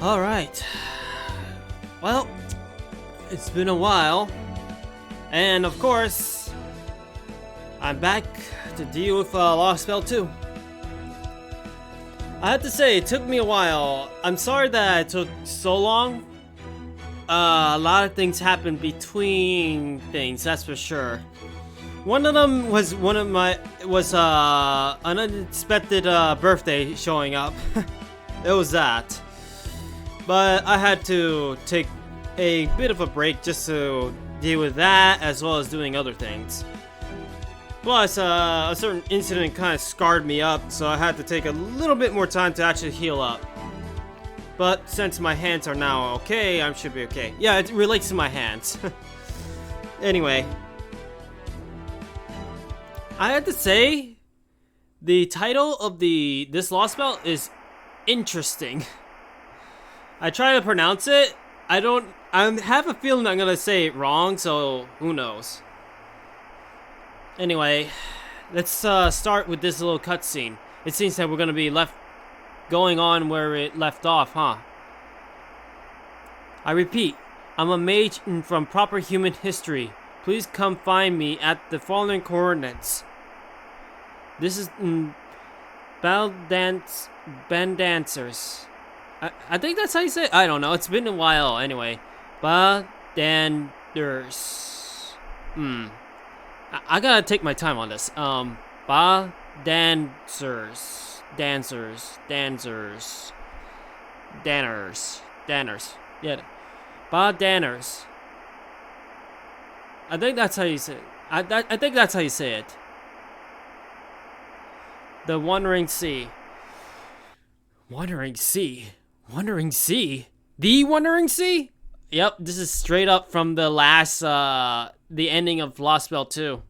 Alright. Well, it's been a while. And of course, I'm back to deal with Lost Spell 2. I have to say, it took me a while. I'm sorry that it took so long. A lot of things happened between things, that's for sure. One of them was an unexpected birthday showing up. It was that. But I had to take a bit of a break just to deal with that, as well as doing other things. Plus, a certain incident kind of scarred me up, so I had to take a little bit more time to actually heal up. But since my hands are now okay, I should be okay. Yeah, it relates to my hands. Anyway, I have to say, the title of this Lost Spell is interesting. I try to pronounce it. I have a feeling I'm gonna say it wrong, so who knows. Anyway, let's start with this little cutscene. It seems that we're gonna be going on where it left off, huh? I repeat, I'm a mage from proper human history. Please come find me at the following coordinates. This is Bandancers. I think that's how you say it. I don't know. It's been a while anyway. Bandanders. I gotta take my time on this. Dancers. Danners. Yeah. Danners. I think that's how you say it. I think that's how you say it. The Wandering Sea. Wandering Sea? Wandering Sea? The Wandering Sea? Yep, this is straight up from the last, the ending of Lost Spell 2.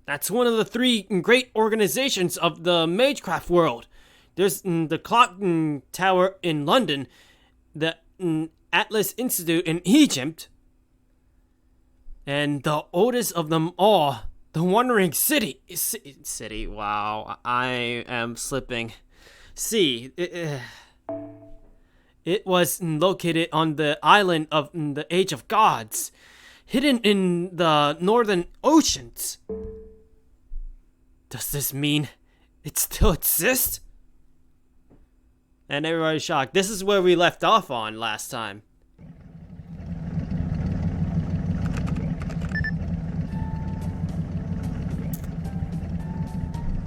That's one of the three great organizations of the Magecraft world. There's the Clock Tower in London, the Atlas Institute in Egypt, and the oldest of them all, the Wandering City. City, wow, I am slipping. See, it was located on the island of the Age of Gods, hidden in the northern oceans. Does this mean it still exists? And everybody's shocked. This is where we left off on last time.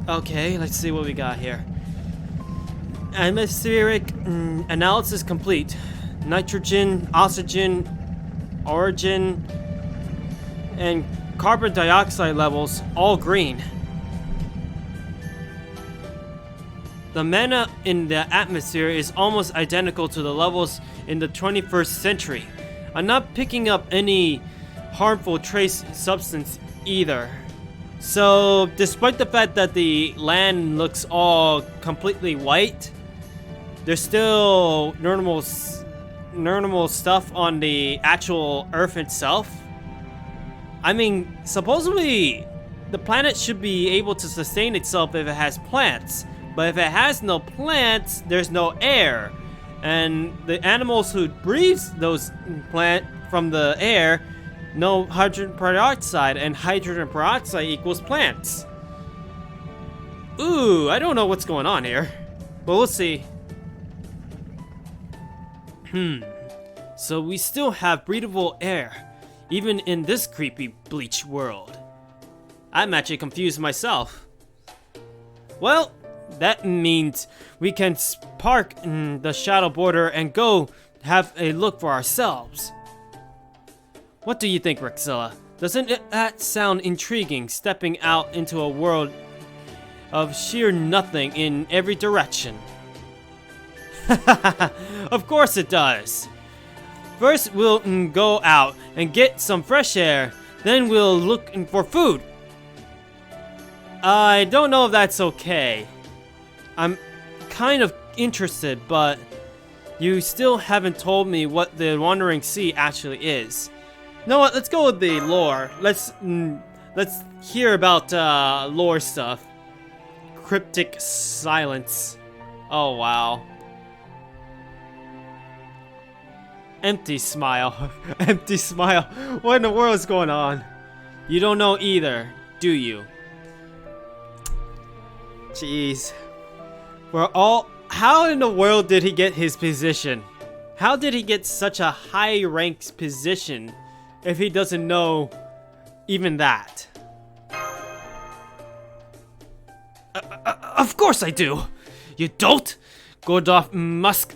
Okay, let's see what we got here. Atmospheric analysis complete. Nitrogen, oxygen, origin, and carbon dioxide levels all green. The mana in the atmosphere is almost identical to the levels in the 21st century. I'm not picking up any harmful trace substance either. So, despite the fact that the land looks all completely white, there's still normal stuff on the actual Earth itself. I mean, supposedly, the planet should be able to sustain itself if it has plants. But if it has no plants, there's no air. And the animals who breathe those plants from the air, no hydrogen peroxide, and hydrogen peroxide equals plants. Ooh, I don't know what's going on here. But we'll see. So we still have breathable air, even in this creepy bleach world. I'm actually confused myself. Well, that means we can park in the shadow border and go have a look for ourselves. What do you think, Rexilla? Doesn't that sound intriguing, stepping out into a world of sheer nothing in every direction? Of course it does. First we'll go out and get some fresh air, then we'll look for food. I don't know if that's okay. I'm kind of interested, but you still haven't told me what the Wandering Sea actually is. You know what? Let's go with the lore. Let's hear about lore stuff. Cryptic silence. Oh wow. Empty smile. Empty smile. What in the world is going on? You don't know either, do you? Jeez. How in the world did he get his position? How did he get such a high-ranked position if he doesn't know even that? Of course I do. You don't? Gordolf Musk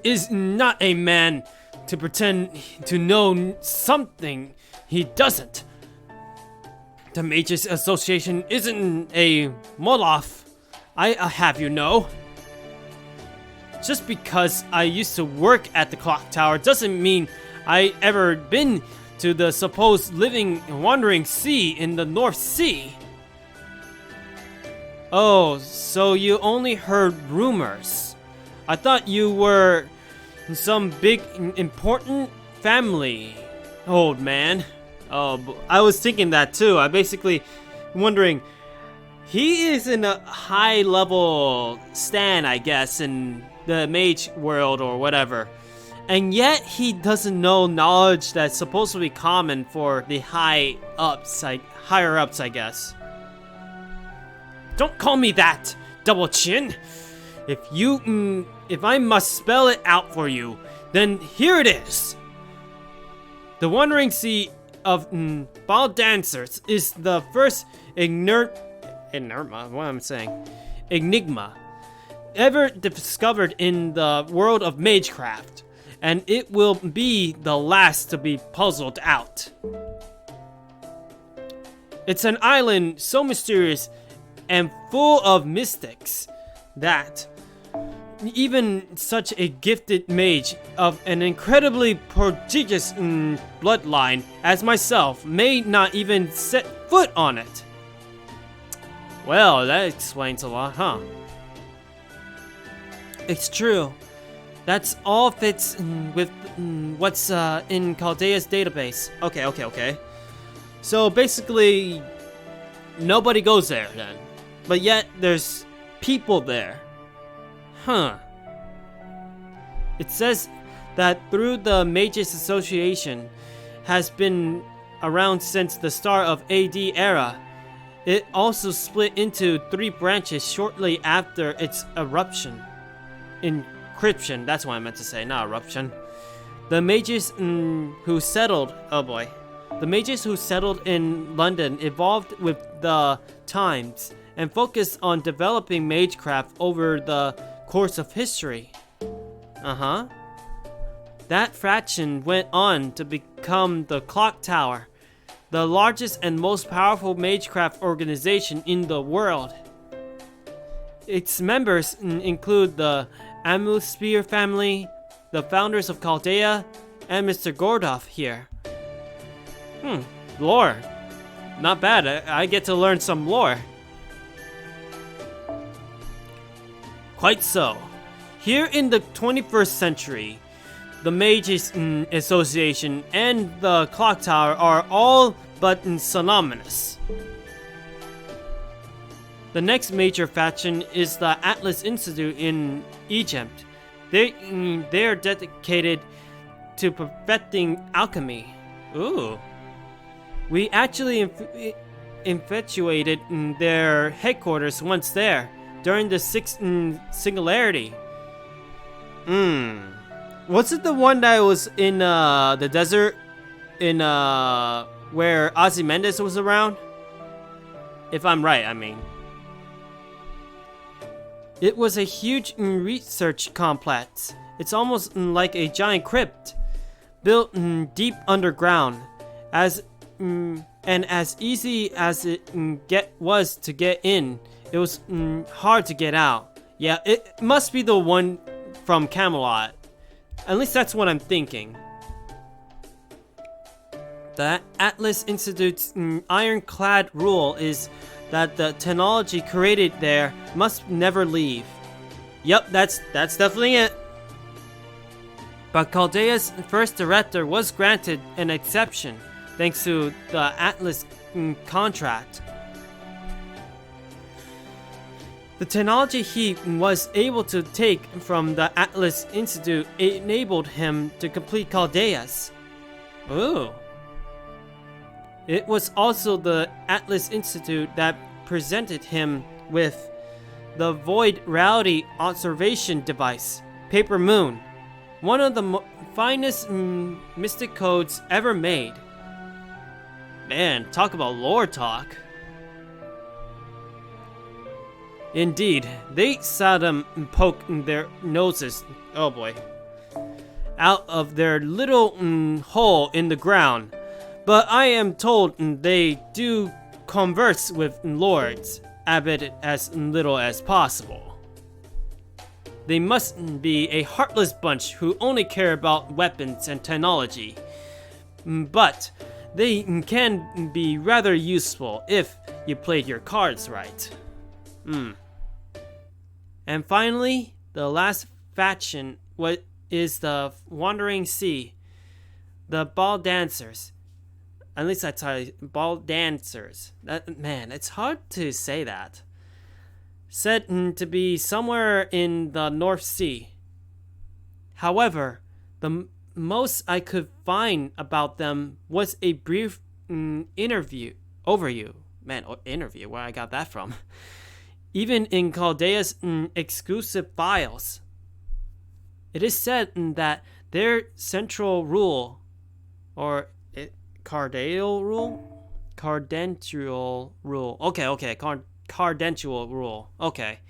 is not a man to pretend to know something he doesn't. The Mages Association isn't a Moloch, I have you know. Just because I used to work at the clock tower doesn't mean I ever been to the supposed living wandering sea in the North Sea. Oh, so you only heard rumors. I thought you were some big important family, old man. Oh, I was thinking that too. I basically wondering, he is in a high level stan, I guess, in the mage world or whatever. And yet he doesn't know knowledge that's supposed to be common for the higher ups, I guess. Don't call me that, Double Chin. If I must spell it out for you, then here it is. The Wandering Sea of Ball Dancers is the first enigma ever discovered in the world of magecraft, and it will be the last to be puzzled out. It's an island so mysterious and full of mystics that even such a gifted mage of an incredibly prodigious bloodline as myself may not even set foot on it. Well, that explains a lot, huh? It's true. That's all fits with what's in Chaldea's database. Okay. So basically, nobody goes there then. But yet, there's people there. Huh. It says that through the Mages Association has been around since the start of AD era. It also split into 3 branches shortly after its eruption. Encryption, that's what I meant to say, not eruption. The mages who settled, the mages who settled in London evolved with the times and focused on developing magecraft over the course of history. That fraction went on to become the Clock Tower, the largest and most powerful magecraft organization in the world. Its members include the Amusphere family, the founders of Chaldea, and Mr. Gordolf here. Lore. Not bad, I get to learn some lore. Quite so. Here in the 21st century, the Mages Association and the Clock Tower are all but synonymous. The next major faction is the Atlas Institute in Egypt. They're dedicated to perfecting alchemy. Ooh. We actually infatuated their headquarters once there, during the Sixth Singularity. Was it the one that was in the desert? In where Ozymandias was around? If I'm right, I mean. It was a huge research complex. It's almost like a giant crypt, built deep underground. And as easy as it was to get in, it was hard to get out. Yeah, it must be the one from Camelot. At least that's what I'm thinking. The Atlas Institute's ironclad rule is that the technology created there must never leave. Yep, that's definitely it. But Chaldea's first director was granted an exception thanks to the Atlas contract. The technology he was able to take from the Atlas Institute enabled him to complete Chaldeus. Ooh. It was also the Atlas Institute that presented him with the Void Reality Observation Device, Paper Moon, one of the finest mystic codes ever made. Man, talk about lore talk. Indeed, they seldom poke their noses, oh boy, out of their little hole in the ground, but I am told they do converse with lords, albeit as little as possible. They must be a heartless bunch who only care about weapons and technology, but they can be rather useful if you play your cards right. And finally, the last faction is the Wandering Sea, the Ball Dancers. At least I tell you, Ball Dancers. Man, it's hard to say that. Said to be somewhere in the North Sea. However, the most I could find about them was a brief overview. Man, interview, where I got that from. Even in Chaldeus' exclusive files. It is said that their central rule, or cardential rule? Cardential rule. Okay. Cardential rule. Okay.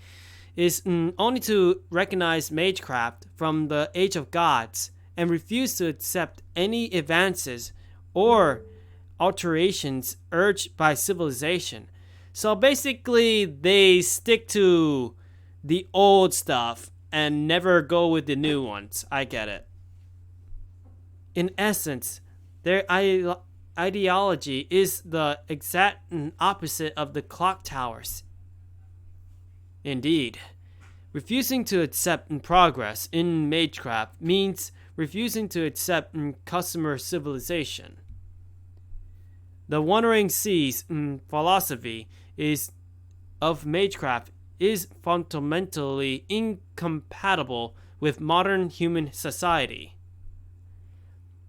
Is only to recognize magecraft from the Age of Gods and refuse to accept any advances or alterations urged by civilization. So basically, they stick to the old stuff and never go with the new ones. I get it. In essence, their ideology is the exact opposite of the clock towers. Indeed, refusing to accept progress in magecraft means refusing to accept customer civilization. The Wandering Sea's philosophy of magecraft is fundamentally incompatible with modern human society.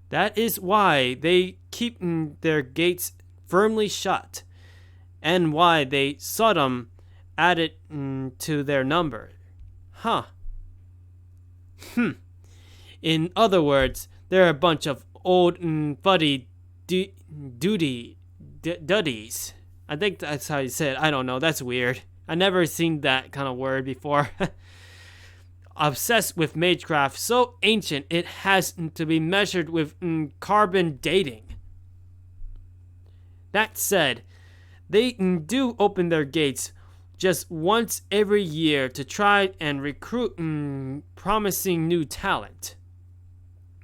That is why they keep their gates firmly shut, and why they seldom added to their number. In other words, they're a bunch of old fuddy duddies. I think that's how you say it. I don't know. That's weird. I never seen that kind of word before. Obsessed with magecraft, so ancient it has to be measured with carbon dating. That said, they do open their gates just once every year to try and recruit promising new talent.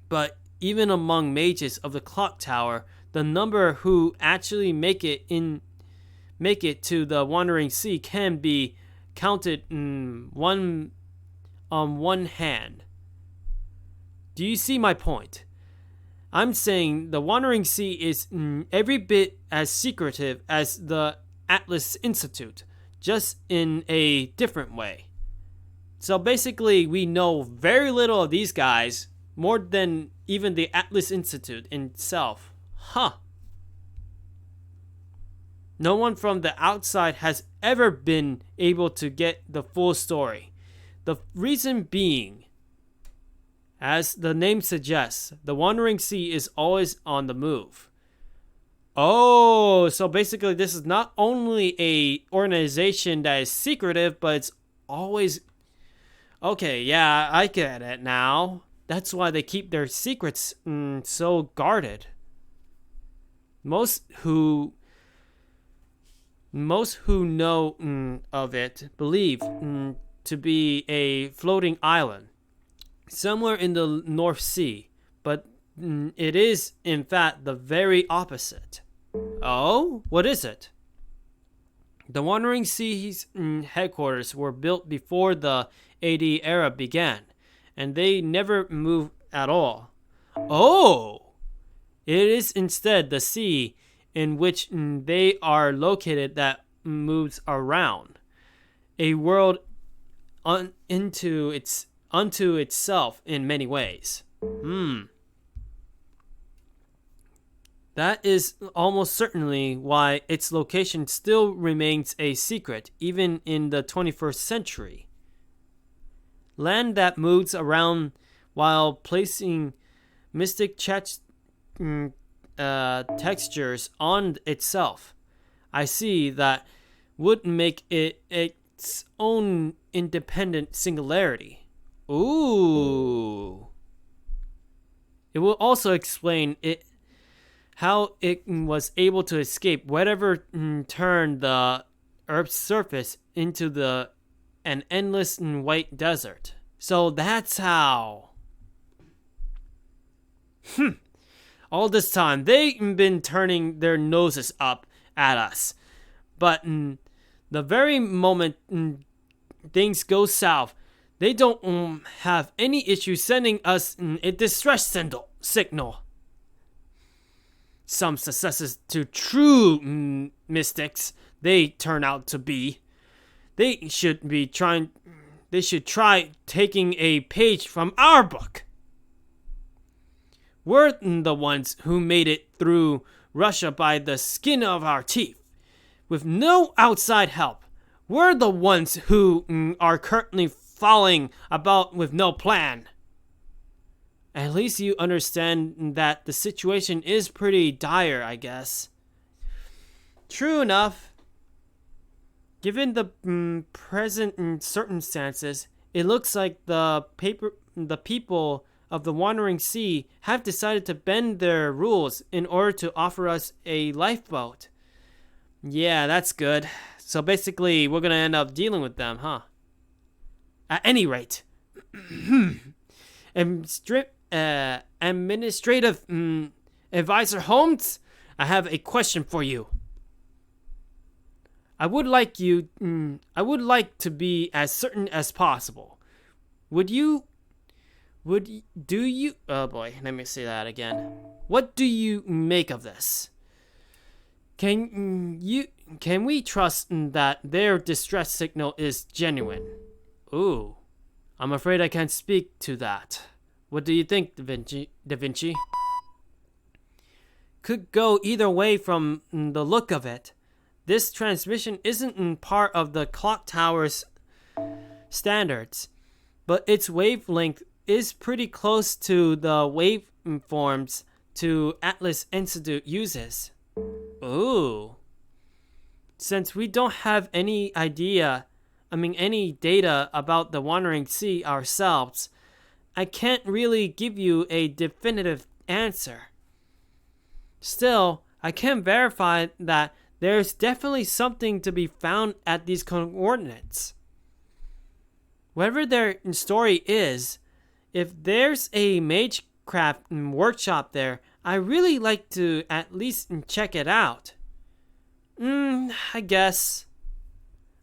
But even among mages of the clock tower, the number who actually make it to the Wandering Sea can be counted on one hand. Do you see my point? I'm saying the Wandering Sea is every bit as secretive as the Atlas Institute, just in a different way. So basically, we know very little of these guys, more than even the Atlas Institute itself. No one from the outside has ever been able to get the full story. The reason being, as the name suggests, the Wandering Sea is always on the move. Oh, so basically this is not only a organization that is secretive, but it's always... Okay, yeah, I get it now. That's why they keep their secrets so guarded. Most who know of it believe to be a floating island somewhere in the North Sea, but it is in fact the very opposite. Oh, what is it? The Wandering Sea's headquarters were built before the AD era began, and they never moved at all. Oh! It is instead the sea in which they are located that moves around. a world unto itself in many ways. That is almost certainly why its location still remains a secret even in the 21st century. Land that moves around while placing mystic textures on itself. I see that would make it its own independent singularity. Ooh. It will also explain how it was able to escape whatever turned the Earth's surface into an endless white desert. So that's how. All this time, they've been turning their noses up at us. But the very moment things go south, they don't have any issue sending us a distress signal. Some successes to true mystics they turn out to be. They should try taking a page from our book. We're the ones who made it through Russia by the skin of our teeth, with no outside help. We're the ones who are currently falling about with no plan. At least you understand that the situation is pretty dire, I guess. True enough. Given the present circumstances, it looks like the people of the Wandering Sea have decided to bend their rules in order to offer us a lifeboat. Yeah, that's good. So basically, we're going to end up dealing with them, huh? At any rate, Administrative Advisor Holmes, I have a question for you. I would like to be as certain as possible. Oh boy, let me say that again. What do you make of this? Can we trust that their distress signal is genuine? Ooh, I'm afraid I can't speak to that. What do you think, Da Vinci? Could go either way from the look of it. This transmission isn't part of the clock tower's standards, but its wavelength is pretty close to the waveforms to Atlas Institute uses. Ooh. Since we don't have any data about the Wandering Sea ourselves, I can't really give you a definitive answer. Still, I can verify that there's definitely something to be found at these coordinates. Whatever their story is, if there's a magecraft workshop there, I really like to at least check it out. I guess.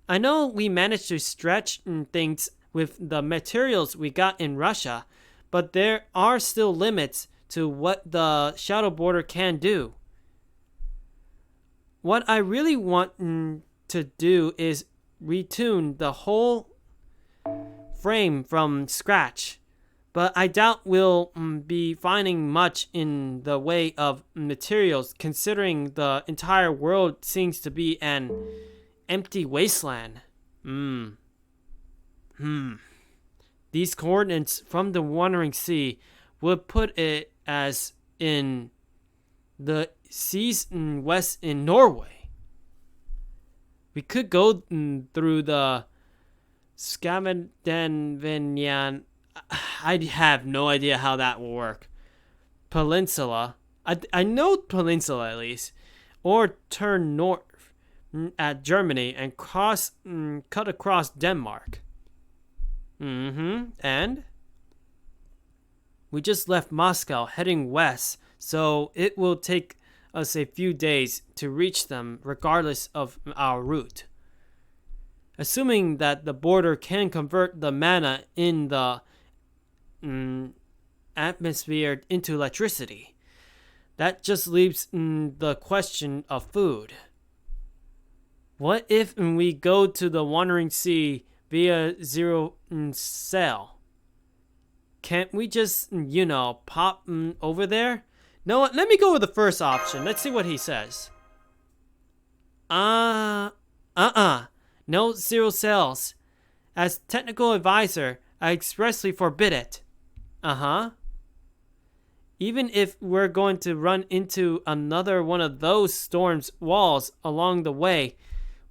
I know we managed to stretch things with the materials we got in Russia, but there are still limits to what the shadow border can do. What I really want to do is retune the whole frame from scratch, but I doubt we'll be finding much in the way of materials considering the entire world seems to be an empty wasteland. These coordinates from the Wandering Sea would put it as in the seas west in Norway. We could go through the Scandinavian. I have no idea how that will work. Peninsula. I know peninsula at least. Or turn north at Germany and cut across Denmark. And? We just left Moscow heading west, so it will take us a few days to reach them regardless of our route. Assuming that the border can convert the mana in the atmosphere into electricity, that just leaves the question of food. What if we go to the Wandering Sea via Zero Cell? Can't we just, pop over there? No, let me go with the first option. Let's see what he says. No Zero Cells. As technical advisor, I expressly forbid it. Even if we're going to run into another one of those storm's walls along the way,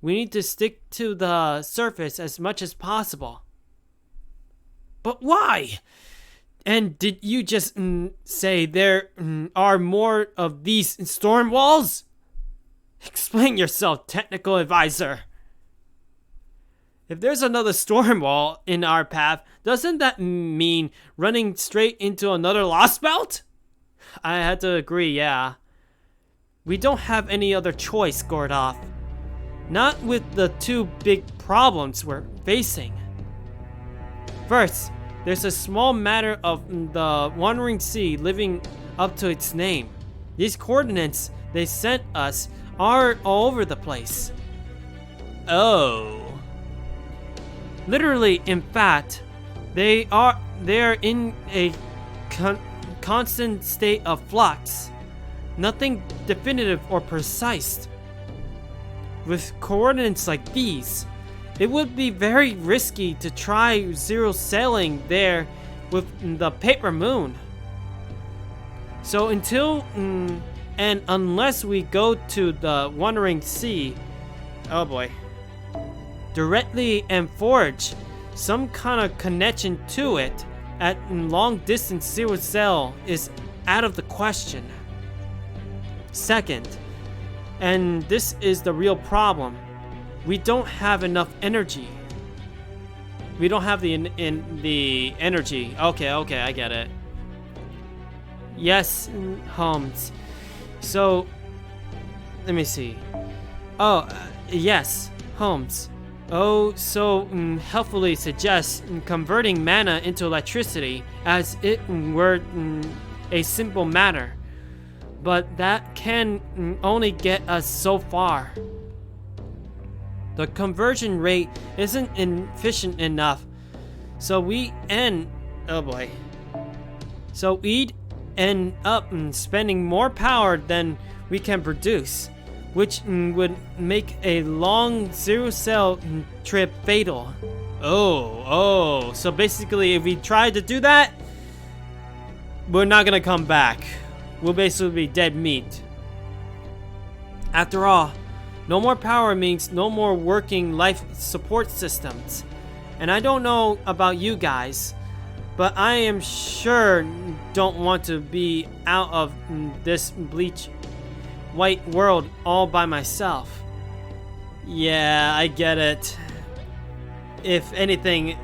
we need to stick to the surface as much as possible. But why? And did you just say there are more of these storm walls? Explain yourself, technical advisor. If there's another storm wall in our path, doesn't that mean running straight into another lost belt? I had to agree, yeah. We don't have any other choice, Gordoff. Not with the two big problems we're facing. First, there's a small matter of the Wandering Sea living up to its name. These coordinates they sent us are all over the place. Oh. Literally, in fact, they're in a constant state of flux. Nothing definitive or precise. With coordinates like these, it would be very risky to try zero sailing there with the paper moon. So until and unless we go to the Wandering Sea, oh boy, directly and forge some kind of connection to it at long distance zero sail is out of the question. Second, and this is the real problem, we don't have enough energy. We don't have the energy. Okay, I get it. Yes, Holmes. So, let me see. Oh, yes, Holmes. Oh, so helpfully suggests converting mana into electricity as it were a simple matter. But that can only get us so far. The conversion rate isn't efficient enough, so we'd end up spending more power than we can produce, which would make a long zero cell trip fatal. Oh, so basically if we try to do that, we're not gonna come back. We'll basically be dead meat. After all, no more power means no more working life support systems. And I don't know about you guys, but I am sure don't want to be out of this bleach white world all by myself. Yeah, I get it. If anything,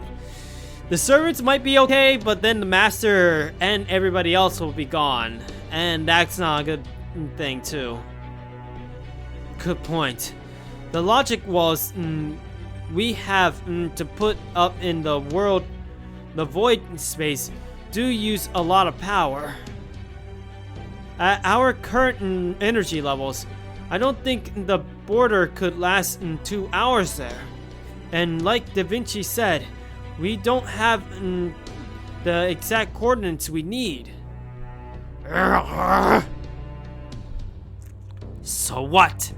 the servants might be okay, but then the master and everybody else will be gone. And that's not a good thing too. Good point. The logic was we have to put up in the world, the void space do use a lot of power. At our current energy levels, I don't think the border could last 2 hours there. And like Da Vinci said, we don't have the exact coordinates we need. So what?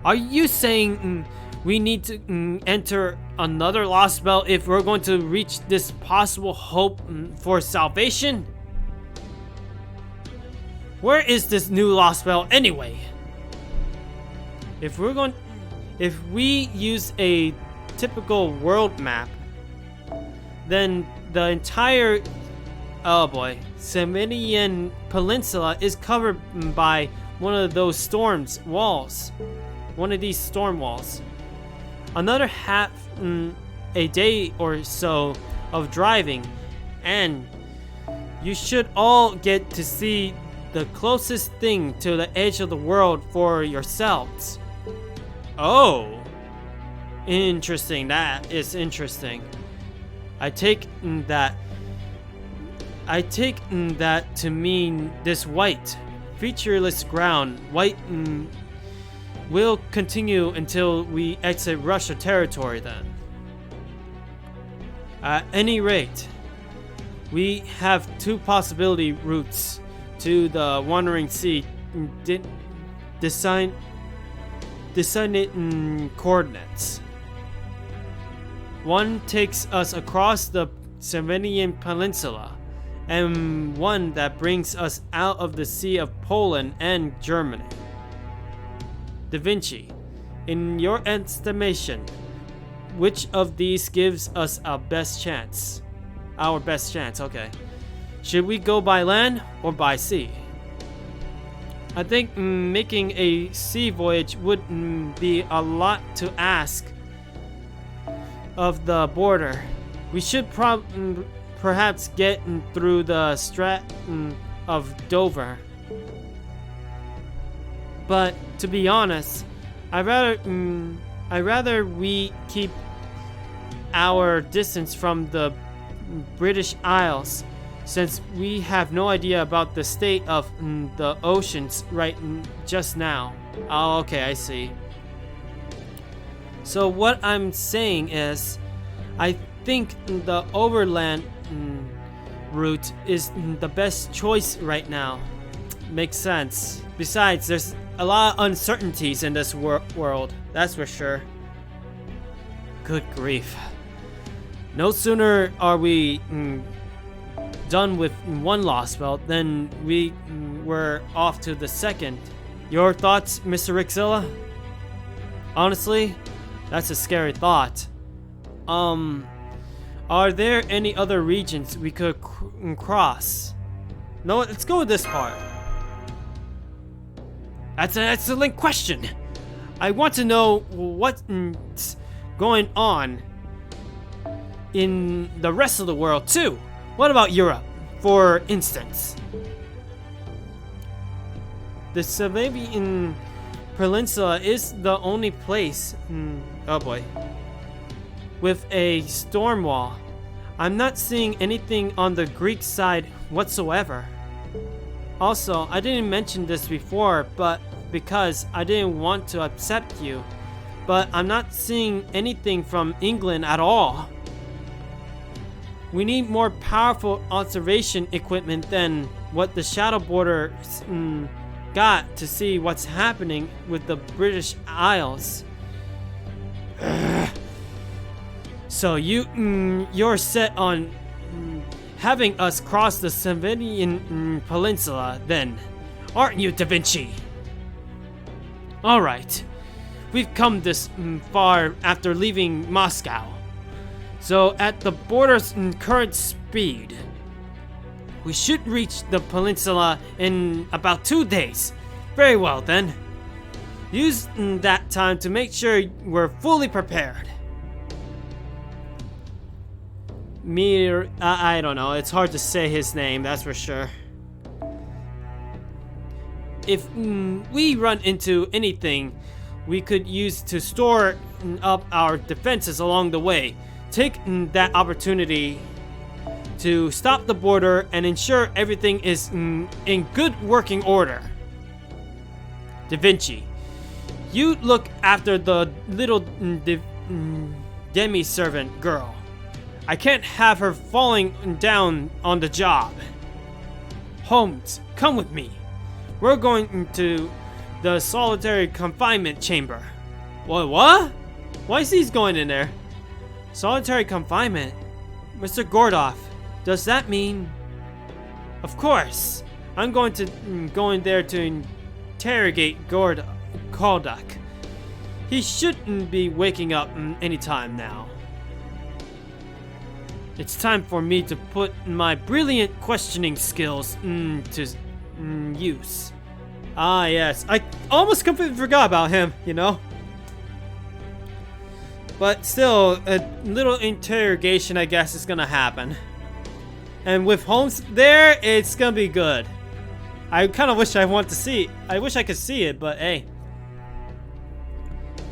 Are you saying we need to enter another lost belt if we're going to reach this possible hope for salvation? Where is this new lost belt anyway? If we use a typical world map, then the entire Seminian Peninsula is covered by one of these storm walls. Another half a day or so of driving, and you should all get to see the closest thing to the edge of the world for yourselves. Oh, interesting. That is interesting. I take that to mean this white, featureless ground, white We'll continue until we exit Russia territory then. At any rate, we have two possibility routes to the Wandering Sea designated coordinates. One takes us across the Slovenian Peninsula, and one that brings us out of the Sea of Poland and Germany. Da Vinci, in your estimation, which of these gives us our best chance? Our best chance, okay. Should we go by land or by sea? I think making a sea voyage would be a lot to ask of the border. We should perhaps get through the Strait of Dover. But to be honest, I'd rather we keep our distance from the British Isles, since we have no idea about the state of the oceans just now. Oh, okay, I see. So what I'm saying is, I think the overland route is the best choice right now. Makes sense. Besides, there's a lot of uncertainties in this world, that's for sure. Good grief. No sooner are we done with one lost belt than we were off to the second. Your thoughts, Mr. Rixzilla? Honestly, that's a scary thought. Are there any other regions we could cross? No, let's go with this part. That's an excellent question. I want to know what's going on in the rest of the world too. What about Europe, for instance? The Slovenian Peninsula is the only place, oh boy, with a storm wall. I'm not seeing anything on the Greek side whatsoever. Also, I didn't mention this before, but because I didn't want to upset you, but I'm not seeing anything from England at all. We need more powerful observation equipment than what the Shadow Border got to see what's happening with the British Isles. So you're set on having us cross the Slovenian Peninsula then, aren't you, Da Vinci? Alright, we've come this far after leaving Moscow. So at the border's current speed, we should reach the peninsula in about 2 days. Very well then. Use that time to make sure we're fully prepared. I don't know, it's hard to say his name, that's for sure. If we run into anything we could use to store up our defenses along the way, take that opportunity to stop the border and ensure everything is in good working order. Da Vinci, you look after the little demi-servant girl. I can't have her falling down on the job. Holmes, come with me. We're going to the solitary confinement chamber. What? Why is he going in there? Solitary confinement? Mr. Gordoff, does that mean... Of course. I'm going in there to interrogate Koldak. He shouldn't be waking up anytime now. It's time for me to put my brilliant questioning skills to use. Ah, yes. I almost completely forgot about him, you know? But still, a little interrogation, I guess, is gonna happen. And with Holmes there, it's gonna be good. I kind of wish I wish I could see it, but hey.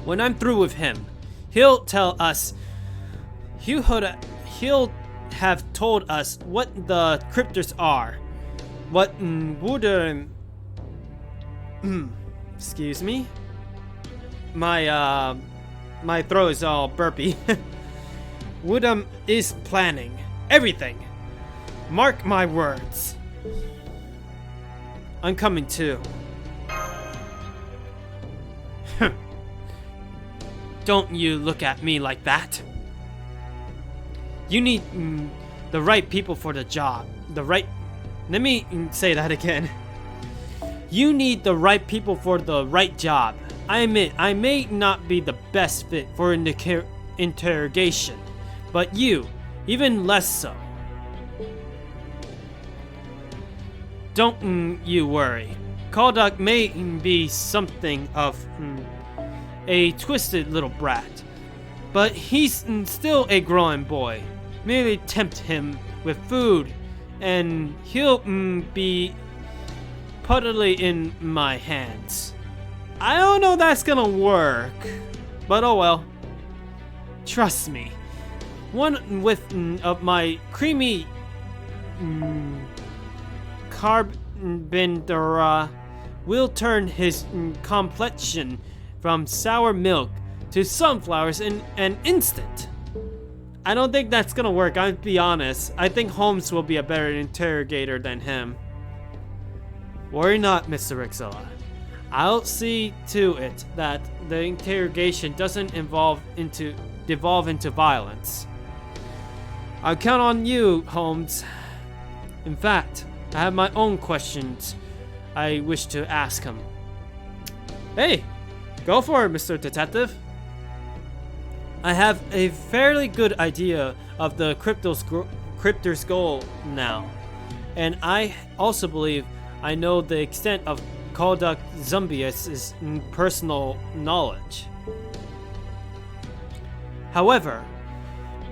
When I'm through with him, he'll tell us... He'll have told us what the cryptors are. What would... excuse me? my throat is all burpy. Woodham is planning everything. Mark my words. I'm coming too. Don't you look at me like that. You need the right people for the job. Let me say that again. You need the right people for the right job. I admit, I may not be the best fit for an interrogation, but you, even less so. Don't you worry. Kalduck may be something of a twisted little brat, but he's still a growing boy. Merely tempt him with food, and he'll be puddily in my hands. I don't know if that's gonna work, but oh well. Trust me, one whiff of my creamy carbondera will turn his complexion from sour milk to sunflowers in an instant. I don't think that's gonna work, I'll be honest. I think Holmes will be a better interrogator than him. Worry not, Mr. Rixella. I'll see to it that the interrogation doesn't devolve into violence. I'll count on you, Holmes. In fact, I have my own questions I wish to ask him. Hey, go for it, Mr. Detective. I have a fairly good idea of the crypter's goal now, and I also believe I know the extent of Kalduck Zumbius' personal knowledge. However,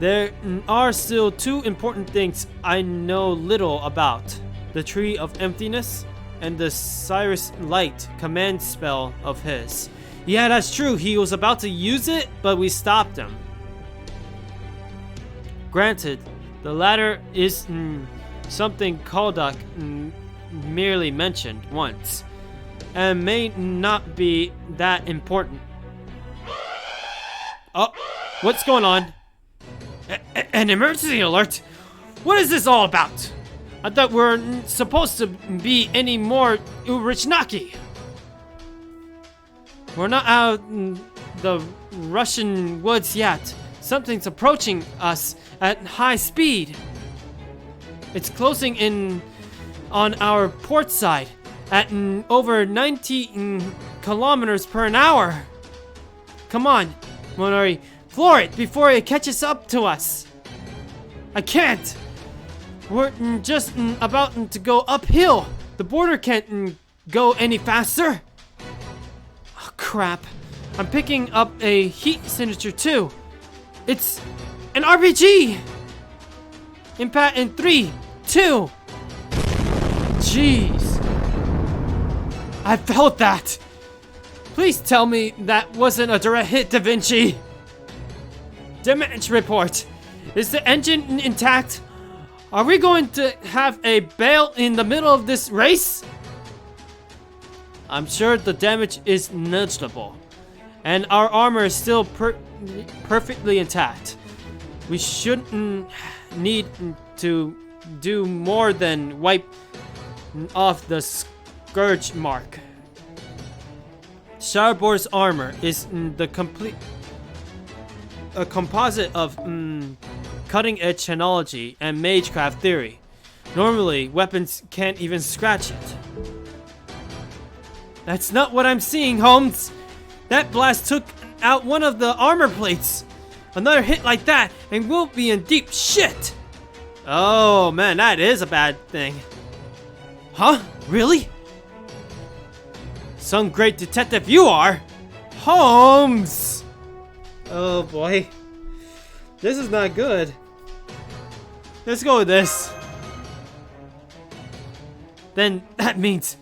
there are still two important things I know little about: the Tree of Emptiness and the Cyrus Light command spell of his. Yeah, that's true. He was about to use it, but we stopped him. Granted, the latter is something Kalduck merely mentioned once, and may not be that important. Oh, what's going on? An emergency alert? What is this all about? I thought we weren't supposed to be any more Urichnaki. We're not out in the Russian woods yet. Something's approaching us at high speed. It's closing in on our port side at over 90 kilometers per hour. Come on, Monori, floor it before it catches up to us. I can't. We're just about to go uphill. The border can't go any faster. Oh, crap. I'm picking up a heat signature too. It's an RPG. Impact in 3, 2. Jeez. I felt that. Please tell me that wasn't a direct hit, Da Vinci. Damage report. Is the engine intact? Are we going to have a bail in the middle of this race? I'm sure the damage is negligible, and our armor is still perfectly intact. We shouldn't need to do more than wipe off the scourge mark. Starboard's armor is a composite of cutting-edge technology and magecraft theory. Normally, weapons can't even scratch it. That's not what I'm seeing, Holmes. That blast took out one of the armor plates. Another hit like that, and we'll be in deep shit. Oh man, that is a bad thing. Huh? Really? Some great detective you are, Holmes. Oh boy, this is not good. Let's go with this. Then that means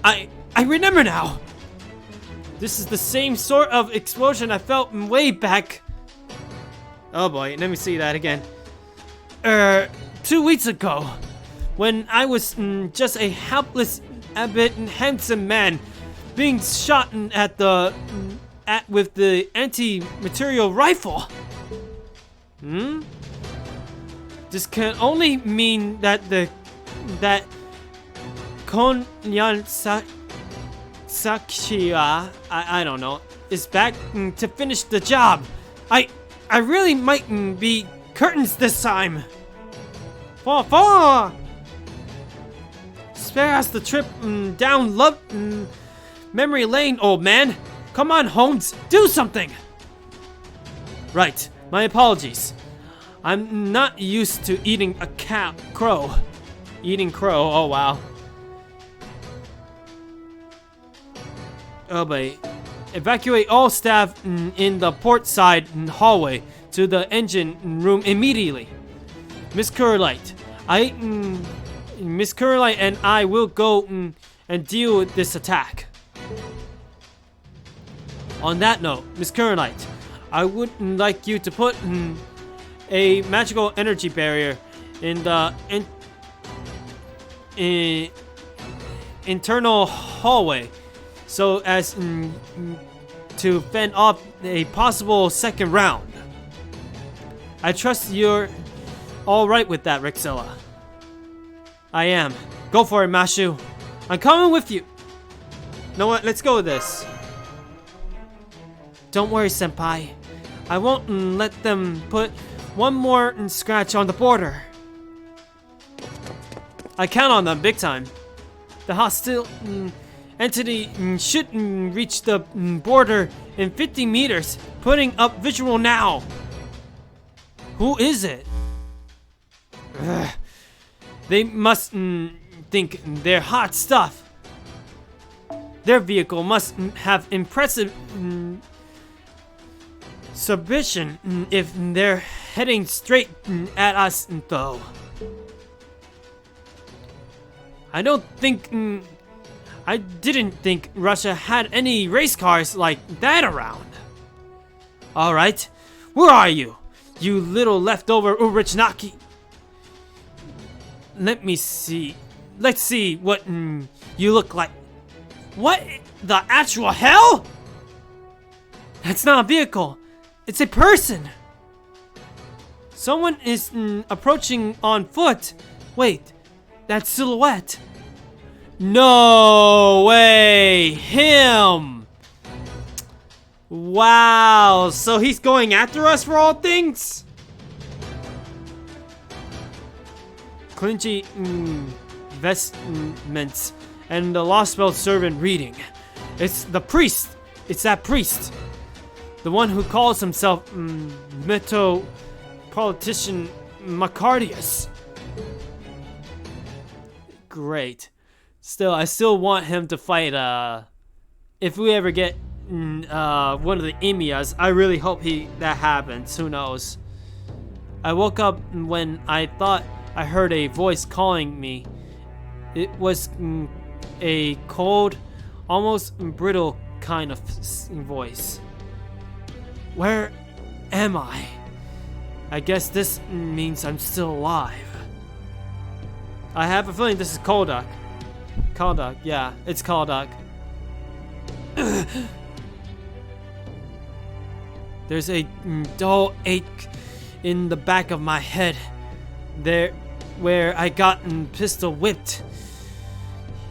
I remember now. This is the same sort of explosion I felt way back. Oh boy, let me see that again. 2 weeks ago, when I was just a helpless, a bit handsome man being shot at the at with the anti-material rifle? This can only mean that Konyan Sakshia, I don't know, is back to finish the job. I really might be curtains this time. Spare us the trip down memory lane, old man. Come on, Holmes, do something. Right, my apologies. I'm not used to eating a crow. Eating crow, oh wow. Oh boy. Evacuate all staff in the port side hallway to the engine room immediately. Miss Curlite, Miss Curlite and I will go and deal with this attack. On that note, Miss Curlite, I would like you to put a magical energy barrier in the internal hallway so as to fend off a possible second round. I trust you're alright with that, Rixella. I am. Go for it, Mashu. I'm coming with you. You know what? Let's go with this. Don't worry, Senpai. I won't let them put one more scratch on the border. I count on them big time. The hostile entity should reach the border in 50 meters. Putting up visual now. Who is it? Ugh. They must think they're hot stuff. Their vehicle must have impressive submission if they're heading straight at us, though. I didn't think Russia had any race cars like that around. Alright, where are you? You little leftover Urichnaki. Let's see what you look like. What the actual hell? That's not a vehicle. It's a person. Someone is approaching on foot. Wait, that silhouette. No way, him. Wow, so he's going after us for all things? Clingy vestments and the lost belt servant reading. It's the priest. It's that priest. The one who calls himself Metropolitan Macardius. Great. I still want him to fight, if we ever get one of the Emias, I really hope that happens. Who knows? I woke up when I thought I heard a voice calling me. It was a cold, almost brittle kind of voice. Where am I? I guess this means I'm still alive. I have a feeling this is Koldak. Koldak, yeah, it's Koldak. There's a dull ache in the back of my head. There, where I got pistol whipped.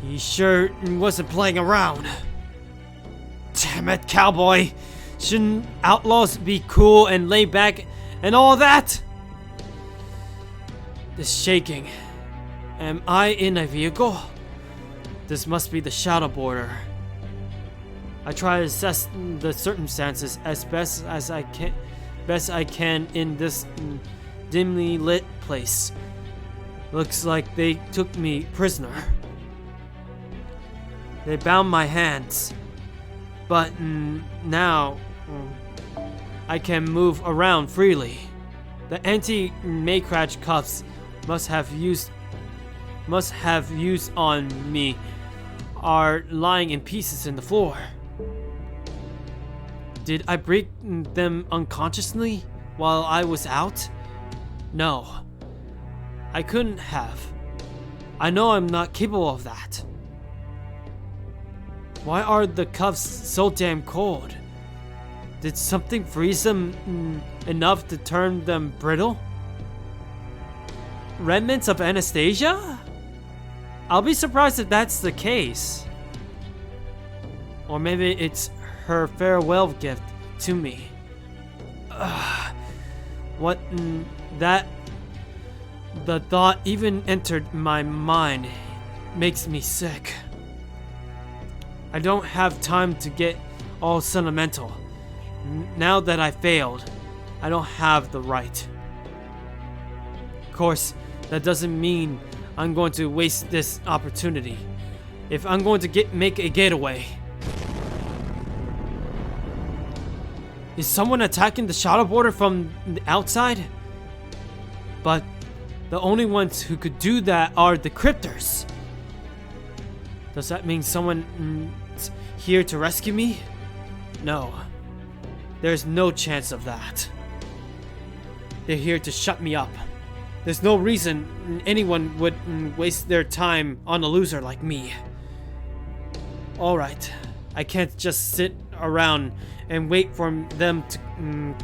He sure wasn't playing around. Damn it, cowboy. Shouldn't outlaws be cool and laid back and all that? This shaking. Am I in a vehicle? This must be the shadow border. I try to assess the circumstances as best I can in this dimly lit place. Looks like they took me prisoner. They bound my hands, but now I can move around freely. The anti-Maycratch cuffs must have used on me are lying in pieces in the floor. Did I break them unconsciously while I was out? No, I couldn't have. I know I'm not capable of that. Why are the cuffs so damn cold? Did something freeze them enough to turn them brittle? Remnants of Anastasia? I'll be surprised if that's the case. Or maybe it's her farewell gift to me. What that the thought even entered my mind makes me sick. I don't have time to get all sentimental. Now that I failed, I don't have the right. Of course, that doesn't mean I'm going to waste this opportunity. If I'm going to make a getaway. Is someone attacking the shadow border from the outside? But the only ones who could do that are the cryptors. Does that mean someone's here to rescue me? No. There's no chance of that. They're here to shut me up. There's no reason anyone would waste their time on a loser like me. Alright, I can't just sit around and wait for them to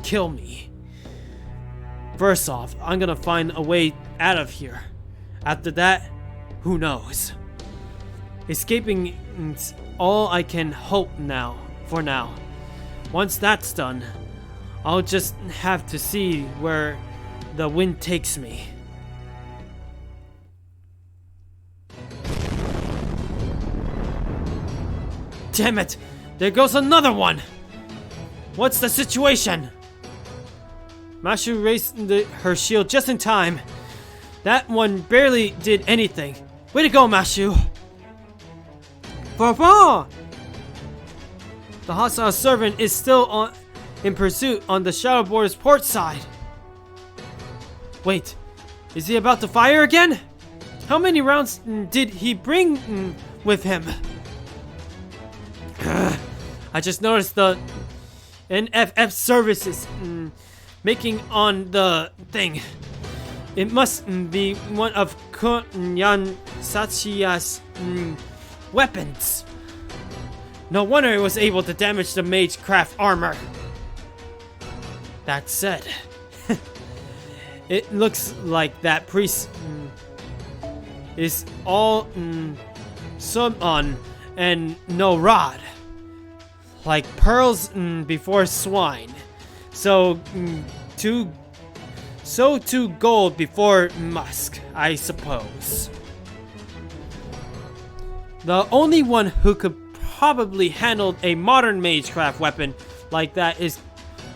kill me. First off, I'm gonna find a way out of here. After that, who knows? Escaping is all I can hope now, for now. Once that's done, I'll just have to see where the wind takes me. Damn it! There goes another one! What's the situation? Mashu raised her shield just in time. That one barely did anything. Way to go, Mashu! Papa! The hostile servant is still in pursuit on the shadow border's port side. Wait, is he about to fire again? How many rounds did he bring with him? I just noticed the NFF services making on the thing. It must be one of Konyan Sachiya's weapons. No wonder it was able to damage the magecraft armor. That said, it looks like that priest is all summon and no rod. Like pearls before swine. So too gold before musk, I suppose. The only one who could probably handle a modern magecraft weapon like that is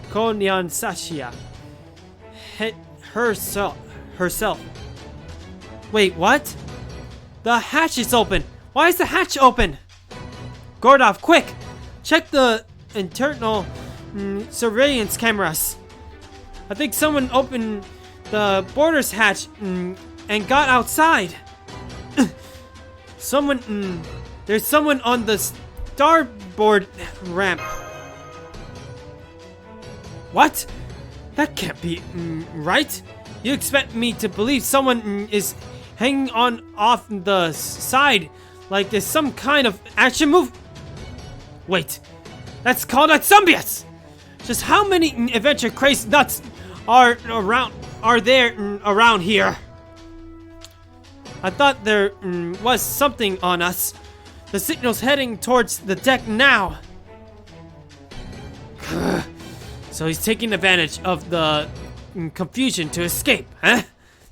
Konyan Sashia. Herself. Wait, what? The hatch is open. Why is the hatch open? Gordov, quick! Check the internal surveillance cameras. I think someone opened the border's hatch and got outside. There's someone on the starboard ramp. What? That can't be right. You expect me to believe someone is hanging on off the side like there's some kind of action move? Wait, that's called a zombies! Just how many adventure crazy nuts are there around here? I thought there was something on us. The signal's heading towards the deck now. So he's taking advantage of the confusion to escape, huh?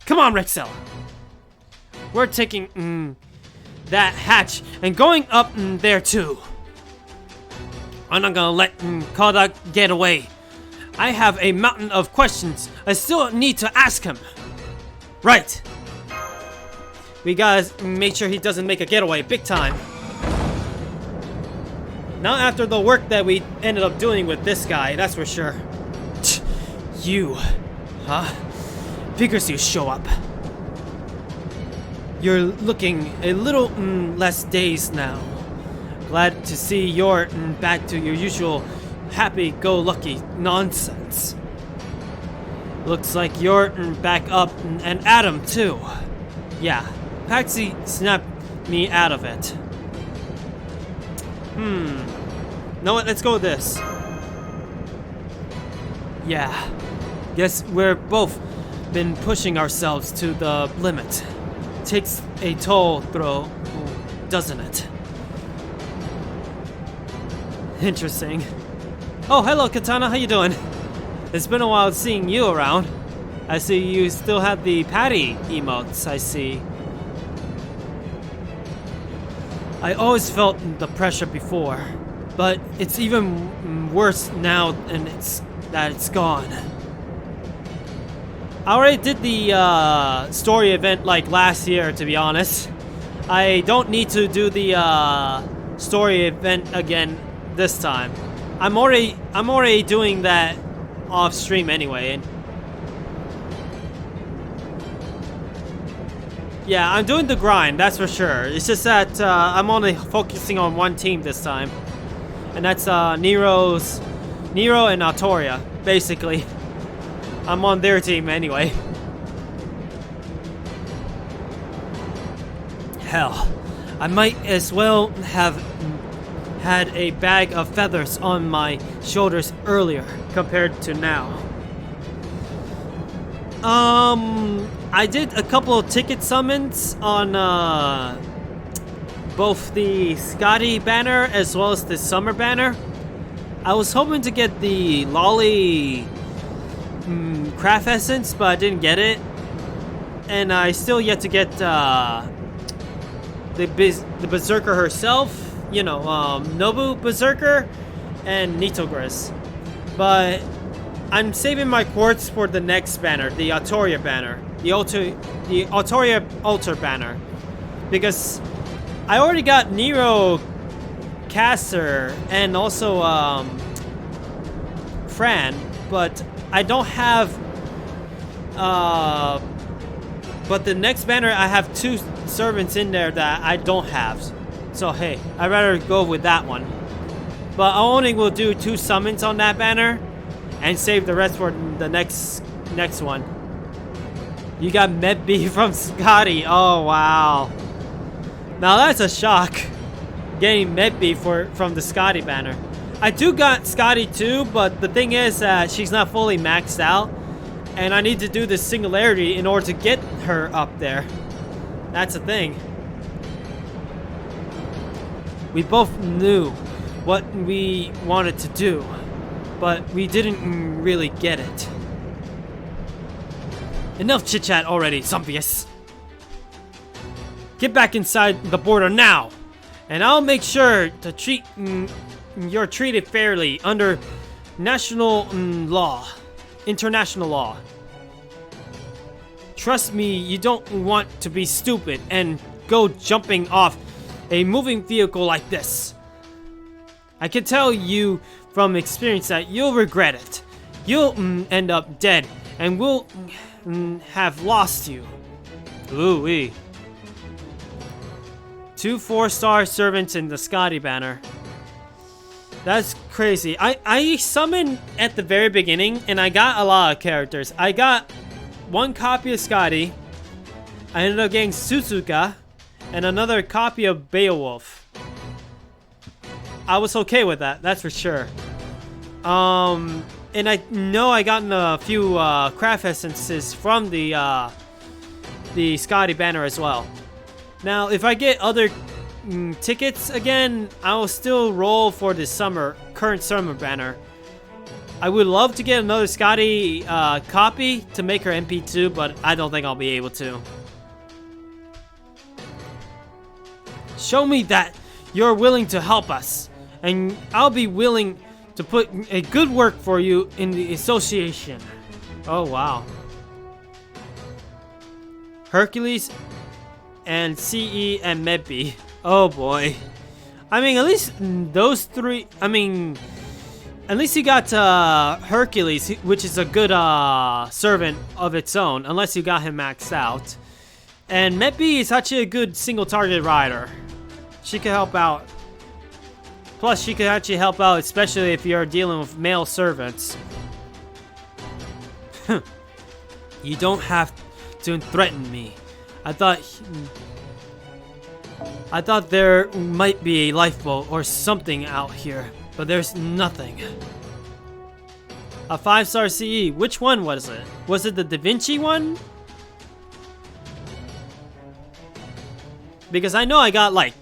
Come on, Rexel. We're taking that hatch and going up there too. I'm not gonna let Kodak get away. I have a mountain of questions I still need to ask him. Right. We gotta make sure he doesn't make a getaway big time. Not after the work that we ended up doing with this guy, that's for sure. You, huh? Figures you show up. You're looking a little less dazed now. Glad to see you're back to your usual happy-go-lucky nonsense. Looks like you're back up and Adam too. Yeah, Paxi snapped me out of it. Know what? Let's go with this. Yeah. Guess we're both been pushing ourselves to the limit. Takes a toll, doesn't it? Interesting. Oh, hello, Katana. How you doing? It's been a while seeing you around. I see you still have the Patty emotes, I see. I always felt the pressure before, but it's even worse now and it's gone. I already did the story event like last year, to be honest. I don't need to do the story event again this time. I'm already doing that off stream anyway. And yeah, I'm doing the grind, that's for sure. It's just that I'm only focusing on one team this time, and that's Nero and Artoria, basically. I'm on their team anyway. Hell, I might as well have had a bag of feathers on my shoulders earlier compared to now. I did a couple of ticket summons on both the Scotty banner as well as the Summer banner. I was hoping to get the Lolly craft essence, but I didn't get it, and I still yet to get the Berserker herself, you know, Nobu Berserker and Nitogris. But I'm saving my quartz for the next banner, the Artoria banner, the Artoria Altar banner, because I already got Nero Caster and also Fran, but I don't have but the next banner I have 2 servants in there that I don't have. So hey, I'd rather go with that one. But I only will do 2 summons on that banner and save the rest for the next one. You got Medbee from Scotty. Oh wow. Now that's a shock. Getting Medbee from the Scotty banner. I do got Scotty too, but the thing is that she's not fully maxed out, and I need to do the singularity in order to get her up there. That's the thing. We both knew what we wanted to do, but we didn't really get it. Enough chit-chat already, Zombies. Get back inside the border now, and I'll make sure to you're treated fairly under national law, international law. Trust me, you don't want to be stupid and go jumping off a moving vehicle like this. I can tell you from experience that you'll regret it. You'll end up dead, and we'll have lost you. Ooh-wee. 2 4-star servants in the Scotty banner. That's crazy. I summoned at the very beginning, and I got a lot of characters. I got 1 copy of Scotty. I ended up getting Suzuka, and another copy of Beowulf. I was okay with that, that's for sure. And I know I gotten a few craft essences from the Scotty banner as well. Now, if I get other tickets again, I will still roll for the current summer banner. I would love to get another Scotty copy to make her MP2, but I don't think I'll be able to. Show me that you're willing to help us, and I'll be willing to put a good work for you in the association. Oh wow. Hercules and CE and Medbee. Oh boy. I mean, at least those 3, I mean, at least you got Hercules, which is a good servant of its own, unless you got him maxed out. And Medbee is actually a good single target rider. She could help out. Plus, she could actually help out, especially if you're dealing with male servants. You don't have to threaten me. I thought there might be a lifeboat or something out here, but there's nothing. A 5-star CE. Which one was it? Was it the Da Vinci one? Because I know I got like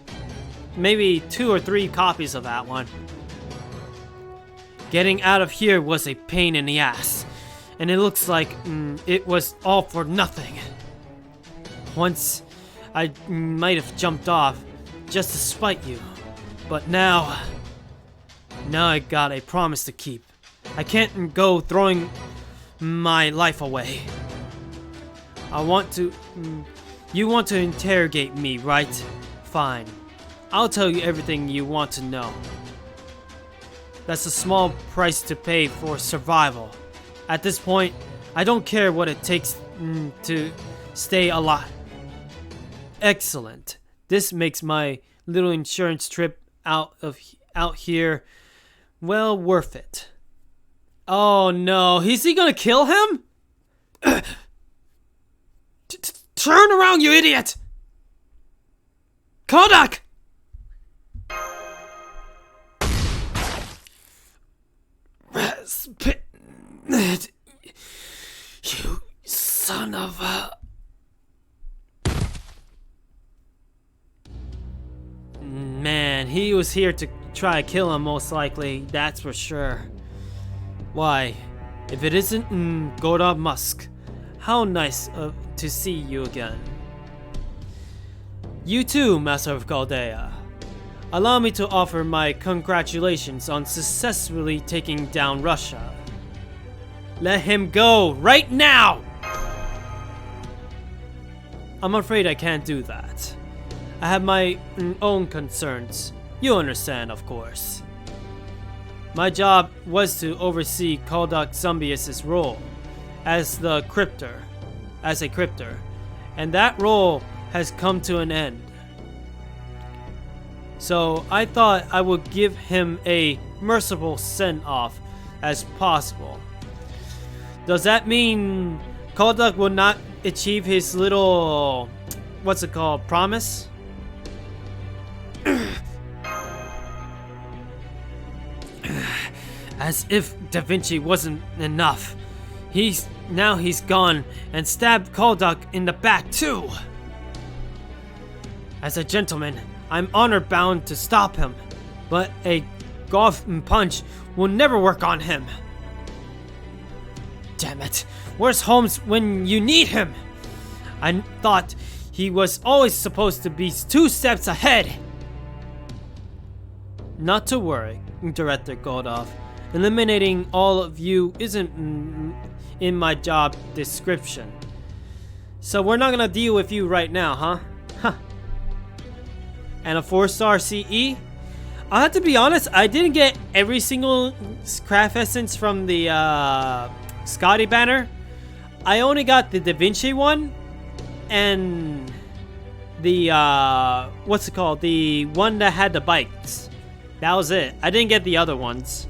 maybe 2 or 3 copies of that one. Getting out of here was a pain in the ass. And it looks like it was all for nothing. Once I might have jumped off just to spite you. But now I got a promise to keep. I can't go throwing my life away. I want to... you want to interrogate me, right? Fine. I'll tell you everything you want to know. That's a small price to pay for survival. At this point, I don't care what it takes to stay alive. Excellent. This makes my little insurance trip out here well worth it. Oh no, is he gonna kill him? Turn around, you idiot! Kodak! You son of a... Man, he was here to try to kill him most likely, that's for sure. Why, if it isn't Goddard Musk, how nice to see you again. You too, Master of Chaldea. Allow me to offer my congratulations on successfully taking down Russia. Let him go right now! I'm afraid I can't do that. I have my own concerns. You understand, of course. My job was to oversee Kaldak Zombius' role as a crypter, and that role has come to an end. So I thought I would give him a merciful send-off as possible. Does that mean Kaldak will not achieve his little, promise? As if Da Vinci wasn't enough. Now he's gone and stabbed Kaldak in the back too. As a gentleman, I'm honor-bound to stop him, but a golf punch will never work on him. Damn it, where's Holmes when you need him? I thought he was always supposed to be 2 steps ahead. Not to worry, Director Goldov. Eliminating all of you isn't in my job description. So we're not gonna deal with you right now, huh? Huh. And a 4-star CE? I'll have to be honest, I didn't get every single craft essence from the Scotty banner. I only got the Da Vinci one and the the one that had the bikes. That was it. I didn't get the other ones.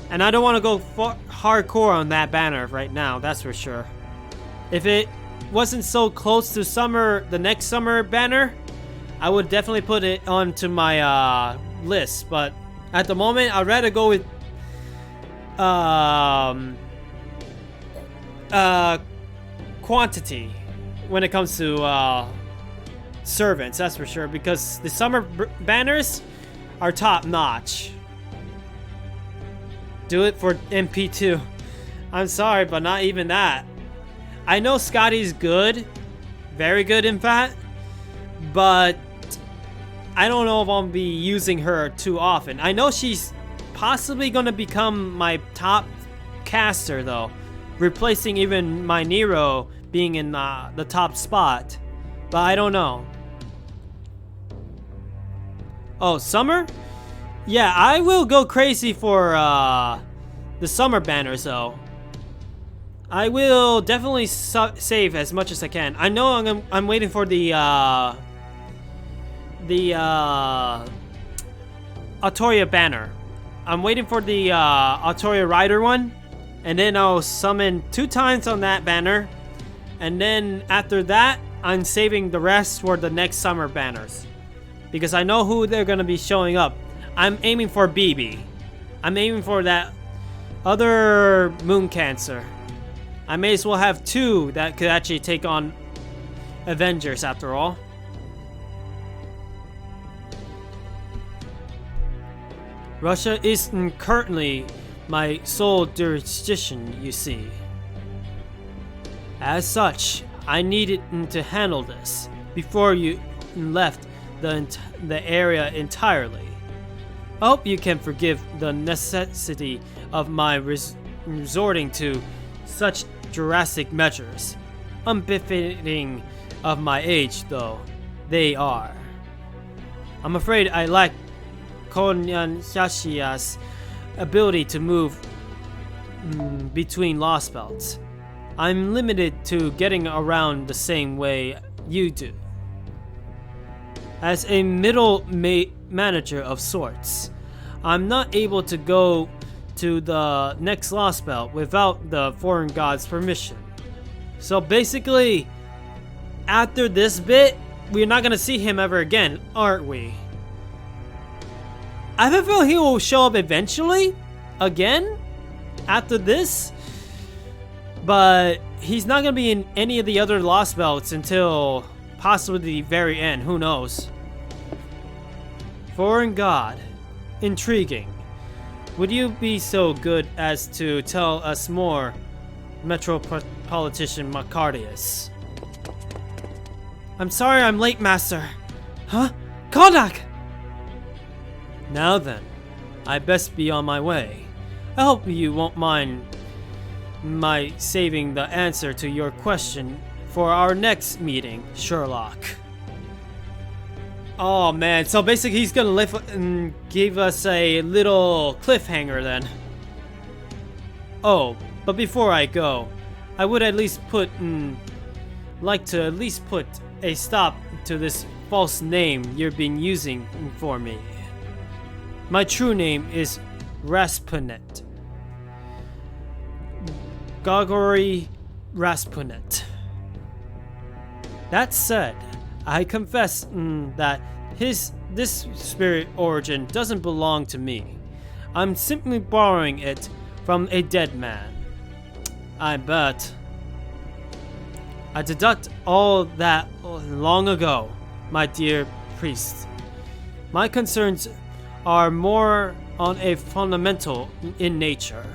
And I don't want to go hardcore on that banner right now, that's for sure. If it wasn't so close to the next summer banner, I would definitely put it onto my list. But at the moment, I'd rather go with quantity when it comes to servants, that's for sure. Because the summer banners are top notch. Do it for MP2. I'm sorry, but not even that. I know Scotty's good. Very good, in fact. But I don't know if I'll be using her too often. I know she's possibly going to become my top caster, though. Replacing even my Nero being in the top spot. But I don't know. Oh, summer? Yeah, I will go crazy for the summer banners, though. I will definitely save as much as I can. I know I'm waiting for the Autoria banner. I'm waiting for the Autoria Rider one, and then I'll summon 2 times on that banner, and then after that, I'm saving the rest for the next summer banners because I know who they're gonna be showing up. I'm aiming for BB. I'm aiming for that Other moon cancer. I may as well have two that could actually take on Avengers after all. Russia is currently my sole jurisdiction, you see. As such, I needed to handle this before you left the area entirely. I hope you can forgive the necessity of my resorting to such drastic measures. Unbefitting of my age, though they are. I'm afraid I lack Konyanshi's ability to move between lost belts. I'm limited to getting around the same way you do. As a middle manager of sorts, I'm not able to go to the next lost belt without the foreign god's permission. So basically, after this bit, we're not gonna see him ever again, aren't we? I have a feeling he will show up eventually, again, after this. But he's not gonna be in any of the other lost belts until possibly the very end, who knows. Foreign god. Intriguing. Would you be so good as to tell us more, Metropolitan Macardius? I'm sorry I'm late, Master. Huh? Kodak! Now then, I best be on my way. I hope you won't mind my saving the answer to your question for our next meeting, Sherlock. Oh man, so basically he's gonna live and give us a little cliffhanger then. Oh, but before I go, I would at least like to at least put a stop to this false name you've been using for me. My true name is Raspunet. Gogory Raspunet. That said, I confess that this spirit origin doesn't belong to me. I'm simply borrowing it from a dead man. I bet. I deduct all that long ago, my dear priest. My concerns are more on a fundamental in nature.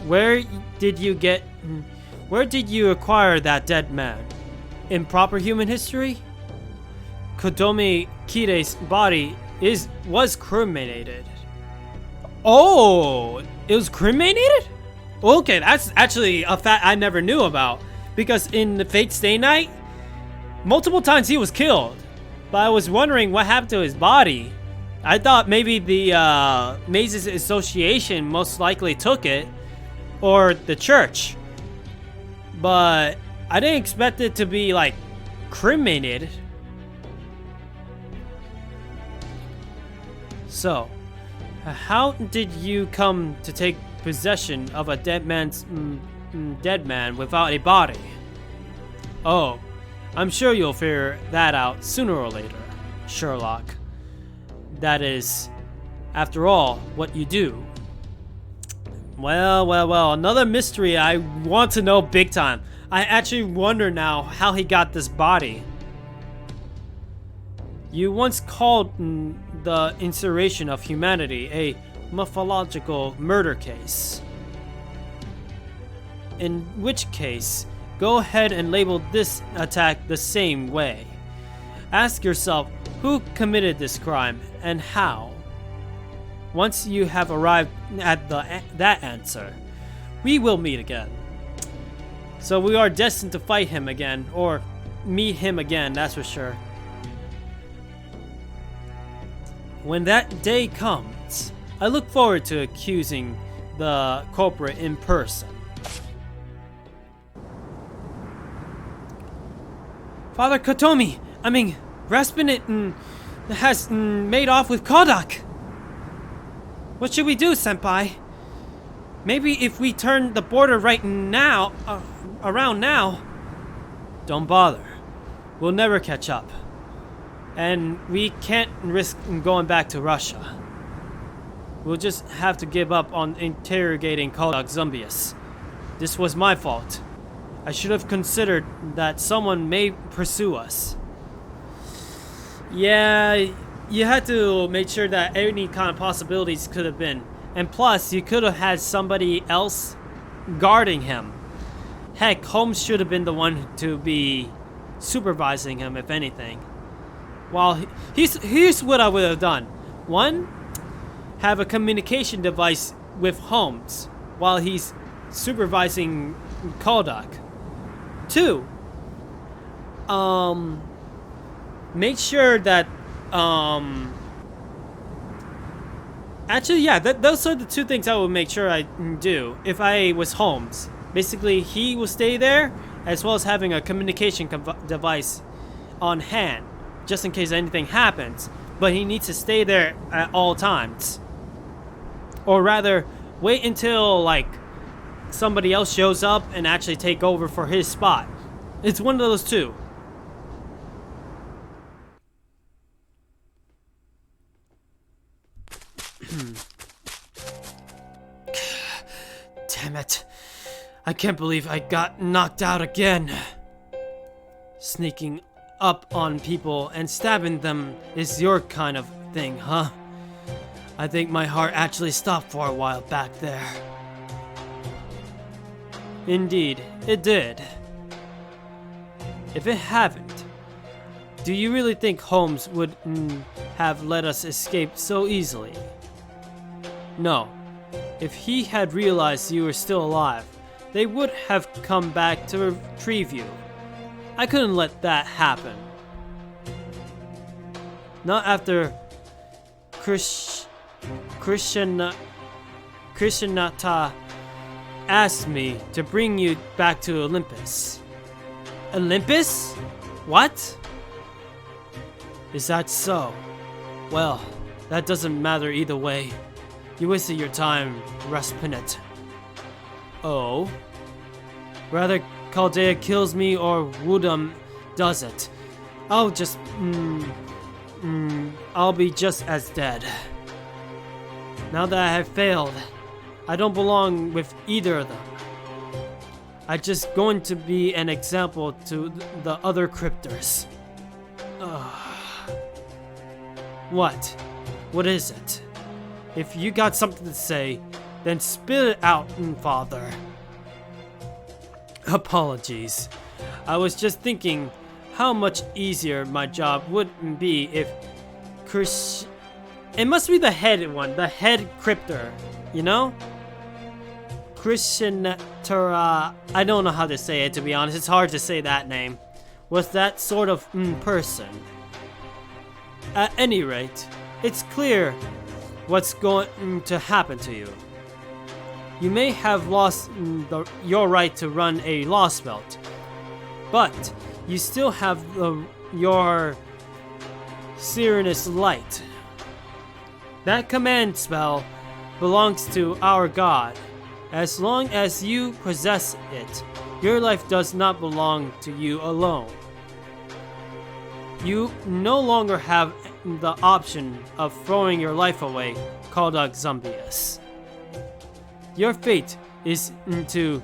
Where did you acquire that dead man? In proper human history? Kodomi Kire's body was cremated. Oh, it was cremated? Okay, that's actually a fact I never knew about. Because in the Fate Stay Night, multiple times he was killed. But I was wondering what happened to his body. I thought maybe the Mazes Association most likely took it. Or the church. But I didn't expect it to be like cremated. So, how did you come to take possession of a dead man without a body? Oh, I'm sure you'll figure that out sooner or later, Sherlock. That is, after all, what you do. Well, another mystery I want to know big time. I actually wonder now how he got this body. You once called the Insurrection of Humanity a mythological murder case. In which case, go ahead and label this attack the same way. Ask yourself who committed this crime and how. Once you have arrived at that answer, we will meet again. So we are destined to fight him again, or meet him again, that's for sure. When that day comes, I look forward to accusing the culprit in person. Father Kotomi, Rasputin has made off with Kodak. What should we do, Senpai? Maybe if we turn the border right now, around now. Don't bother. We'll never catch up. And we can't risk going back to Russia. we'll just have to give up on interrogating Gotterdammerung. This was my fault. I should have considered that someone may pursue us. Yeah, you had to make sure that any kind of possibilities could have been. And plus, you could have had somebody else guarding him. Heck, Holmes should have been the one to be supervising him, if anything. Well, here's what I would have done. One, have a communication device with Holmes while he's supervising Kaldak. Two, make sure that, actually, yeah, those are the two things I would make sure I do if I was Holmes. Basically, he will stay there, as well as having a communication device on hand, just in case anything happens. But he needs to stay there at all times. Or rather, wait until, like, somebody else shows up and actually take over for his spot. It's one of those two. Damn it. I can't believe I got knocked out again. Sneaking up on people and stabbing them is your kind of thing, huh? I think my heart actually stopped for a while back there. Indeed, it did. If it hadn't, do you really think Holmes would have let us escape so easily? No. If he had realized you were still alive, they would have come back to retrieve you. I couldn't let that happen. Not after Krishnata asked me to bring you back to Olympus. Olympus? What? Is that so? Well, that doesn't matter either way. You wasted your time, Raspinit. Oh? Rather Chaldea kills me or Woodham does it. I'll be just as dead. Now that I have failed, I don't belong with either of them. I'm just going to be an example to the other cryptors. What? What is it? If you got something to say, then spit it out, Father. Apologies. I was just thinking how much easier my job would be if It must be the head one, the head cryptor, you know? Krishnatara, I don't know how to say it, to be honest. It's hard to say that name. Was that sort of person. At any rate, it's clear what's going to happen to you. You may have lost your right to run a lost belt, but you still have your Serenus Light. That command spell belongs to our god. As long as you possess it, your life does not belong to you alone. You no longer have the option of throwing your life away, Kaldak Zombius. Your fate is to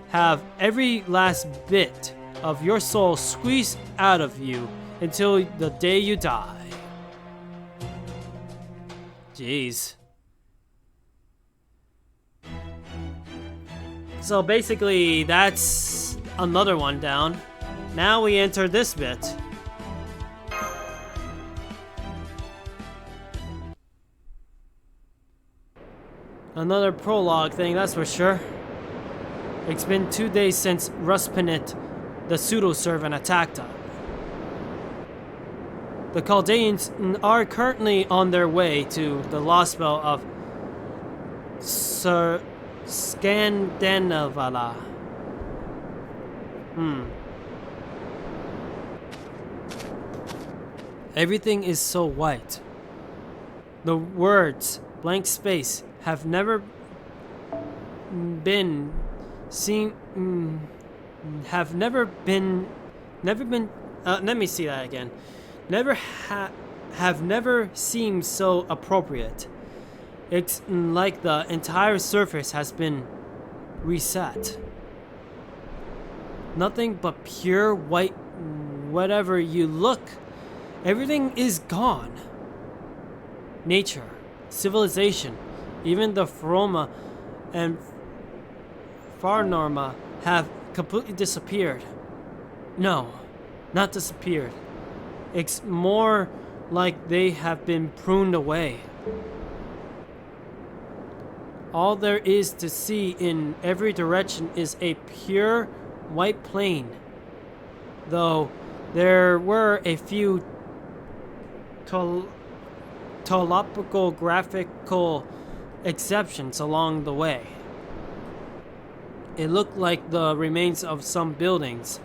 have every last bit of your soul squeezed out of you until the day you die. Jeez. So basically, that's another one down. Now we enter this bit. Another prologue thing, that's for sure. It's been 2 days since Ruspinit, the pseudo-servant, attacked us. The Chaldeans are currently on their way to the lost belt of Skandinavala. Everything is so white. The words blank space have never been seen. Have never been. Let me see that again. Have never seemed so appropriate. It's like the entire surface has been reset. Nothing but pure white. Wherever you look, everything is gone. Nature, civilization, even the Froma and Farnorma have completely disappeared. No, not disappeared. It's more like they have been pruned away. All there is to see in every direction is a pure white plain, though there were a few topographical exceptions along the way. It looked like the remains of some buildings,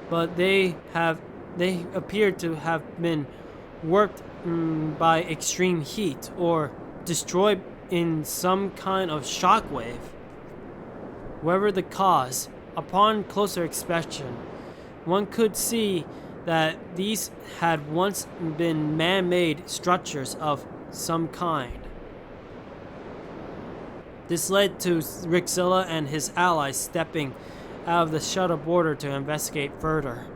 but they appeared to have been warped by extreme heat or destroyed in some kind of shockwave. Whatever the cause, upon closer inspection, one could see that these had once been man-made structures of some kind. This led to Rixilla and his allies stepping out of the shuttle border to investigate further.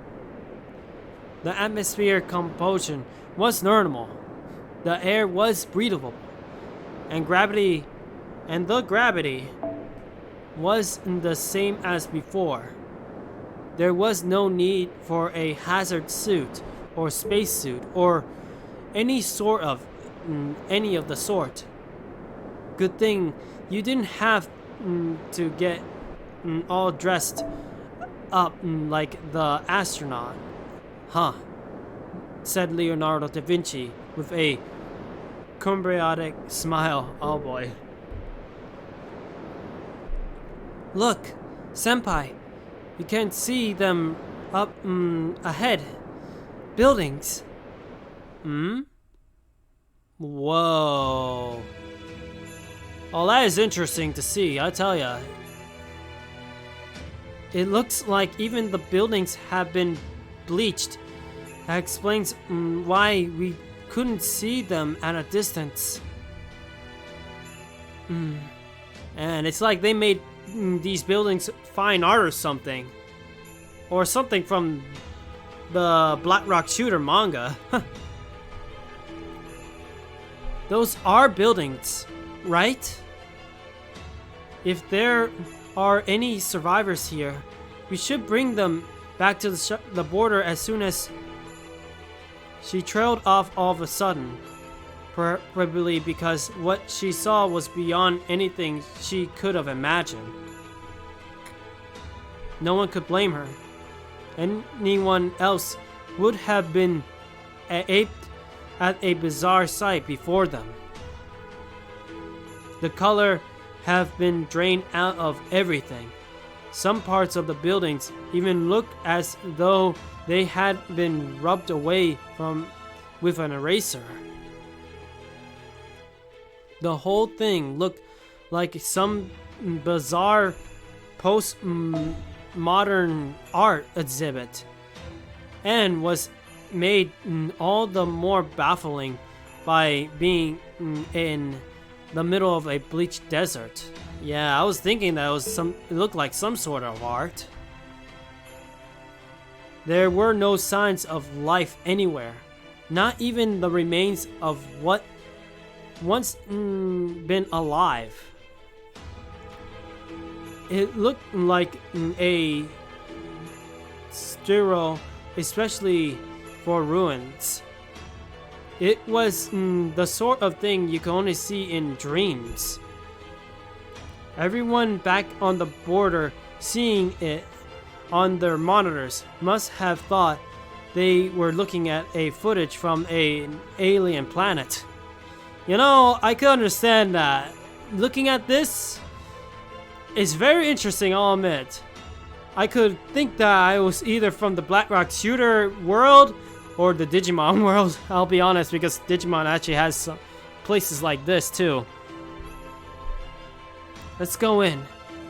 The atmosphere composition was normal. The air was breathable, and the gravity was the same as before. There was no need for a hazard suit or spacesuit or any of the sort. Good thing you didn't have to get all dressed up like the astronaut. Huh, said Leonardo da Vinci with a cumbriatic smile. Oh boy. Look, Senpai, you can see them up ahead. Buildings. Whoa. Oh, that is interesting to see, I tell ya. It looks like even the buildings have been bleached. That explains why we couldn't see them at a distance. And it's like they made these buildings fine art or something. Or something from the Black Rock Shooter manga. Those are buildings, right? If there are any survivors here, we should bring them back to the border as soon as... She trailed off all of a sudden, probably because what she saw was beyond anything she could have imagined. No one could blame her. Anyone else would have been aped at a bizarre sight before them. The color have been drained out of everything. Some parts of the buildings even look as though they had been rubbed away with an eraser. The whole thing looked like some bizarre post-modern art exhibit, and was made all the more baffling by being in the middle of a bleached desert. Yeah, I was thinking that it looked like some sort of art. There were no signs of life anywhere, not even the remains of what once been alive. It looked like a sterile, especially for ruins. It was the sort of thing you can only see in dreams. Everyone back on the border seeing it on their monitors must have thought they were looking at a footage from an alien planet. You know, I could understand that. Looking at this is very interesting, I'll admit. I could think that I was either from the Black Rock Shooter world or the Digimon world. I'll be honest, because Digimon actually has some places like this too. Let's go in.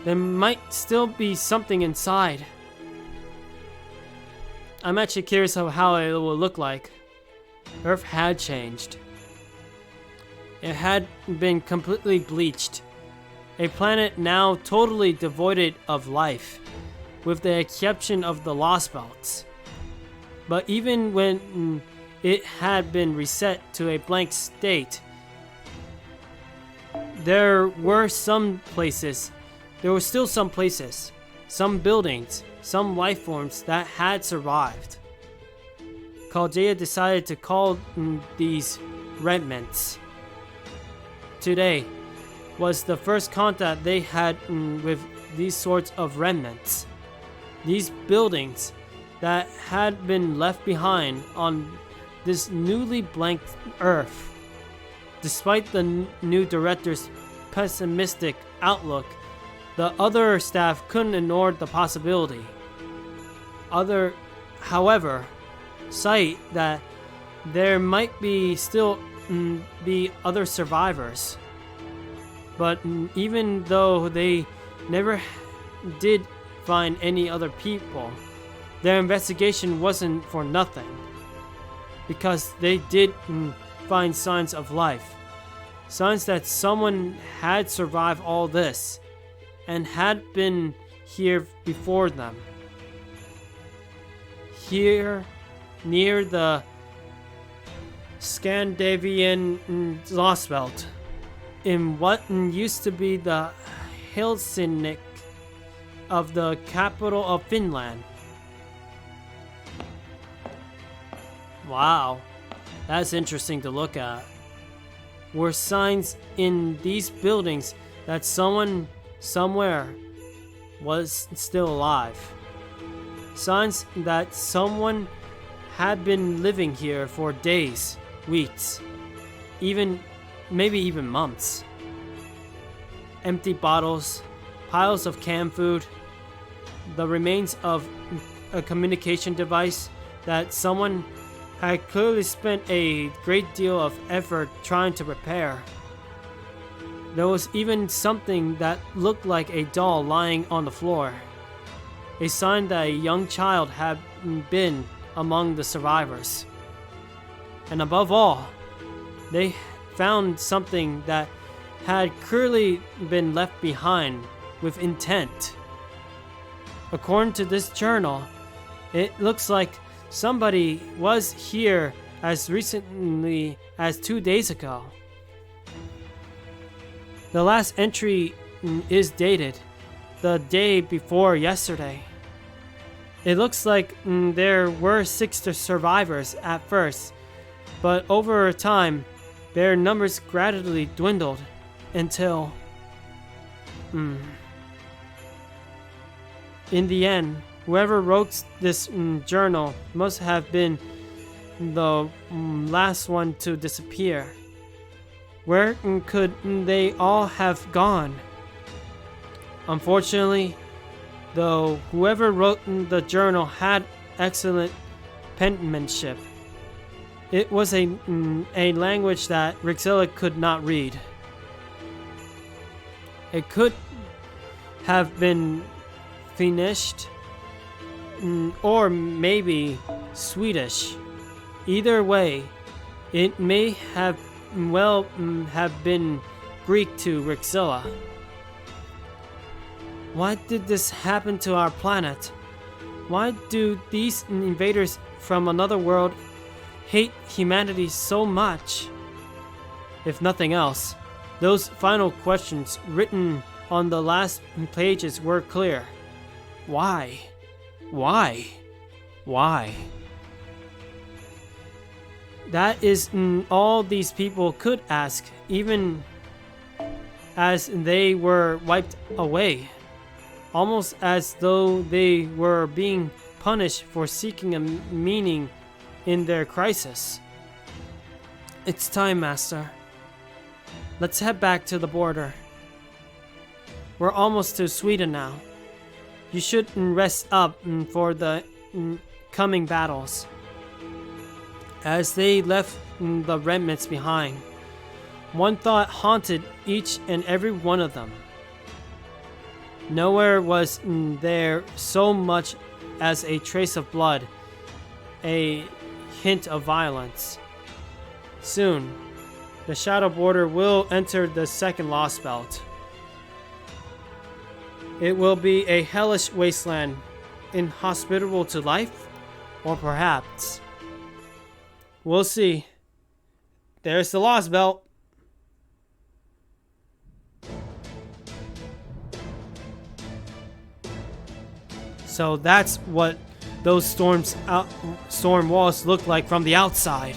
There might still be something inside. I'm actually curious of how it will look like. Earth had changed. It had been completely bleached. A planet now totally devoid of life, with the exception of the Lost Belts. But even when it had been reset to a blank state, there were still some places, some buildings, some life forms that had survived. Chaldea decided to call these remnants. Today was the first contact they had with these sorts of remnants. These buildings that had been left behind on this newly blank Earth. Despite the new director's pessimistic outlook, the other staff couldn't ignore the possibility. However, sight that there might be still be other survivors. But even though they never did find any other people, their investigation wasn't for nothing. Because they did find signs of life. Signs that someone had survived all this and had been here before them. Here, near the Scandinavian Lost Belt, in what used to be the Helsinki of the capital of Finland. Wow, that's interesting to look at. Were signs in these buildings that someone somewhere was still alive. Signs that someone had been living here for days, weeks, maybe even months. Empty bottles, piles of canned food, the remains of a communication device that someone had clearly spent a great deal of effort trying to repair. There was even something that looked like a doll lying on the floor, a sign that a young child had been among the survivors. And above all, they found something that had clearly been left behind with intent. According to this journal, it looks like somebody was here as recently as 2 days ago. The last entry is dated the day before yesterday. It looks like there were 6 survivors at first, but over time, their numbers gradually dwindled until... In the end, whoever wrote this journal must have been the last one to disappear. Where could they all have gone? Unfortunately, though, whoever wrote the journal had excellent penmanship. It was a language that Rixella could not read. It could have been Finnish, or maybe Swedish. Either way, it may have been Greek to Rixella. Why did this happen to our planet? Why do these invaders from another world hate humanity so much? If nothing else, those final questions written on the last pages were clear. Why? Why? Why? That is all these people could ask, even as they were wiped away. Almost as though they were being punished for seeking a meaning in their crisis. It's time, Master. Let's head back to the border. We're almost to Sweden now. You should rest up for the coming battles. As they left the remnants behind, one thought haunted each and every one of them. Nowhere was there so much as a trace of blood, a hint of violence. Soon, the Shadow Border will enter the second Lost Belt. It will be a hellish wasteland, inhospitable to life, or perhaps. We'll see. There's the Lost Belt. So that's what those storm walls look like from the outside.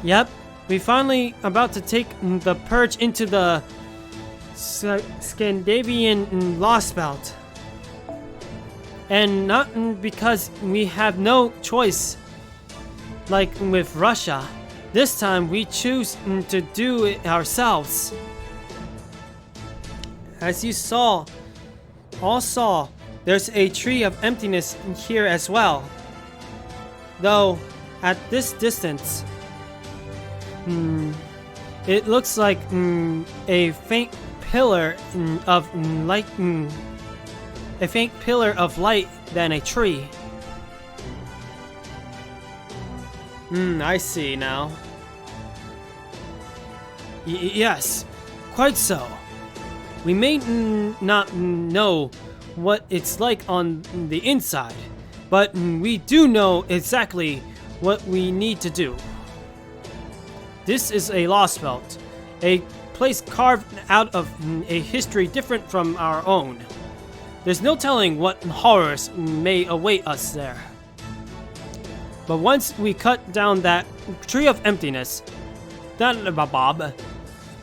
Yep, we finally about to take the purge into the Scandinavian Lost Belt. And not because we have no choice like with Russia. This time we choose to do it ourselves. As you all saw, there's a tree of emptiness here as well. Though, at this distance, it looks like a faint pillar of light, a faint pillar of light than a tree. I see now. Yes, quite so. We may not know what it's like on the inside, but we do know exactly what we need to do. This is a Lost Belt, a place carved out of a history different from our own. There's no telling what horrors may await us there. But once we cut down that tree of emptiness,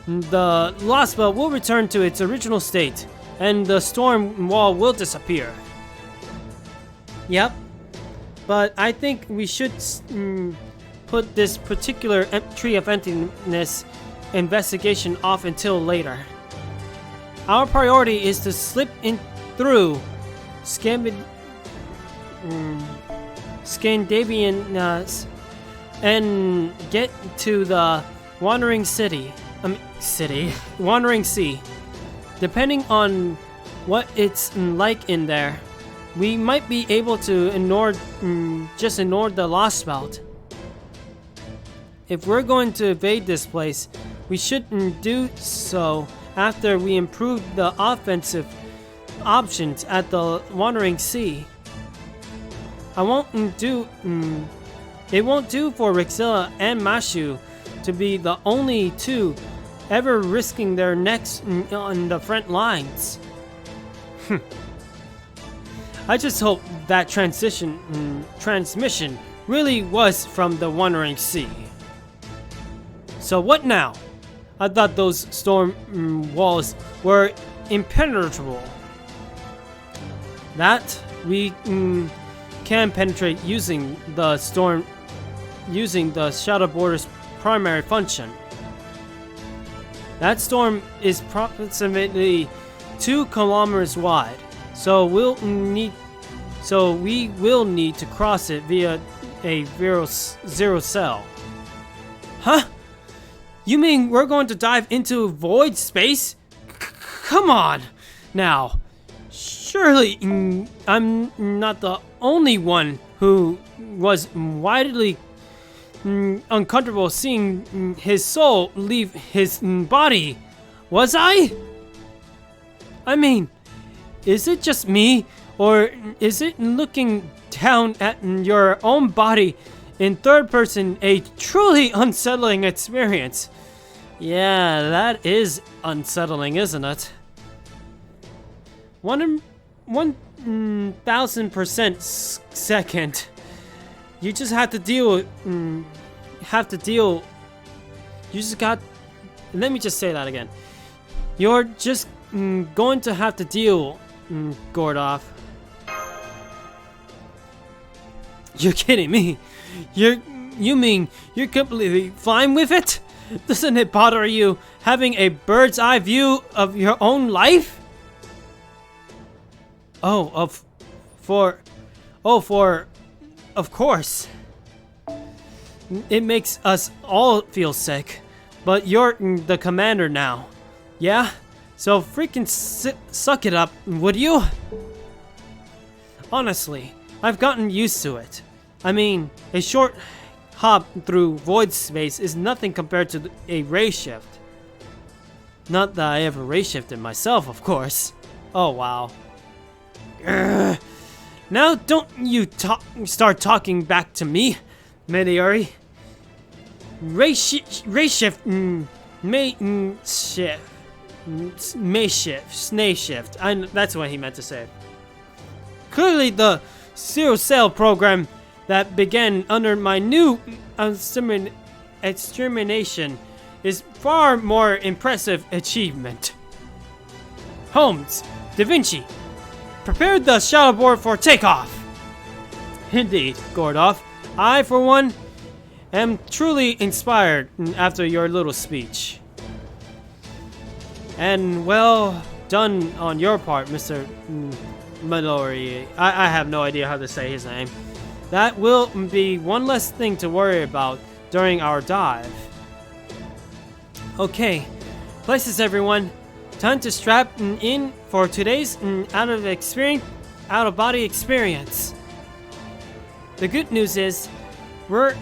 the Lost Belt will return to its original state, and the storm wall will disappear. Yep, but I think we should put this particular tree of emptiness investigation off until later. Our priority is to slip in through Scandinavian and get to the Wandering Wandering Sea. Depending on what it's like in there, we might be able to ignore the Lost Belt. If we're going to evade this place, we should do so after we improve the offensive options at the Wandering Sea. It won't do for Rixilla and Mashu to be the only two ever risking their necks on the front lines. I just hope that transmission really was from the Wandering Sea. So what now? I thought those storm walls were impenetrable. That we can penetrate using the Shadow Border's primary function. That storm is approximately 2 kilometers wide, so we will need to cross it via a zero cell. Huh? You mean we're going to dive into void space? Come on, now. Surely I'm not the only one who was widely uncomfortable seeing his soul leave his body, was I? I mean, is it just me, or is it looking down at your own body in third person a truly unsettling experience? Yeah, that is unsettling, isn't it? 1000% second. You just have to deal. You just got. Let me just say that again. You're just going to have to deal, Gordov. You're kidding me. You mean you're completely fine with it? Doesn't it bother you having a bird's eye view of your own life? Of course. It makes us all feel sick, but you're the commander now. Yeah? So freaking suck it up, would you? Honestly, I've gotten used to it. I mean, a short hop through void space is nothing compared to a ray shift. Not that I ever ray shifted myself, of course. Oh wow. Urgh. Now don't you start talking back to me, Meteori. Ray shift, may shift. That's what he meant to say. Clearly, the Zero Cell program that began under my new extermination is far more impressive achievement. Holmes, Da Vinci, prepare the shuttle board for takeoff. Indeed, Gordoff. I, for one, am truly inspired after your little speech. And well done on your part, Mr. Midori. I have no idea how to say his name. That will be one less thing to worry about during our dive. Okay, places everyone. Time to strap in for today's out-of-body experience. The good news is, we're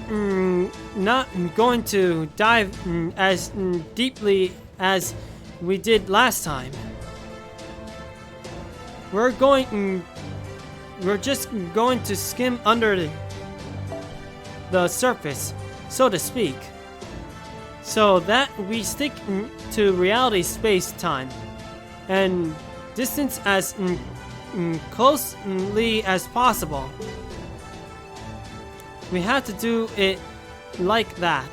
not going to dive as deeply as we did last time. We're just going to skim under the surface, so to speak, so that we stick to reality space-time and distance as closely as possible. We have to do it like that,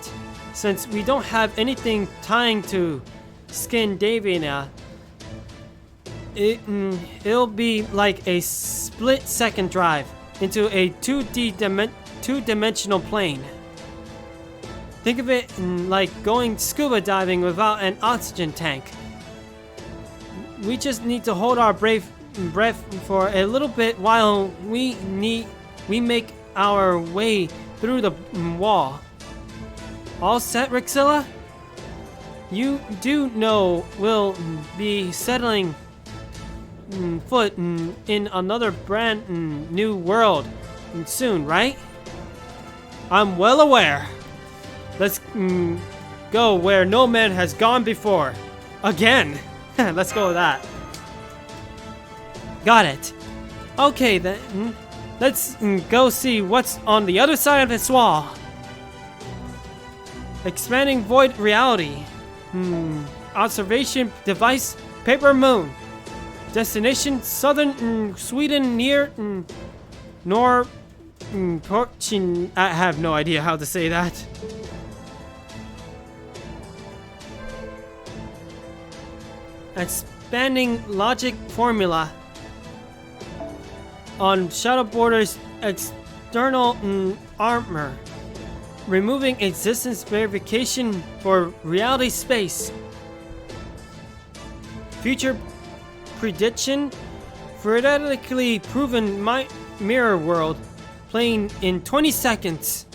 since we don't have anything tying to Scandinavia. It'll be like a split-second drive into a 2-dimensional plane. Think of it like going scuba diving without an oxygen tank. We just need to hold our breath for a little bit while we make our way through the wall. All set, Rixilla? You do know we'll be settling foot in another brand new world soon, right? I'm well aware. Let's go where no man has gone before. Again. Let's go with that. Got it. Okay then. Let's go see what's on the other side of this wall. Expanding void reality. Observation device, Paper Moon. Destination, southern Sweden near Porchin. I have no idea how to say that. Expanding logic formula on Shadow Border's external armor. Removing existence verification for reality space. Future prediction. Theoretically proven mirror world. Playing in 20 seconds.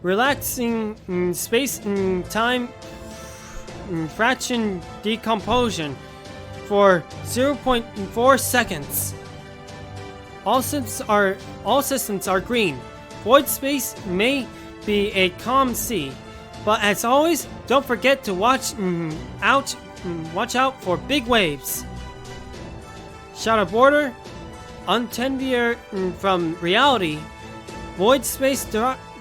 Relaxing space time fraction decomposition for 0.4 seconds. All systems are green. Void space may be a calm sea, but as always, don't forget to watch out for big waves. Shadow Border, untended from reality. Void space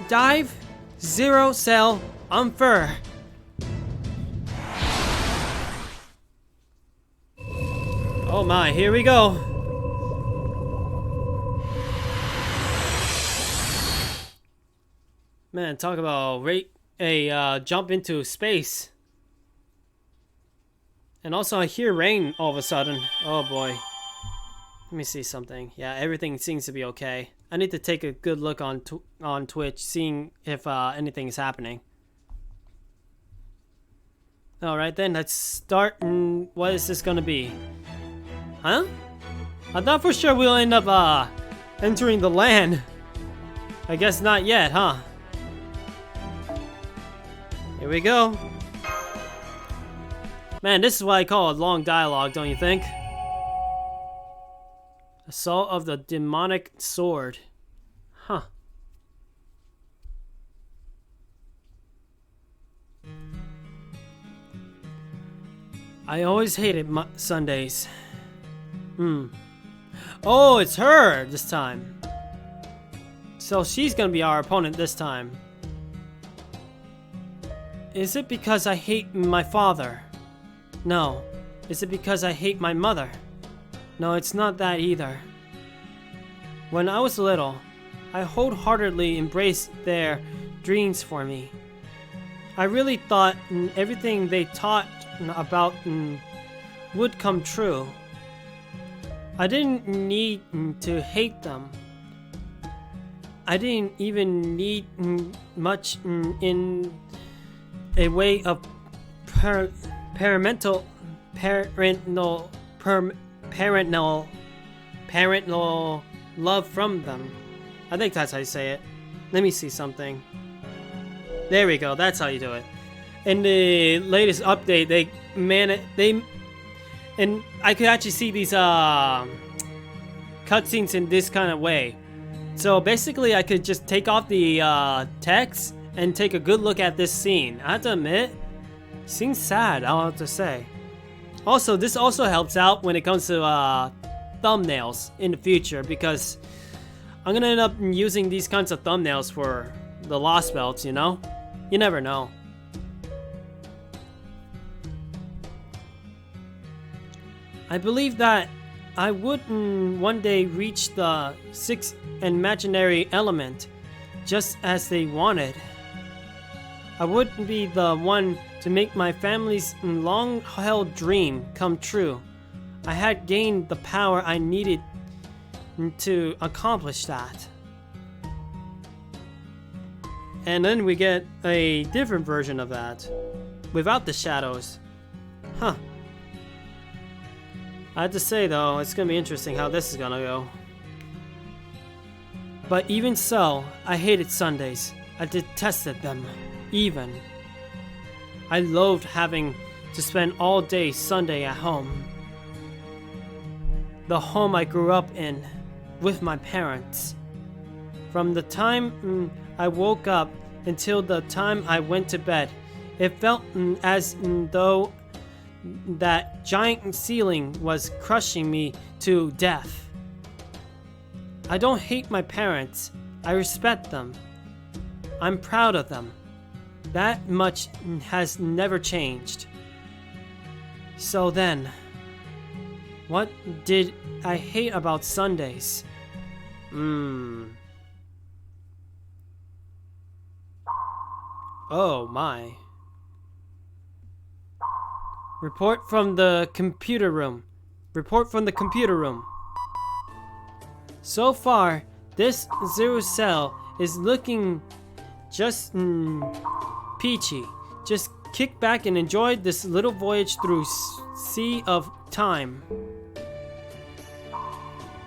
dive, Zero Cell, unfur. Oh my, here we go. Man, talk about jump into space. And also I hear rain all of a sudden. Oh boy. Let me see something. Yeah, everything seems to be okay. I need to take a good look on Twitch, seeing if anything is happening. Alright then, let's start. What is this gonna be? Huh? I thought for sure we'll end up entering the land. I guess not yet, huh? Here we go. Man, this is what I call a long dialogue, don't you think? Assault of the Demonic Sword. Huh. I always hated Sundays. Oh, it's her this time. So she's gonna be our opponent this time. Is it because I hate my father? No. Is it because I hate my mother? No, it's not that either. When I was little, I wholeheartedly embraced their dreams for me. I really thought everything they taught about would come true. I didn't need to hate them. I didn't even need much in a way of parental love from them. I think that's how you say it. Let me see something. There we go. That's how you do it. In the latest update, and I could actually see these cutscenes in this kind of way. So basically, I could just take off the text and take a good look at this scene. I have to admit, seems sad, I'll have to say. Also, this also helps out when it comes to thumbnails in the future, because I'm gonna end up using these kinds of thumbnails for the Lost Belts, you know? You never know. I believe that I would one day reach the sixth imaginary element, just as they wanted. I would be the one to make my family's long-held dream come true. I had gained the power I needed to accomplish that. And then we get a different version of that, without the shadows. Huh. I have to say though, it's gonna be interesting how this is gonna go. But even so, I hated Sundays. I detested them, even. I loathed having to spend all day Sunday at home. The home I grew up in, with my parents. From the time I woke up until the time I went to bed, it felt as though that giant ceiling was crushing me to death. I don't hate my parents. I respect them. I'm proud of them. That much has never changed. So then, what did I hate about Sundays? Oh my. Report from the computer room. Report from the computer room. So far, this Zero Cell is looking just peachy. Just kick back and enjoy this little voyage through sea of time.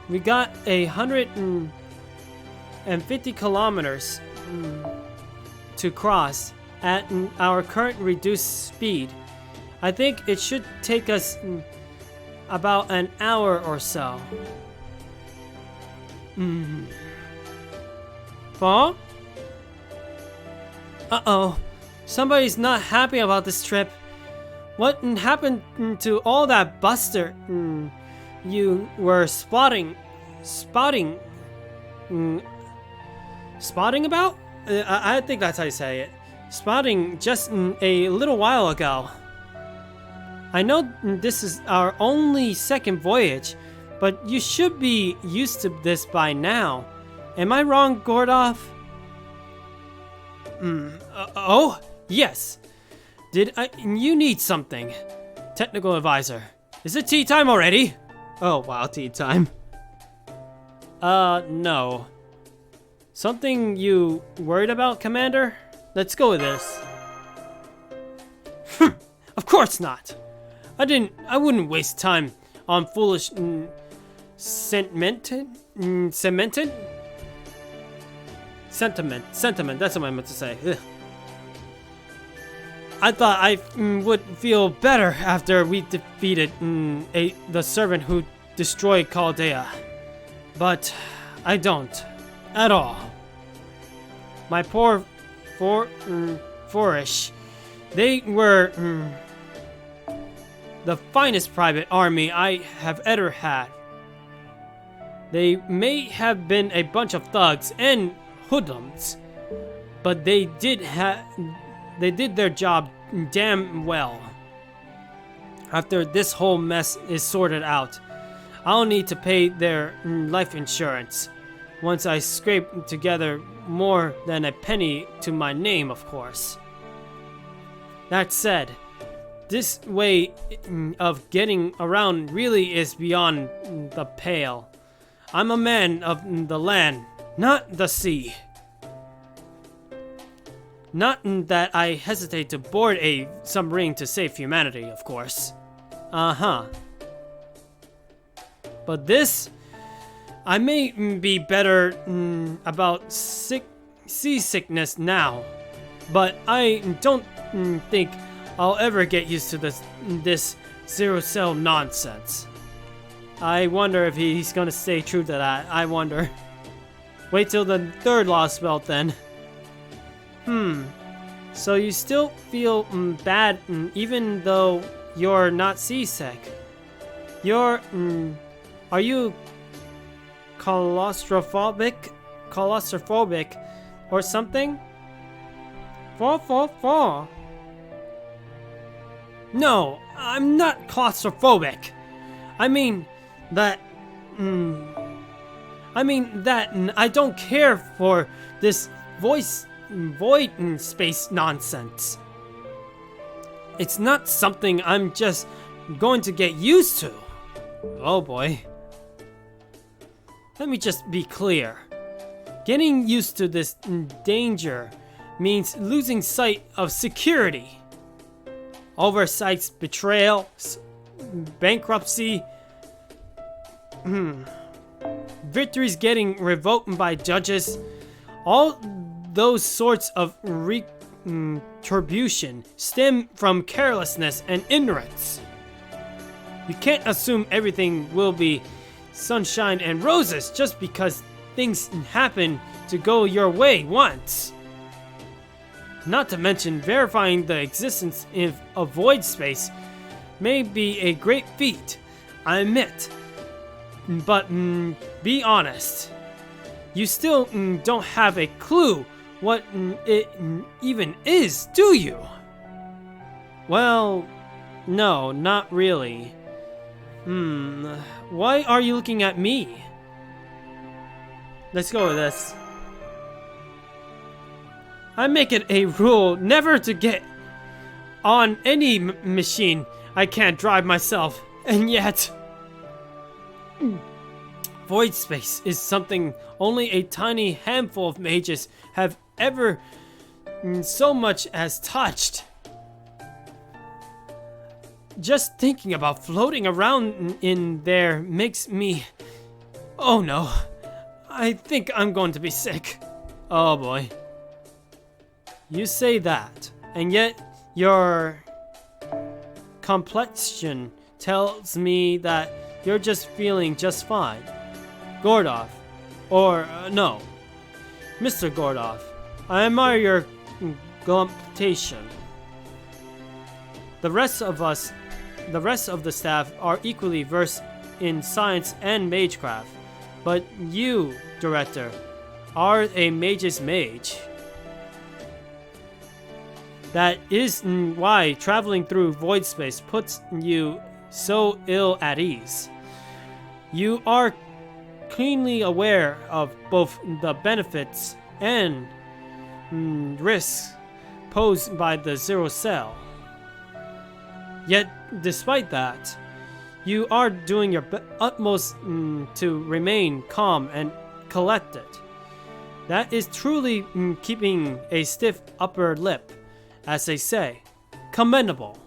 We got 150 kilometers to cross at our current reduced speed. I think it should take us about an hour or so. Fall? Uh-oh. Somebody's not happy about this trip. What happened to all that Buster you were spotting about? I think that's how you say it. Spotting just a little while ago. I know this is our only second voyage, but you should be used to this by now. Am I wrong, Gordov? Oh, yes. You need something. Technical advisor. Is it tea time already? Oh, wow, tea time. No. Something you worried about, Commander? Let's go with this. Of course not. I wouldn't waste time on foolish sentiment, that's what I meant to say. Ugh. I thought I would feel better after we defeated the servant who destroyed Chaldea. But I don't. At all. My poor Forish. They were the finest private army I have ever had. They may have been a bunch of thugs and hoodlums, but they did their job damn well. After this whole mess is sorted out, I'll need to pay their life insurance. Once I scrape together more than a penny to my name, of course. That said, this way of getting around really is beyond the pale. I'm a man of the land, not the sea. Not that I hesitate to board a submarine to save humanity, of course. But this, I may be better about seasickness now, but I don't think I'll ever get used to this zero-cell nonsense. I wonder if he's gonna stay true to that. I wonder. Wait till the third lost belt then. So you still feel bad even though you're not seasick. Are you claustrophobic or something? No, I'm not claustrophobic. I mean that I don't care for this void space nonsense. It's not something I'm just going to get used to. Oh boy. Let me just be clear. Getting used to this danger means losing sight of security. Oversights, betrayal, bankruptcy, victories getting revoked by judges, all those sorts of retribution stem from carelessness and ignorance. You can't assume everything will be sunshine and roses just because things happen to go your way once. Not to mention, verifying the existence of void space may be a great feat, I admit. But be honest, you still don't have a clue what it even is, do you? Well, no, not really. Why are you looking at me? Let's go with this. I make it a rule never to get on any machine I can't drive myself, and yet void space is something only a tiny handful of mages have ever so much as touched. Just thinking about floating around in there makes me... Oh no, I think I'm going to be sick. Oh boy. You say that, and yet your complexion tells me that you're just feeling just fine. Gordov, or no, Mr. Gordov, I admire your glumtation. The rest of the staff are equally versed in science and magecraft, but you, Director, are a mage's mage. That is why traveling through void space puts you so ill at ease. You are keenly aware of both the benefits and risks posed by the zero cell. Yet, despite that, you are doing your utmost to remain calm and collected. That is truly keeping a stiff upper lip, as they say. Commendable.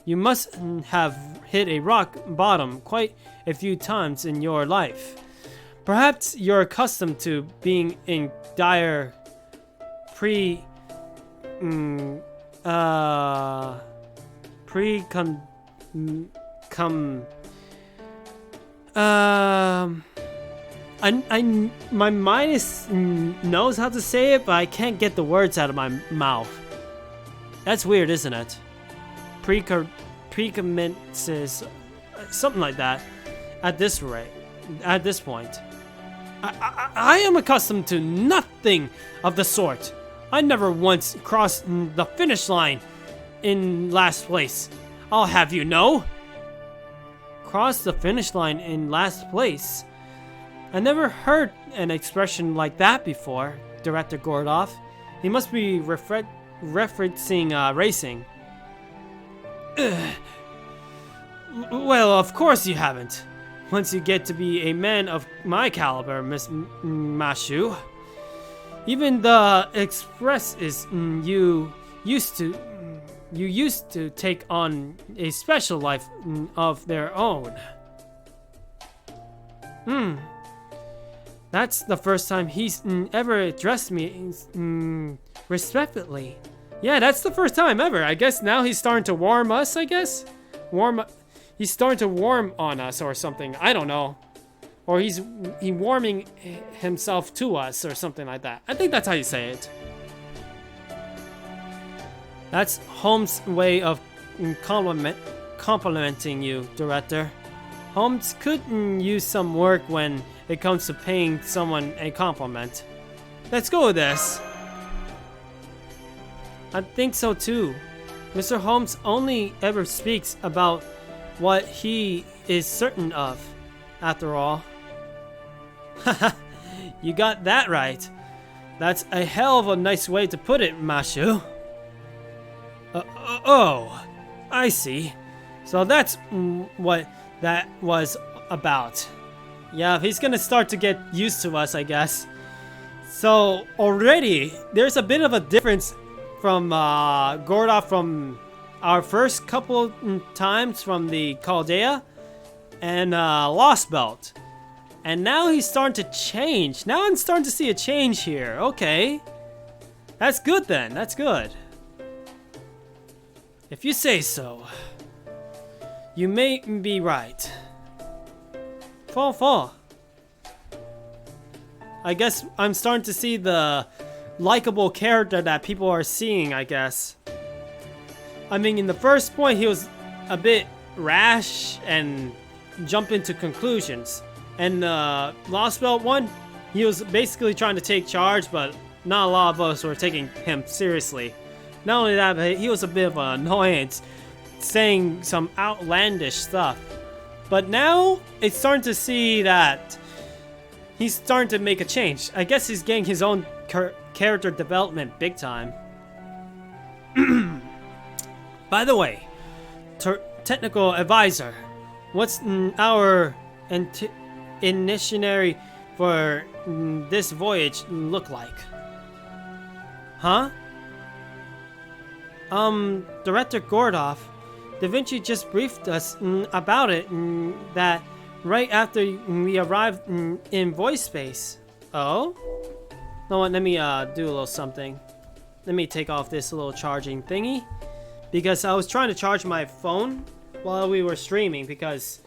You must have hit a rock bottom quite a few times in your life. Perhaps you're accustomed to being in dire my mind knows how to say it, but I can't get the words out of my mouth. That's weird, isn't it? precommences, something like that. At this point, I am accustomed to nothing of the sort. I never once crossed the finish line in last place. I'll have you know. Cross the finish line in last place? I never heard an expression like that before, Director Gordoff. He must be referencing racing. Ugh. Well, of course you haven't. Once you get to be a man of my caliber, Miss Mashu. Even the Express is you used to take on a special life of their own. That's the first time he's ever addressed me respectfully. Yeah, that's the first time ever. I guess now he's starting to warm us, I guess? He's starting to warm on us or something. I don't know. Or he's warming himself to us or something like that. I think that's how you say it. That's Holmes' way of complimenting you, Director. Holmes could use some work when it comes to paying someone a compliment. Let's go with this. I think so too. Mr. Holmes only ever speaks about what he is certain of, after all. Haha, you got that right. That's a hell of a nice way to put it, Mashu. Oh, I see. So that's what that was about. Yeah, he's gonna start to get used to us, I guess. So already, there's a bit of a difference from Gordoff from our first couple times from the Caldea and Lost Belt. And now he's starting to change. Now I'm starting to see a change here. Okay. That's good then. That's good. If you say so. You may be right. Fall. I guess I'm starting to see the likable character that people are seeing, I guess. I mean, in the first point, he was a bit rash and jumped into conclusions. And Lost Belt 1, he was basically trying to take charge, but not a lot of us were taking him seriously. Not only that, but he was a bit of an annoyance, saying some outlandish stuff. But now, it's starting to see that he's starting to make a change. I guess he's getting his own character development big time. By the way, technical advisor, what's our itinerary for this voyage look like? Huh? Director Gordoff, Da Vinci just briefed us about it, that right after we arrived in voice space. Oh? No, let me do a little something. Let me take off this little charging thingy, because I was trying to charge my phone while we were streaming, because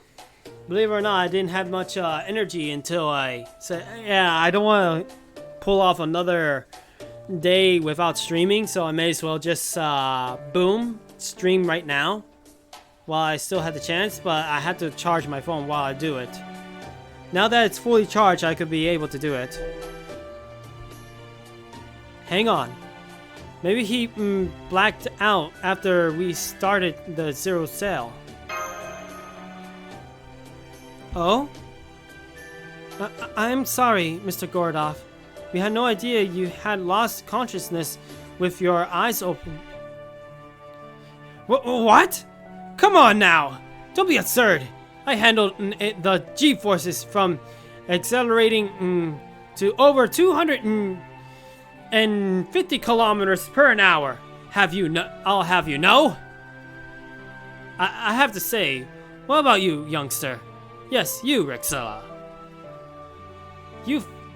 believe it or not, I didn't have much energy until I said, yeah, I don't want to pull off another day without streaming, so I may as well just boom, stream right now while I still had the chance, but I had to charge my phone while I do it. Now that it's fully charged, I could be able to do it. Hang on. Maybe he blacked out after we started the zero sail. Oh? I'm sorry, Mr. Gordoff. We had no idea you had lost consciousness with your eyes open. What? Come on now! Don't be absurd! I handled the G-forces from accelerating to over 250 kilometers per hour. I'll have you know. I have to say, what about you, youngster? Yes, you, Rexella.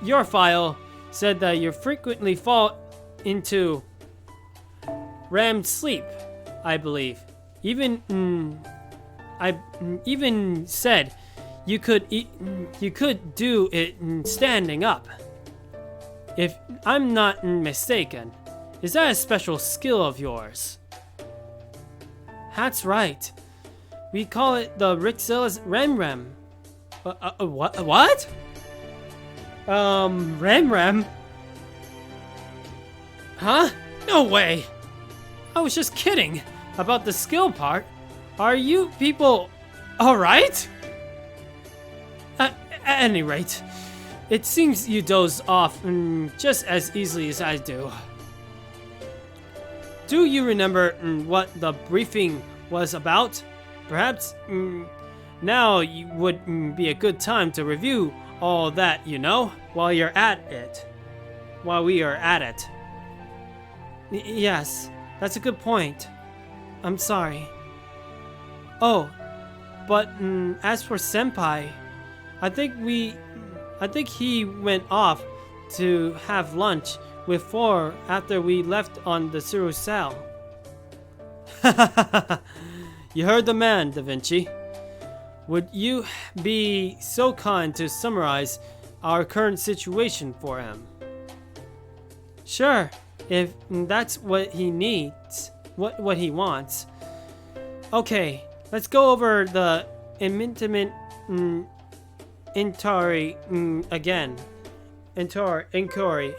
Your file said that you frequently fall into REM sleep, I believe. I even said you could do it standing up. If I'm not mistaken, is that a special skill of yours? That's right. We call it the Rixilla's Rem Rem. What? Rem Rem? Huh? No way! I was just kidding about the skill part. Are you people alright? At any rate, it seems you doze off just as easily as I do. Do you remember what the briefing was about? Perhaps now would be a good time to review all that, while we are at it. Yes, that's a good point. I'm sorry. Oh, but as for Senpai, I think he went off to have lunch with 4 after we left on the Carousel. You heard the man, Da Vinci. Would you be so kind to summarize our current situation for him? Sure, if that's what he needs, what he wants. Okay, let's go over the intimate inquiry again. Inquiry.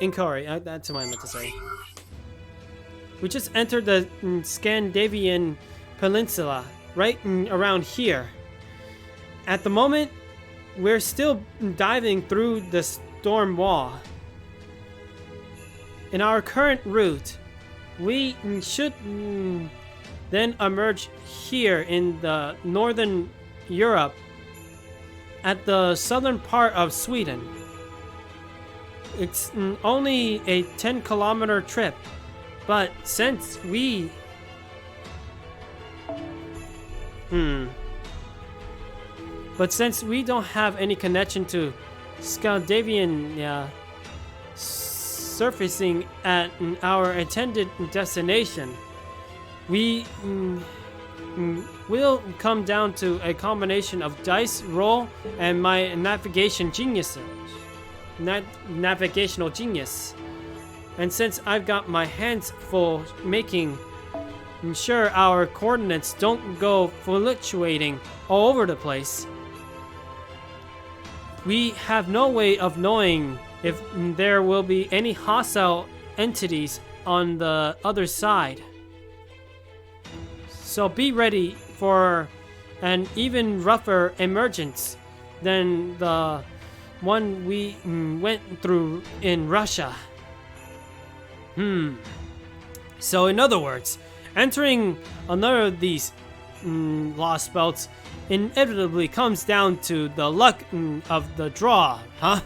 That's what I meant to say. We just entered the Scandinavian Peninsula, right around here. At the moment, we're still diving through the storm wall. In our current route, we should then emerge here in the northern Europe at the southern part of Sweden. It's only a 10-kilometer trip, but since we don't have any connection to Scandinavian surfacing at our intended destination, we will come down to a combination of dice roll and my navigational genius. And since I've got my hands full making sure our coordinates don't go fluctuating all over the place, we have no way of knowing if there will be any hostile entities on the other side. So be ready for an even rougher emergence than the one we went through in Russia. So in other words, entering another of these lost belts inevitably comes down to the luck of the draw, huh?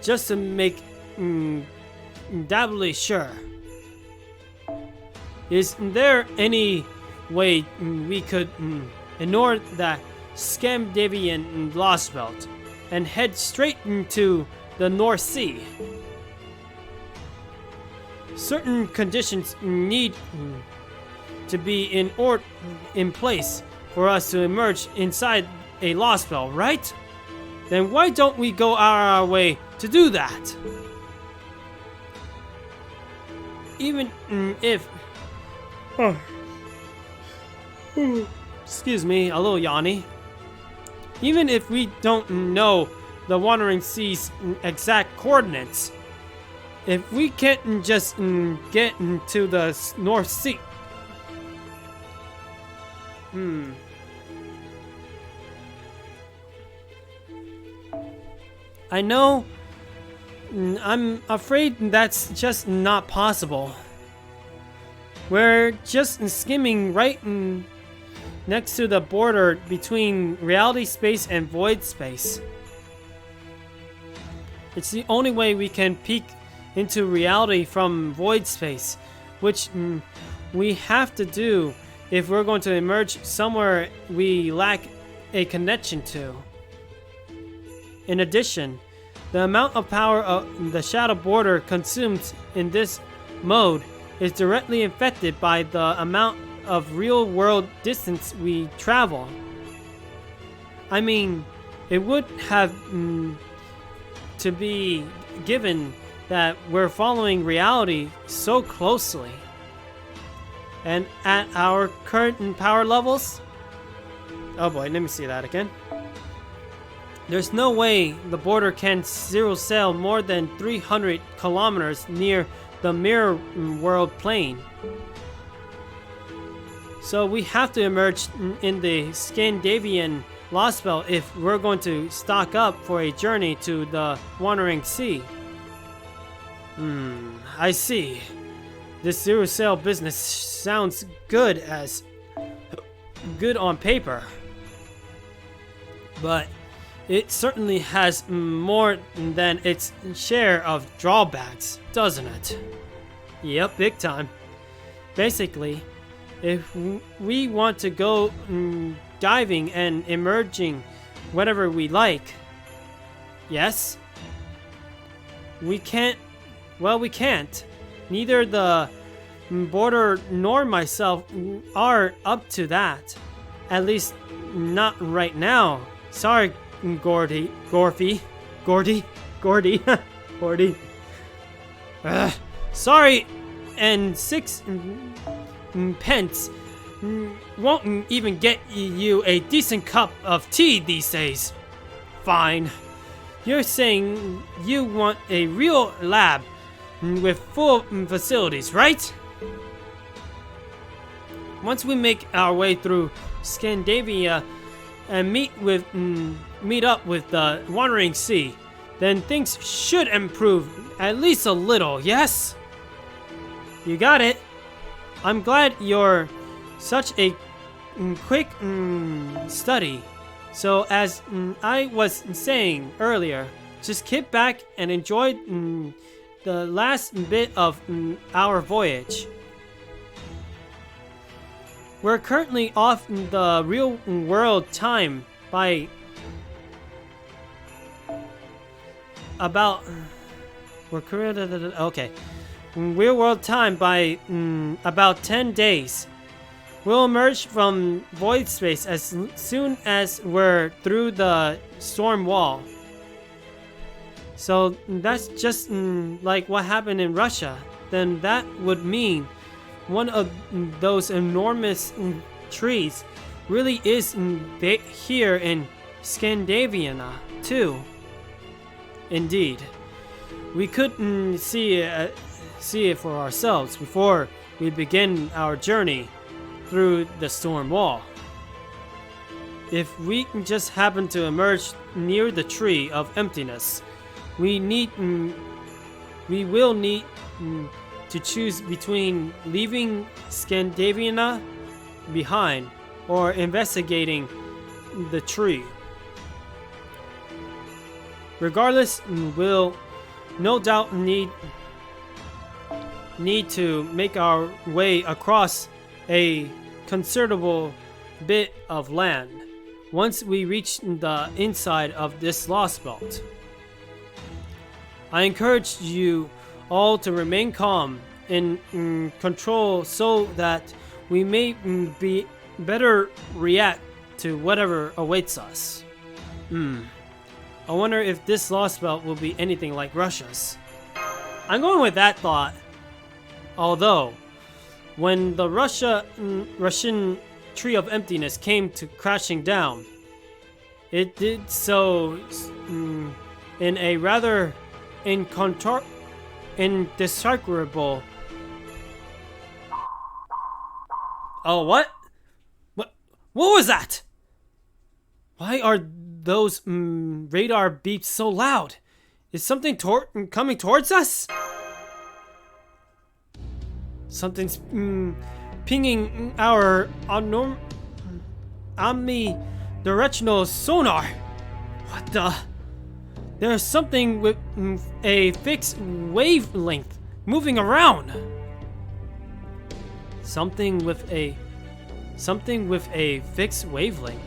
Just to make doubly sure. Is there any way we could ignore that Scandinavian lost belt and head straight into the North Sea? Certain conditions need to be in place for us to emerge inside a lost belt, right? Then why don't we go our way to do that? Even if... excuse me, a little yawny. Even if we don't know the Wandering Sea's exact coordinates, if we can't just get into the North Sea... I know. I'm afraid that's just not possible. We're just skimming right next to the border between reality space and void space. It's the only way we can peek into reality from void space, which we have to do if we're going to emerge somewhere we lack a connection to. In addition, the amount of power the shadow border consumes in this mode is directly affected by the amount of real-world distance we travel. I mean, it would have to be given that we're following reality so closely. And at our current power levels... Oh boy, let me see that again. There's no way the border can zero sail more than 300 kilometers near the mirror world plane. So we have to emerge in the Scandinavian Lost Belt if we're going to stock up for a journey to the Wandering Sea. I see. This zero sail business sounds good on paper. But it certainly has more than its share of drawbacks, doesn't it? Yep, big time. Basically, if we want to go diving and emerging whatever we like, yes, we can't. Well, we can't. Neither the border nor myself are up to that. At least, not right now. Sorry, Gordy. Sorry, and 6 pence won't even get you a decent cup of tea these days. Fine. You're saying you want a real lab with full facilities, right? Once we make our way through Scandinavia and meet up with the Wandering Sea, then things should improve at least a little, yes? You got it. I'm glad you're such a quick study. So as I was saying earlier, just kick back and enjoy the last bit of our voyage. We're currently off the real world time by about real world time by about 10 days. We'll emerge from void space as soon as we're through the storm wall. So that's just like what happened in Russia. Then that would mean one of those enormous trees really is here in Scandinavia too. Indeed, we could see it for ourselves before we begin our journey through the storm wall. If we just happen to emerge near the tree of emptiness, we will need to choose between leaving Scandinavia behind or investigating the tree. Regardless, we'll no doubt need to make our way across a considerable bit of land once we reach the inside of this lost belt. I encourage you all to remain calm and control so that we may be better react to whatever awaits us. I wonder if this lost belt will be anything like Russia's. I'm going with that thought. Although, when the Russian Tree of Emptiness came to crashing down, it did so in a rather indescribable... Oh, what? What was that? Why are those radar beeps so loud? Is something coming towards us? Something's pinging our omnidirectional sonar. What the? There's something with a fixed wavelength moving around. Something with a fixed wavelength.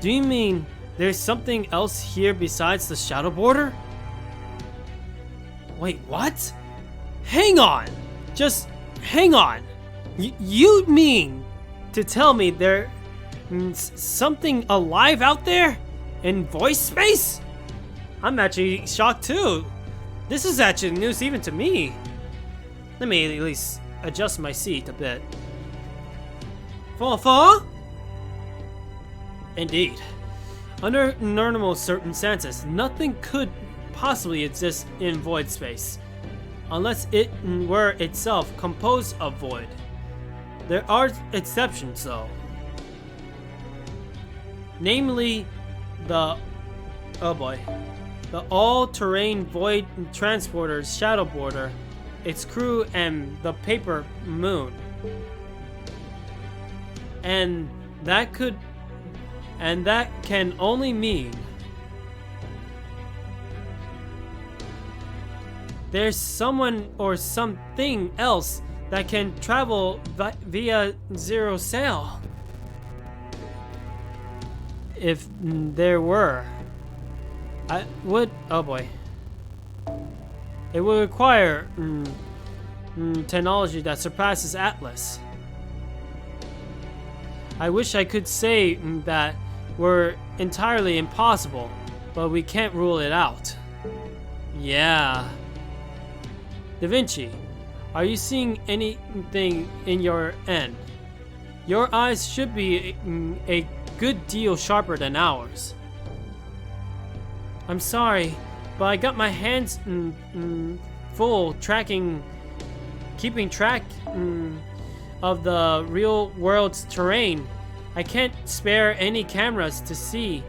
Do you mean there's something else here besides the shadow border? Wait, what? Hang on! Just hang on! You mean to tell me there's something alive out there? In voice space? I'm actually shocked too. This is actually news even to me. Let me at least adjust my seat a bit. Fall? Indeed. Under normal circumstances, nothing could possibly exist in void space, unless it were itself composed of void. There are exceptions, though. Namely, the all-terrain void transporter Shadow Border, its crew, and the paper moon. And that can only mean there's someone or something else that can travel via zero sail. If there were, it would require technology that surpasses Atlas. I wish I could say that were entirely impossible, but we can't rule it out. Yeah. Da Vinci, are you seeing anything in your end? Your eyes should be a good deal sharper than ours. I'm sorry, but I got my hands full keeping track of the real world's terrain. I can't spare any cameras to see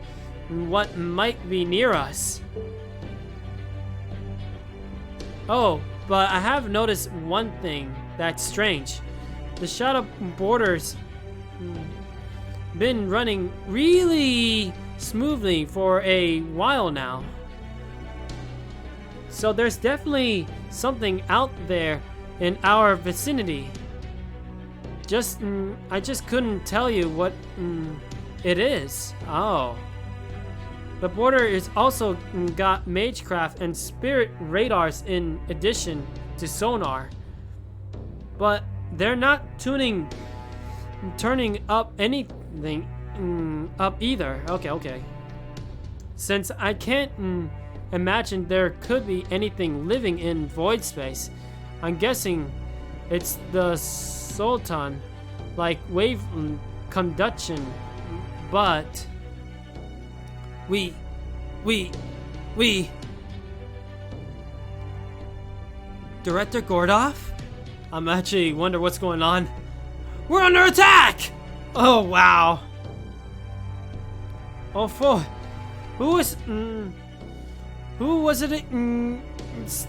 what might be near us. Oh, but I have noticed one thing that's strange. The Shadow Border's been running really smoothly for a while now. So there's definitely something out there in our vicinity. I just couldn't tell you what it is. Oh. The border is also got magecraft and spirit radars in addition to sonar. But they're not turning up anything up either. Okay. Since I can't imagine there could be anything living in void space, I'm guessing it's the Sultan, like wave conduction, but we Director Gordov? I'm actually wonder what's going on. We're under attack! Oh wow. Oh for who was it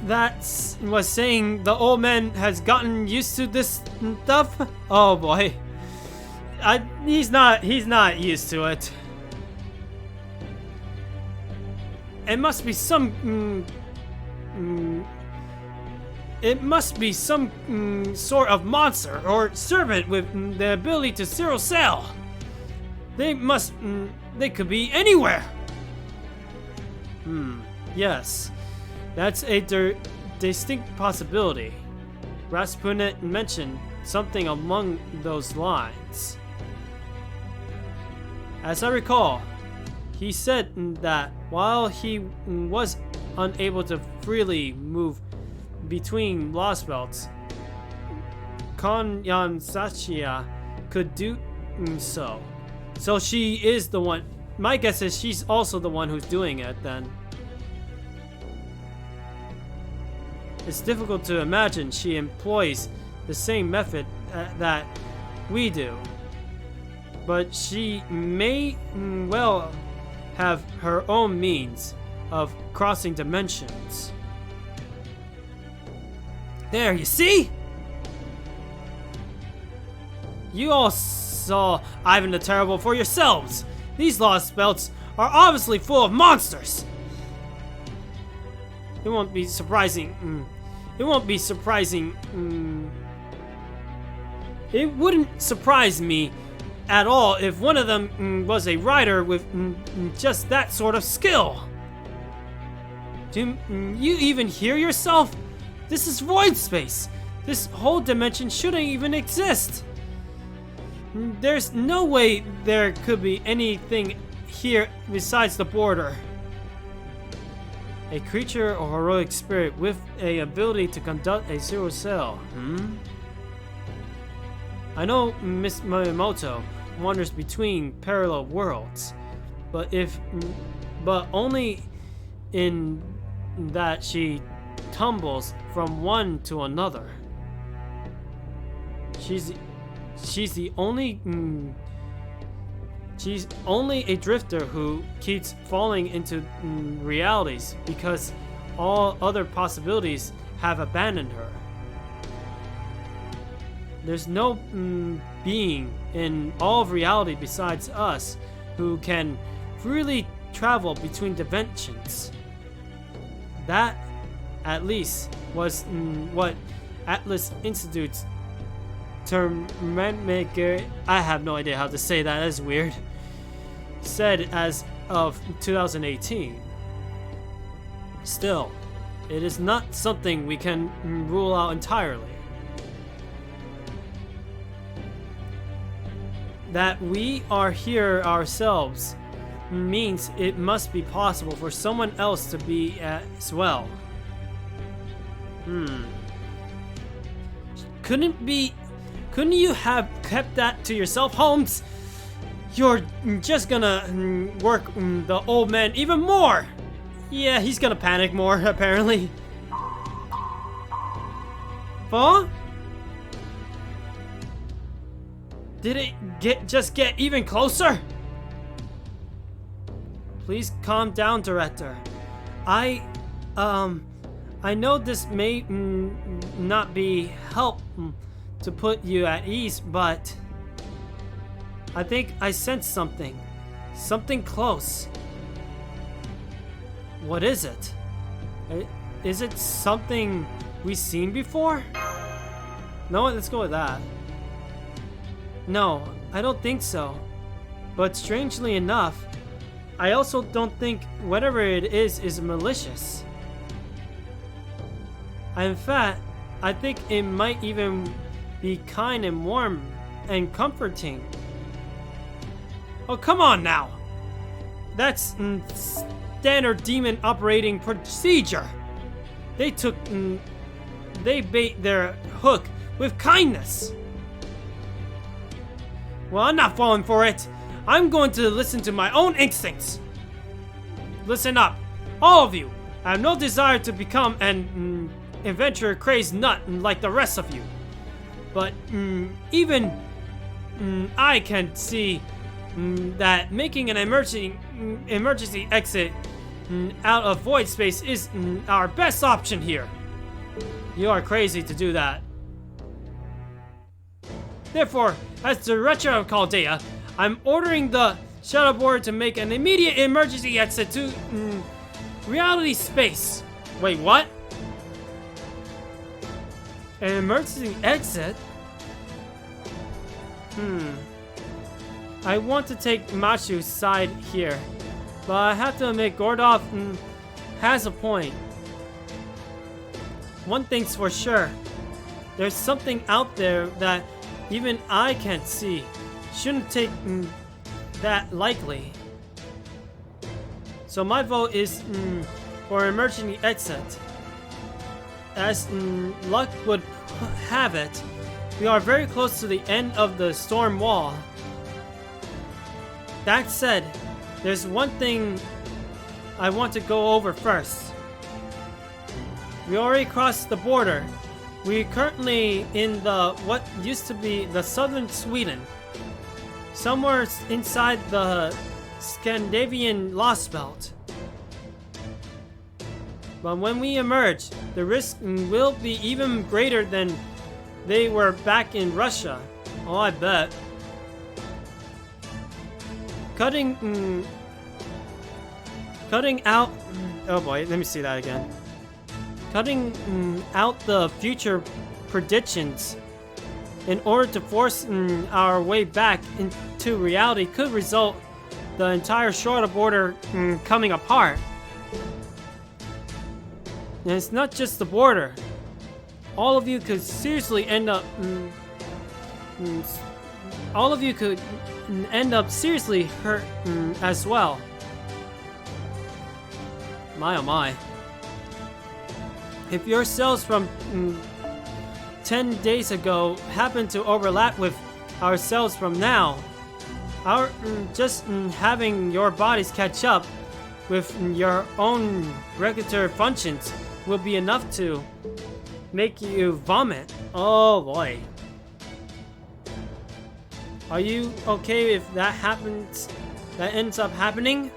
that was saying the old man has gotten used to this stuff? Oh boy. He's not used to it. It must be some sort of monster or servant with the ability to zero sail. They could be anywhere. Yes, that's a distinct possibility. Rasputin mentioned something along those lines. As I recall, he said that while he was unable to freely move between lost belts, Konyan Sachia could do so. So she is the one. My guess is she's also the one who's doing it then. It's difficult to imagine she employs the same method that we do. But she may well have her own means of crossing dimensions. There, you see? You all saw Ivan the Terrible for yourselves. These lost belts are obviously full of monsters. It won't be surprising. It wouldn't surprise me at all if one of them was a rider with just that sort of skill. Do you even hear yourself? This is void space. This whole dimension shouldn't even exist. There's no way there could be anything here besides the border. A creature or heroic spirit with a ability to conduct a zero cell. I know Miss Miyamoto wanders between parallel worlds, but but only in that she tumbles from one to another. She's only a drifter who keeps falling into realities because all other possibilities have abandoned her. There's no being in all of reality besides us who can freely travel between dimensions. That, at least, was what Atlas Institute's term maker, I have no idea how to say that, that's weird, said as of 2018. Still, it is not something we can rule out entirely. That we are here ourselves means it must be possible for someone else to be as well. Couldn't you have kept that to yourself, Holmes? You're just gonna work the old man even more. Yeah, he's gonna panic more, apparently. Huh? Did it just get even closer? Please calm down, Director. I know this may not be help to put you at ease, but I think I sense something. Something close. What is it? Is it something we've seen before? No, let's go with that. No, I don't think so. But strangely enough, I also don't think whatever it is malicious. In fact, I think it might even be kind and warm and comforting. Oh, come on now! That's standard demon operating procedure. They bait their hook with kindness. Well, I'm not falling for it. I'm going to listen to my own instincts. Listen up, all of you. I have no desire to become an adventure-crazed nut like the rest of you. But even I can see that making an emergency exit out of void space is our best option here. You are crazy to do that. Therefore, as director of Chaldea, I'm ordering the shuttle board to make an immediate emergency exit to reality space. Wait, what? An emergency exit? I want to take Machu's side here, but I have to admit Gordov has a point. One thing's for sure. There's something out there that even I can't see. Shouldn't take that lightly. So my vote is for emergency exit. As luck would have it, we are very close to the end of the storm wall. That said, there's one thing I want to go over first. We already crossed the border. We're currently in what used to be the southern Sweden. Somewhere inside the Scandinavian Lost Belt. But when we emerge, the risk will be even greater than they were back in Russia. Oh, I bet. Cutting out... Oh boy, let me see that again. Cutting out the future predictions in order to force our way back into reality could result the entire shorter border coming apart. And it's not just the border. All of you could seriously end up seriously hurt as well. My oh my. If your cells from 10 days ago happen to overlap with ourselves from now. Our just having your bodies catch up with your own regular functions will be enough to make you vomit. Oh boy. Are you okay if that happens? That ends up happening?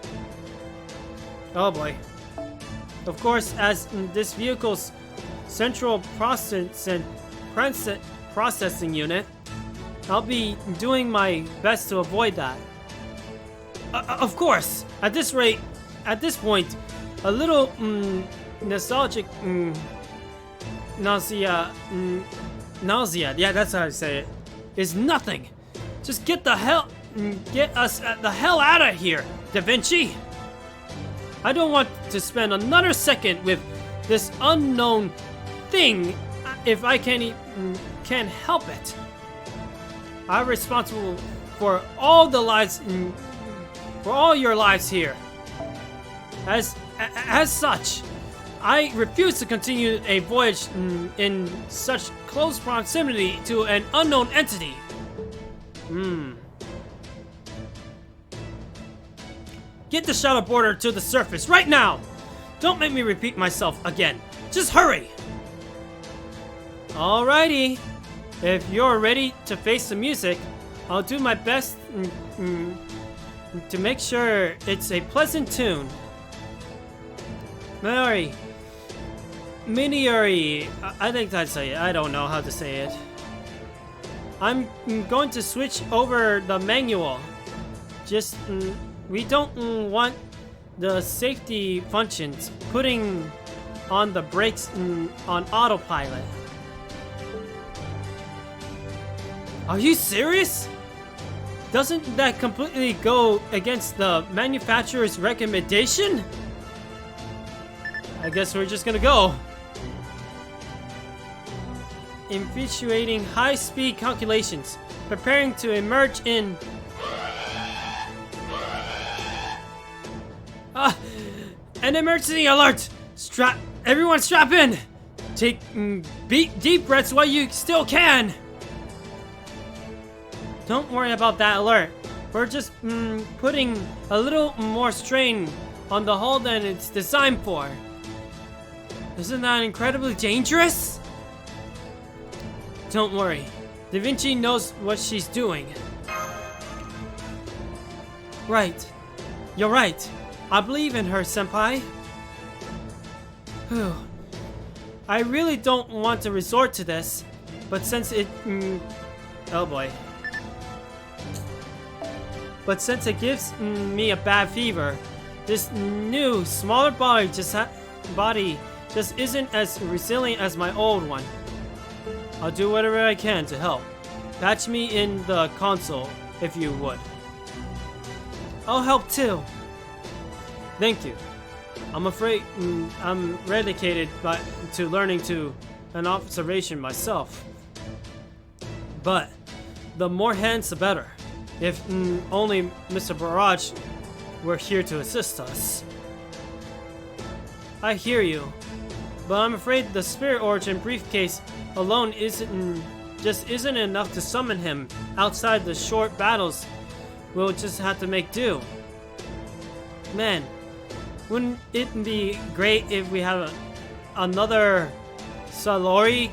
Oh boy. Of course, as this vehicle's central processing unit, I'll be doing my best to avoid that. Of course, at this point, a little nostalgic nausea, yeah, that's how I say it, is nothing. Just get us the hell out of here, Da Vinci. I don't want to spend another second with this unknown thing if I can't help it. I'm responsible for all the lives, for all your lives here. As such, I refuse to continue a voyage in such close proximity to an unknown entity. Get the shuttle boarder to the surface right now! Don't make me repeat myself again. Just hurry! Alrighty. If you're ready to face the music, I'll do my best to make sure it's a pleasant tune. Miniori, I think that's it. I don't know how to say it. I'm going to switch over the manual. Just, we don't want the safety functions putting on the brakes on autopilot. Are you serious? Doesn't that completely go against the manufacturer's recommendation? I guess we're just gonna go. Infatuating high-speed calculations. Preparing to emerge in... an emergency alert! Everyone strap in! Take deep breaths while you still can! Don't worry about that alert. We're just putting a little more strain on the hull than it's designed for. Isn't that incredibly dangerous? Don't worry. Da Vinci knows what she's doing. Right. You're right. I believe in her, senpai. Whew. I really don't want to resort to this, but since it... oh boy. But since it gives me a bad fever, this new, smaller body just isn't as resilient as my old one. I'll do whatever I can to help. Patch me in the console, if you would. I'll help too. Thank you. I'm afraid I'm dedicated to learning to an observation myself. But the more hands, the better. If only Mr. Barrage were here to assist us. I hear you, but I'm afraid the Spirit Origin briefcase alone isn't enough to summon him. Outside the short battles, we'll just have to make do. Man, wouldn't it be great if we had another Salori?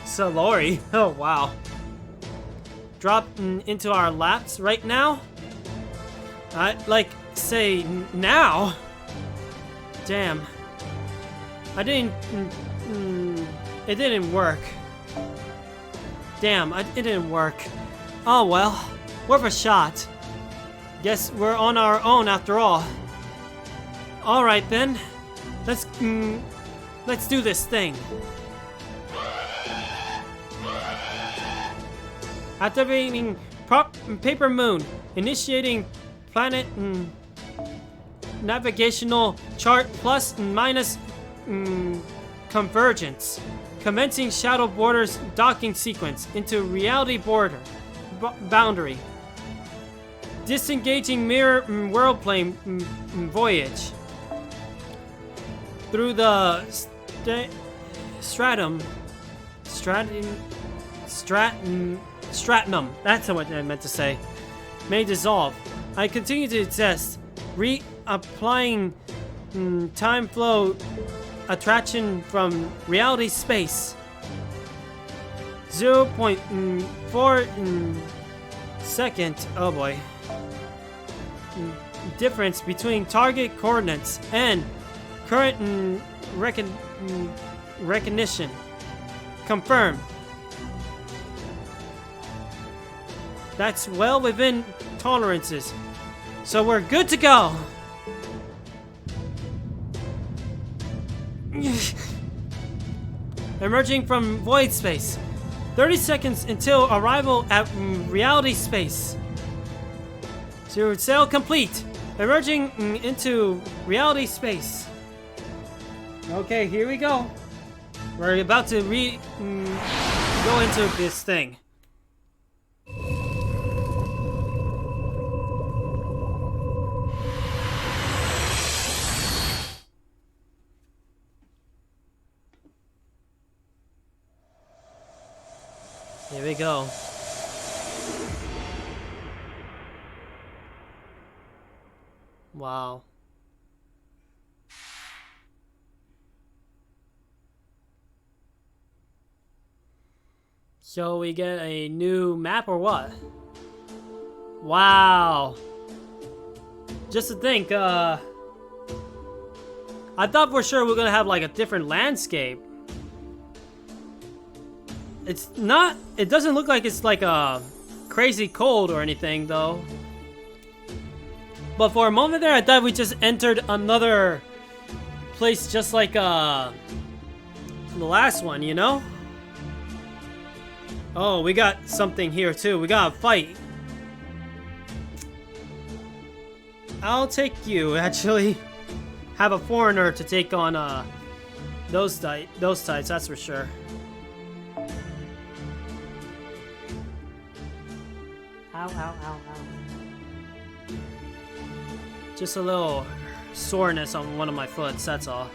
Salori? Oh wow. Drop into our laps right now? I'd say now? Damn. It didn't work. Damn, it didn't work. Oh well, worth a shot. Guess we're on our own after all. Alright then, let's do this thing. Activating Paper Moon. Initiating planet navigational chart plus and minus convergence. Commencing Shadow Borders docking sequence into reality boundary. Disengaging mirror world plane voyage. Through the Stratnum, that's what I meant to say, may dissolve. I continue to exist, reapplying time flow attraction from reality space. 0.4 second, oh boy, difference between target coordinates and current recognition. Confirmed. That's well within tolerances. So we're good to go. Emerging from void space. 30 seconds until arrival at reality space. Zero sail complete. Emerging into reality space. Okay, here we go. We're about to go into this thing. Here we go. Wow. So we get a new map or what? Wow. Just to think, I thought for sure we're gonna have like a different landscape. It's not, it doesn't look like it's like a crazy cold or anything though. But for a moment there, I thought we just entered another place just like the last one, you know? Oh, we got something here too. We got a fight. I'll take you, actually. Have a foreigner to take on those types, that's for sure. Ow, ow, ow, ow. Just a little soreness on one of my foots, that's all.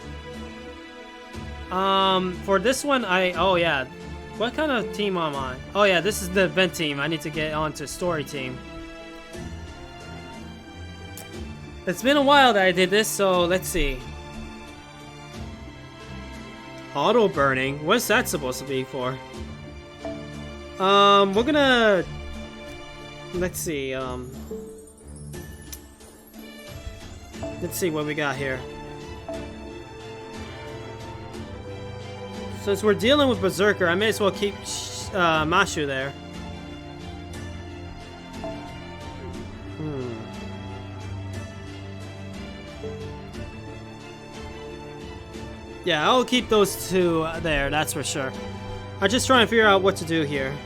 For this one, oh yeah. What kind of team am I? Oh yeah, this is the event team. I need to get on to story team. It's been a while that I did this, so let's see. Auto burning? What's that supposed to be for? We're gonna... Let's see, let's see what we got here. Since we're dealing with Berserker, I may as well keep Mashu there. Yeah, I'll keep those two there, that's for sure. I'm just trying to figure out what to do here.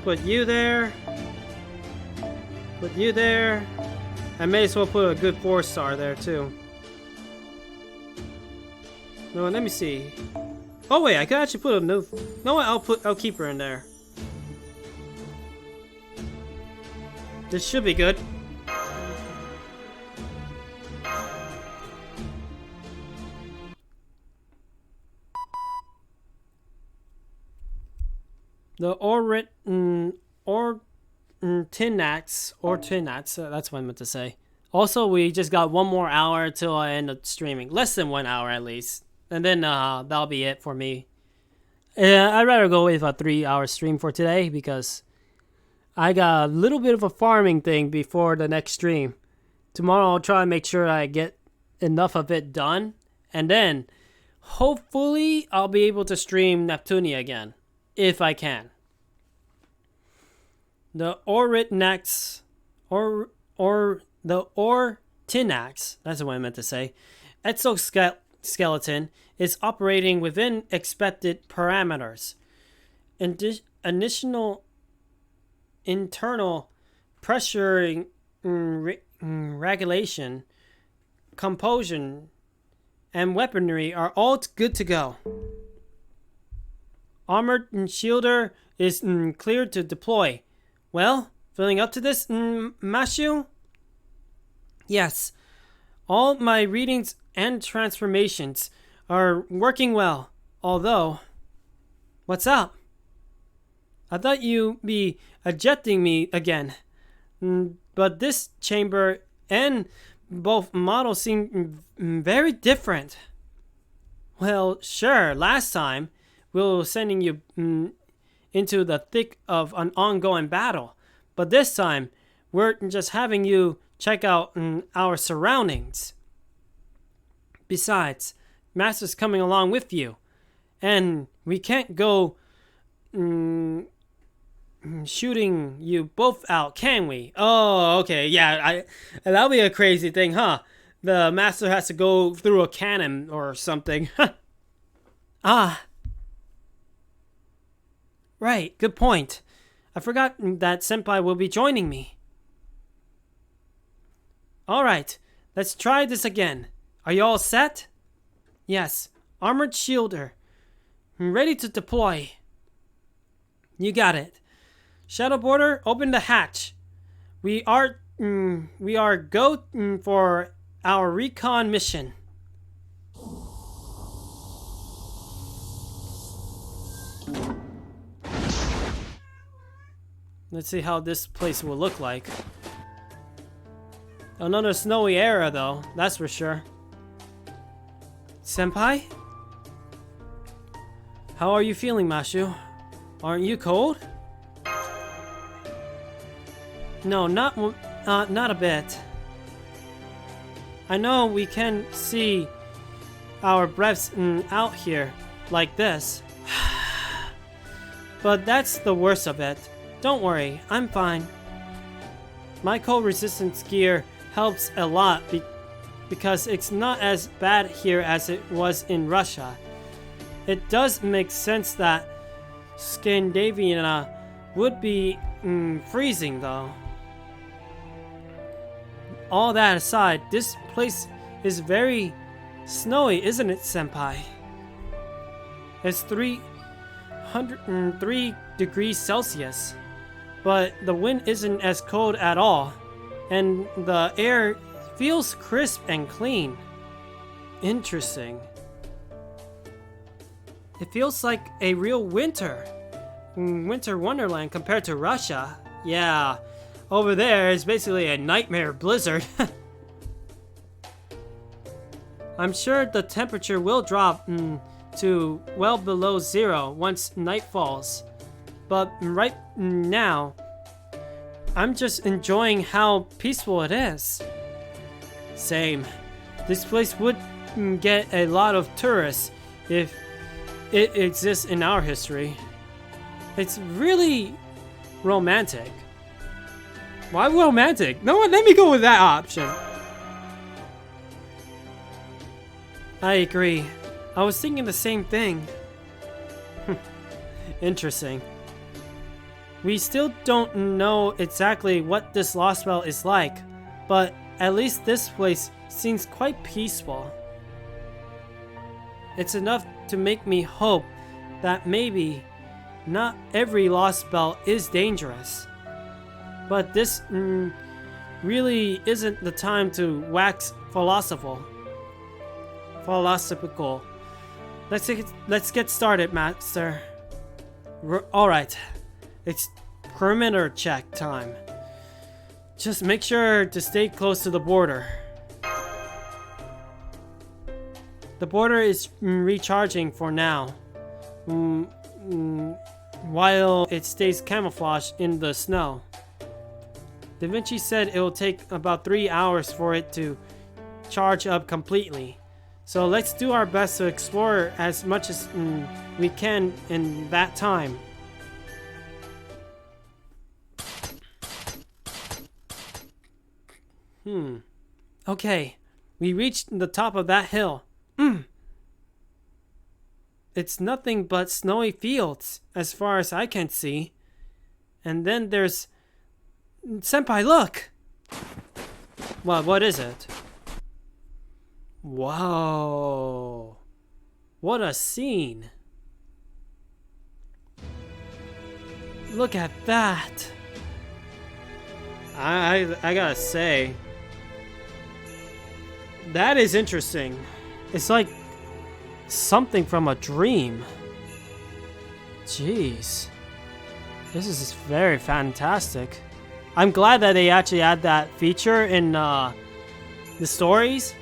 Put you there. Put you there. I may as well put a good 4-star there too. No, let me see. Oh wait, I could actually put a new. No, I'll keep her in there. This should be good. The Tinax, that's what I meant to say. Also, we just got 1 more hour till I end up streaming. Less than 1 hour at least. And then that'll be it for me. I'd rather go with a 3-hour stream for today because I got a little bit of a farming thing before the next stream. Tomorrow I'll try and make sure I get enough of it done. And then, hopefully, I'll be able to stream Neptunia again. If I can. The Oritnax, the Ortinax, that's what I meant to say, exoskeleton is operating within expected parameters. Initial internal pressure regulation, composition, and weaponry are all good to go. Armored shielder is cleared to deploy. Well, feeling up to this, Mashu? Yes. All my readings and transformations are working well. Although... What's up? I thought you'd be ejecting me again. But this chamber and both models seem very different. Well, sure, last time we were sending you into the thick of an ongoing battle. But this time, we're just having you check out our surroundings. Besides, Master's coming along with you. And we can't go shooting you both out, can we? Oh, okay, yeah, that'll be a crazy thing, huh? The Master has to go through a cannon or something. Ah. Right, good point. I forgot that Senpai will be joining me. Alright, let's try this again. Are you all set? Yes, armored shielder. Ready to deploy. You got it. Shadow Border, open the hatch. We are go for our recon mission. Let's see how this place will look like. Another snowy era though, that's for sure. Senpai? How are you feeling, Mashu? Aren't you cold? No, not a bit. I know we can see our breaths out here, like this. But that's the worst of it. Don't worry, I'm fine. My cold resistance gear helps a lot because it's not as bad here as it was in Russia. It does make sense that Scandinavia would be freezing though. All that aside, this place is very snowy, isn't it, Senpai? It's 303 degrees Celsius, but the wind isn't as cold at all, and the air feels crisp and clean. Interesting. It feels like a real winter wonderland compared to Russia. Yeah, over there is basically a nightmare blizzard. I'm sure the temperature will drop to well below zero once night falls. But right now, I'm just enjoying how peaceful it is. Same. This place would get a lot of tourists if it exists in our history. It's really romantic. Why romantic? No, let me go with that option. I agree. I was thinking the same thing. Interesting. We still don't know exactly what this Lost Belt is like, but at least this place seems quite peaceful. It's enough to make me hope that maybe not every Lost Belt is dangerous. But this really isn't the time to wax philosophical. Let's get started, Master. Alright. It's perimeter check time. Just make sure to stay close to the border. The border is recharging for now, while it stays camouflaged in the snow. Da Vinci said it will take about 3 hours for it to charge up completely. So let's do our best to explore as much as we can in that time. Okay, we reached the top of that hill. It's nothing but snowy fields, as far as I can see. And then there's... Senpai, look! What is it? Whoa! What a scene! Look at that! I gotta say... That is interesting. It's like something from a dream. Jeez. This is very fantastic. I'm glad that they actually add that feature in the stories,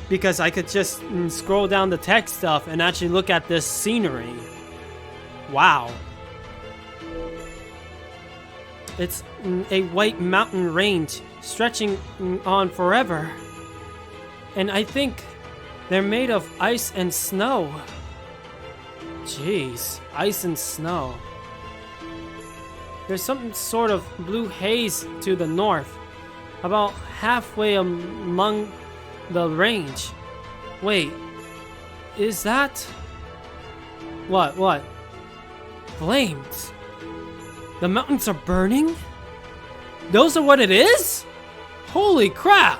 because I could just scroll down the text stuff and actually look at this scenery. Wow. It's a white mountain range stretching on forever. And I think they're made of ice and snow. Jeez, ice and snow. There's some sort of blue haze to the north, about halfway among the range. Wait, is that... What? Flames? The mountains are burning? Those are what it is? Holy crap!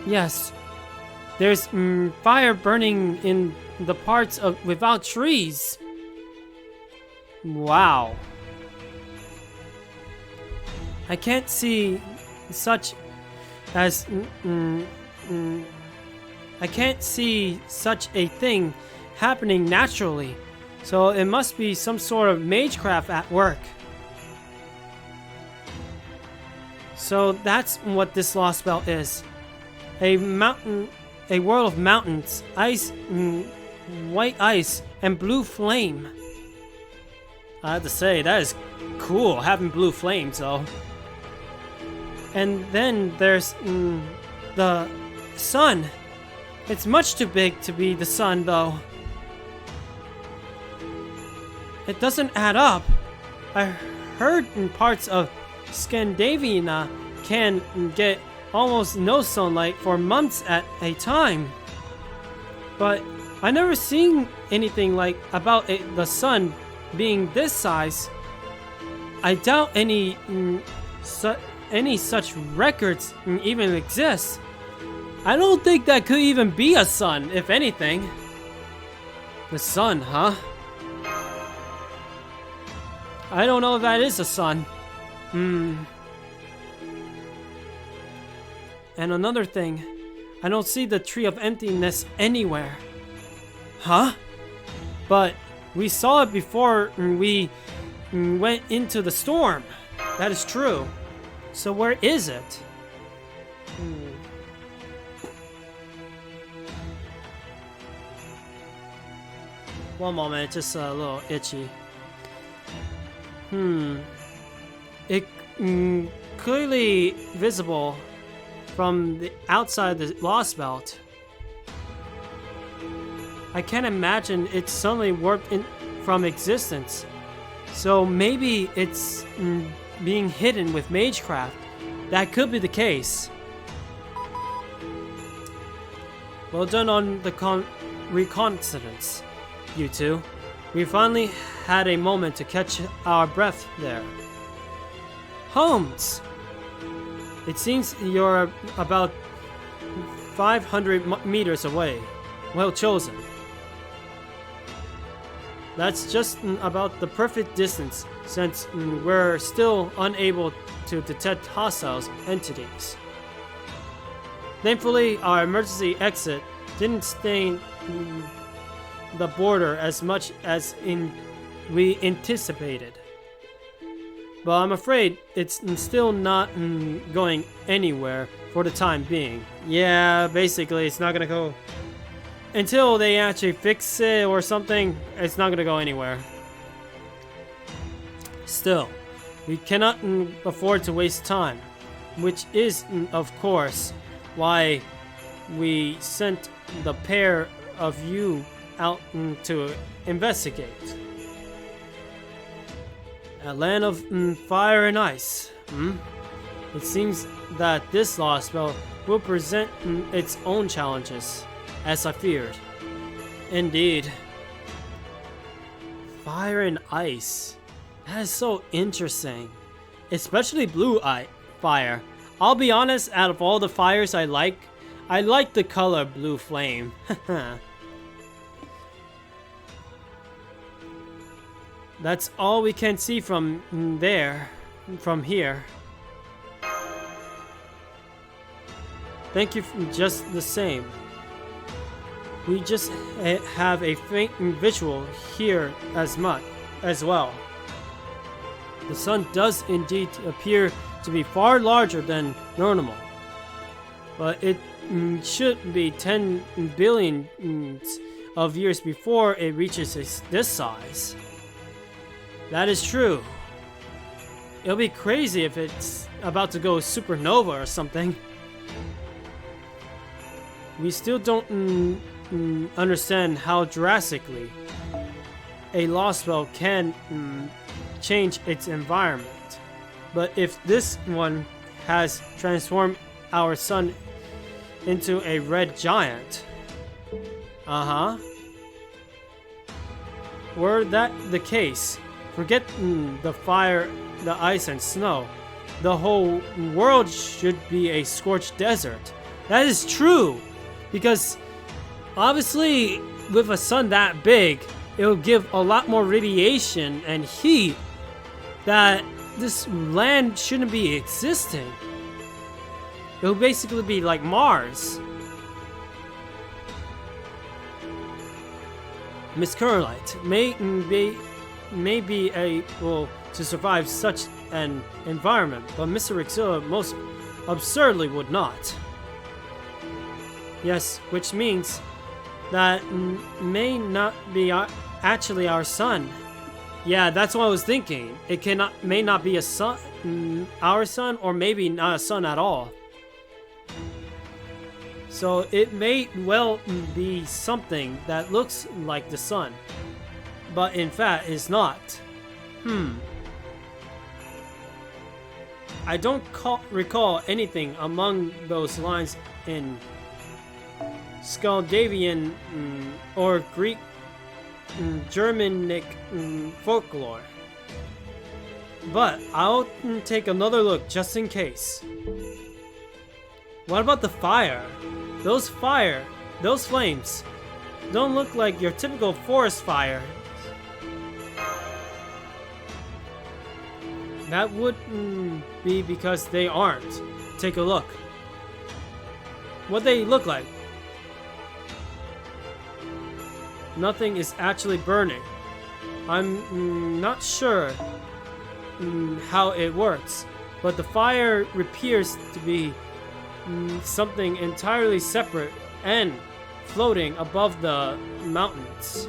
Yes, there's fire burning in the parts of without trees. Wow. I can't see such as I can't see such a thing happening naturally. So it must be some sort of magecraft at work. So that's what this lost belt is. A world of mountains, ice, white ice, and blue flame. I have to say, that is cool, having blue flames, though. And then there's the sun. It's much too big to be the sun, though. It doesn't add up. I heard in parts of Scandinavia can get almost no sunlight for months at a time. But I never seen anything like about the sun being this size. I doubt any such records even exist. I don't think that could even be a sun, if anything. The sun, huh? I don't know if that is a sun. And another thing, I don't see the tree of emptiness anywhere. Huh? But we saw it before we went into the storm. That is true. So where is it? One moment, it's just a little itchy. It clearly visible from the outside the lost belt. I can't imagine it suddenly warped in from existence. So maybe it's being hidden with magecraft. That could be the case. Well done on the reconnaissance, you two. We finally had a moment to catch our breath there. Holmes! It seems you're about 500 meters away. Well chosen. That's just about the perfect distance, since we're still unable to detect hostile entities. Thankfully, our emergency exit didn't stain the border as much as we anticipated. But I'm afraid it's still not going anywhere for the time being. Yeah, basically it's not gonna go until they actually fix it or something. It's not gonna go anywhere. Still, we cannot afford to waste time, which is of course why we sent the pair of you out to investigate. A land of fire and ice. It seems that this lost belt will present its own challenges, as I feared. Indeed. Fire and ice. That is so interesting. Especially blue fire. I'll be honest, out of all the fires I like the color blue flame. That's all we can see from here. Thank you just the same. We just have a faint visual here as well. The sun does indeed appear to be far larger than normal, but it should be 10 billion of years before it reaches this size. That is true. It'll be crazy if it's about to go supernova or something. We still don't understand how drastically a lost spell can change its environment. But if this one has transformed our sun into a red giant, were that the case, forget the fire, the ice and snow. The whole world should be a scorched desert. That is true, because obviously with a sun that big, it'll give a lot more radiation and heat that this land shouldn't be existing. It'll basically be like Mars. Miss Curlite may be able to survive such an environment, but Mr. Rixilla most absurdly would not. Yes, which means that may not be actually our sun. Yeah, that's what I was thinking. It may not be a sun, our sun, or maybe not a sun at all. So it may well be something that looks like the sun, but in fact is not. I don't recall anything among those lines in Scandinavian or Greek Germanic folklore. But I'll take another look just in case. What about the fire? Those flames don't look like your typical forest fire. That would be because they aren't. Take a look. What they look like. Nothing is actually burning. I'm not sure how it works, but the fire appears to be something entirely separate and floating above the mountains.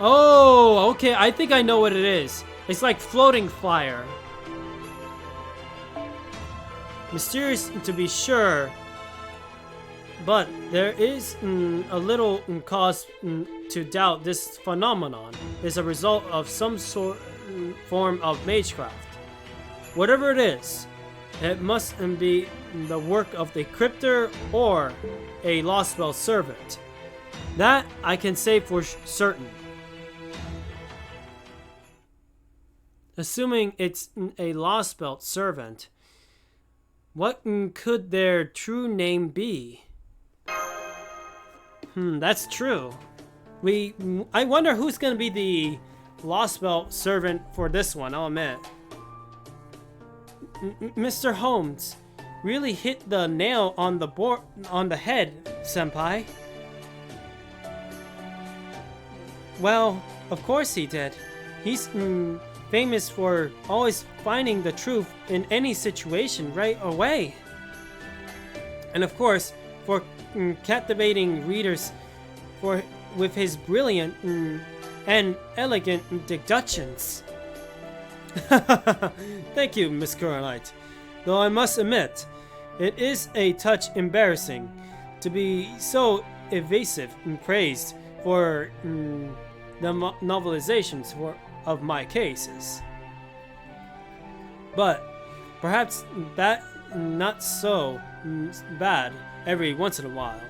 Oh, okay, I think I know what it is. It's like floating fire. Mysterious to be sure, but there is a little cause to doubt this phenomenon is a result of some form of magecraft. Whatever it is, it must be the work of the crypter or a lost spell servant. That I can say for certain. Assuming it's a lost spell servant, what could their true name be? That's true. I wonder who's gonna be the lost spell servant for this one, I'll admit. Mr. Holmes really hit the nail on the head, senpai. Well, of course he did. He's famous for always finding the truth in any situation right away. And of course, for captivating readers with his brilliant and elegant deductions. Thank you, Miss Curlite. Though I must admit, it is a touch embarrassing to be so evasive and praised for the novelizations of my cases. But perhaps that not so bad every once in a while.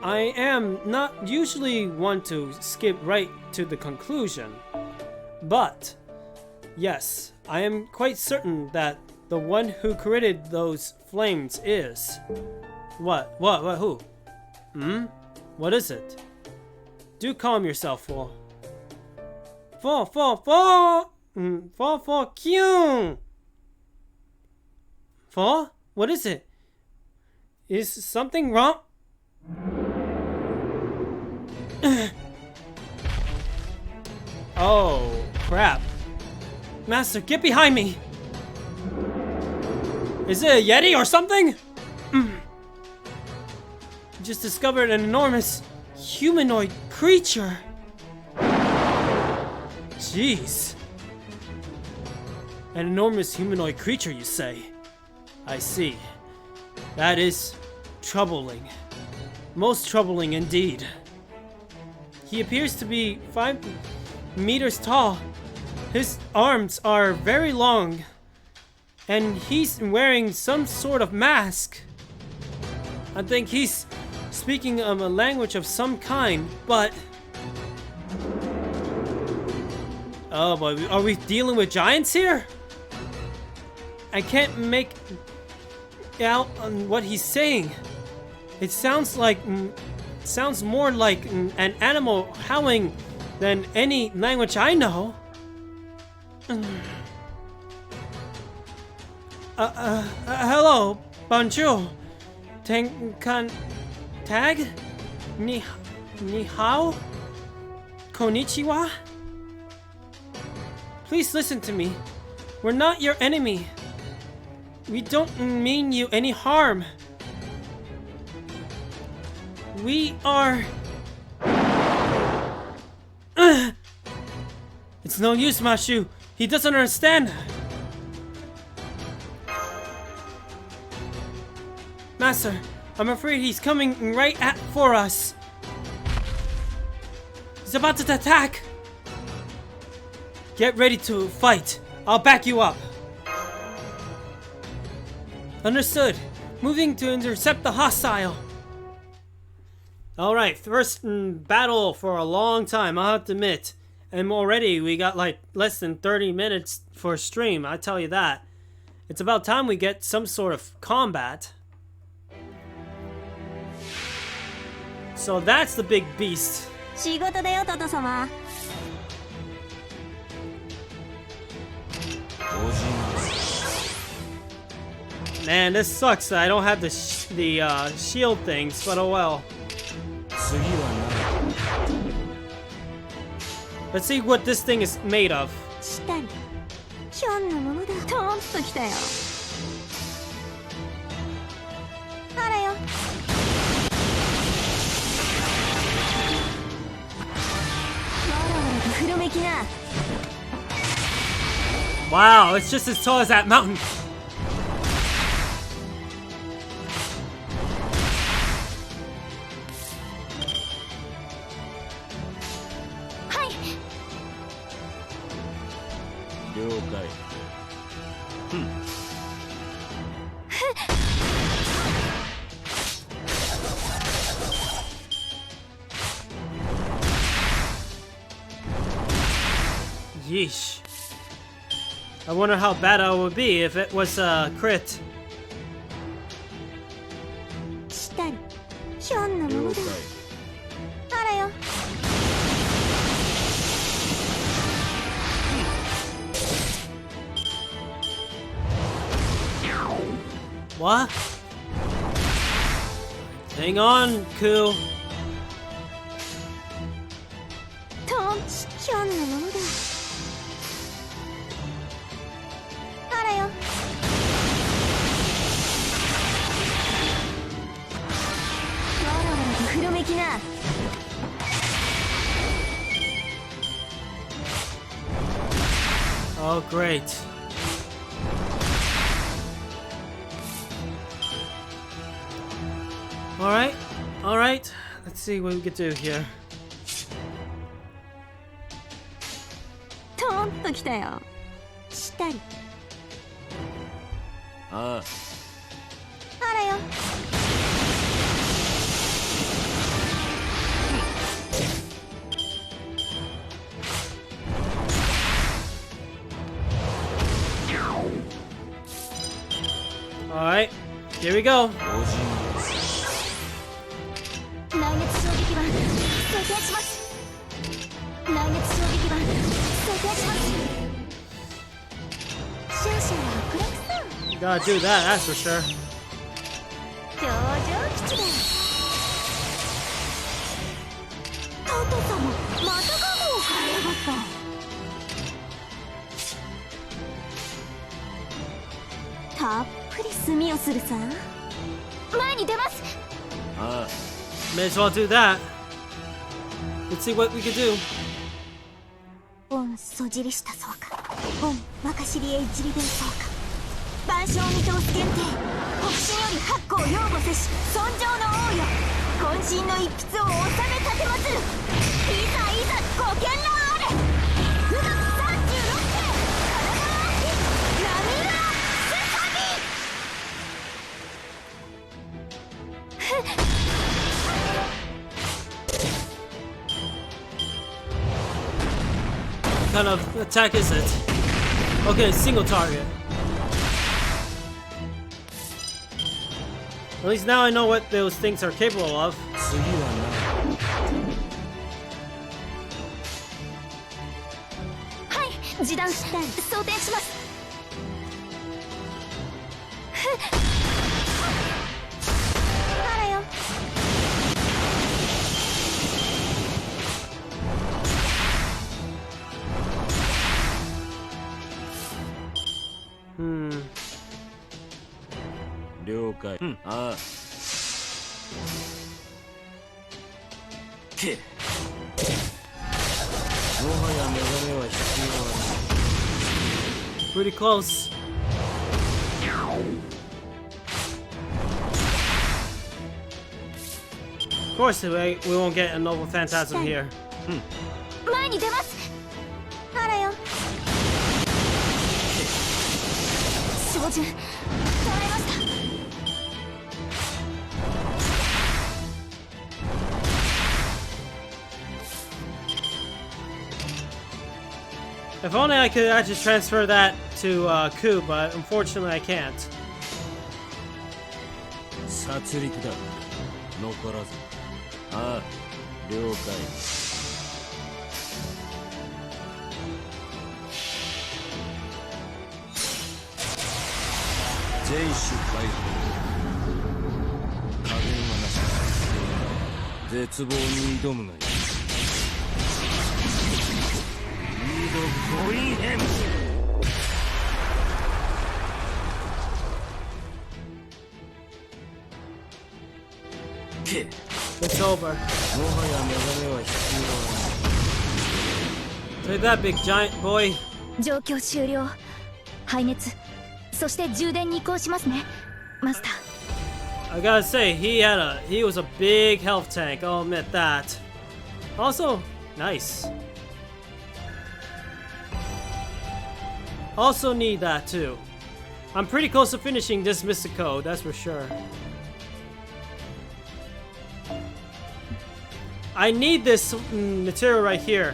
I am not usually one to skip right to the conclusion, but yes, I am quite certain that the one who created those flames is... What, who? What is it? Do calm yourself, fool. Kyung! What is it? Is something wrong? Oh, crap. Master, get behind me! Is it a Yeti or something? Just discovered an enormous humanoid creature. Jeez. An enormous humanoid creature, you say? I see. That is troubling. Most troubling indeed. He appears to be 5 meters tall. His arms are very long. And he's wearing some sort of mask. I think he's speaking a language of some kind, but... Oh boy, are we dealing with giants here? I can't make out on what he's saying. It sounds like... sounds more like an animal howling than any language I know. Hello, bonjour. Tag? Ni hao? Konnichiwa? Please listen to me. We're not your enemy. We don't mean you any harm. We are... It's no use, Mashu. He doesn't understand. Master, I'm afraid he's coming right for us. He's about to attack. Get ready to fight. I'll back you up. Understood. Moving to intercept the hostile. Alright, first battle for a long time, I'll have to admit. And already we got like less than 30 minutes for a stream, I tell you that. It's about time we get some sort of combat. So that's the big beast. Man, this sucks that I don't have the shield things, but oh well. Let's see what this thing is made of. Wow, it's just as tall as that mountain. Yeesh. I wonder how bad it would be if it was a crit. What? Hang on, Ku. Oh, great. Alright, alright. Let's see what we can do here. Alright, here we go. You gotta do that, that's for sure. 頂上基地だよ。タト様、またカゴを買いやがった。たっぷり炭をするさ。前に出ます。ああ May as well do that. Let's see what we can do. オンそじりしたそうか。オン若知りへ一里伝そうか。万象見通す限定。北進より八個を擁護せし尊上の王よ。渾身の一筆を収め立てまする。いざいざご見覧あれ。富岳36世神奈川市浪浦スカビ。What kind of attack is it? Okay, single target. At least now I know what those things are capable of. 次ははい、示談装填します。あらよ。了解。ああ。け。もはや目覚めは必要はない。 Pretty close. Of course, we won't get a noble phantasm here. 前に出ます。あらよ。照準捉えました。If only I could actually transfer that to Ku, but unfortunately I can't. 殺戮だ。残らず。ああ、了解。全種解放。加減はなし。絶望に挑むがいい。ゴインヘン。 It's over. もはや目覚めは必要はない。 Take that, big giant boy. 状況終了。排熱。そして充電に移行しますね、マスター。 I gotta say, he was a big health tank. I'll admit that. Also, nice. Also need that too. I'm pretty close to finishing this Mystic Code, that's for sure. I need this material right here.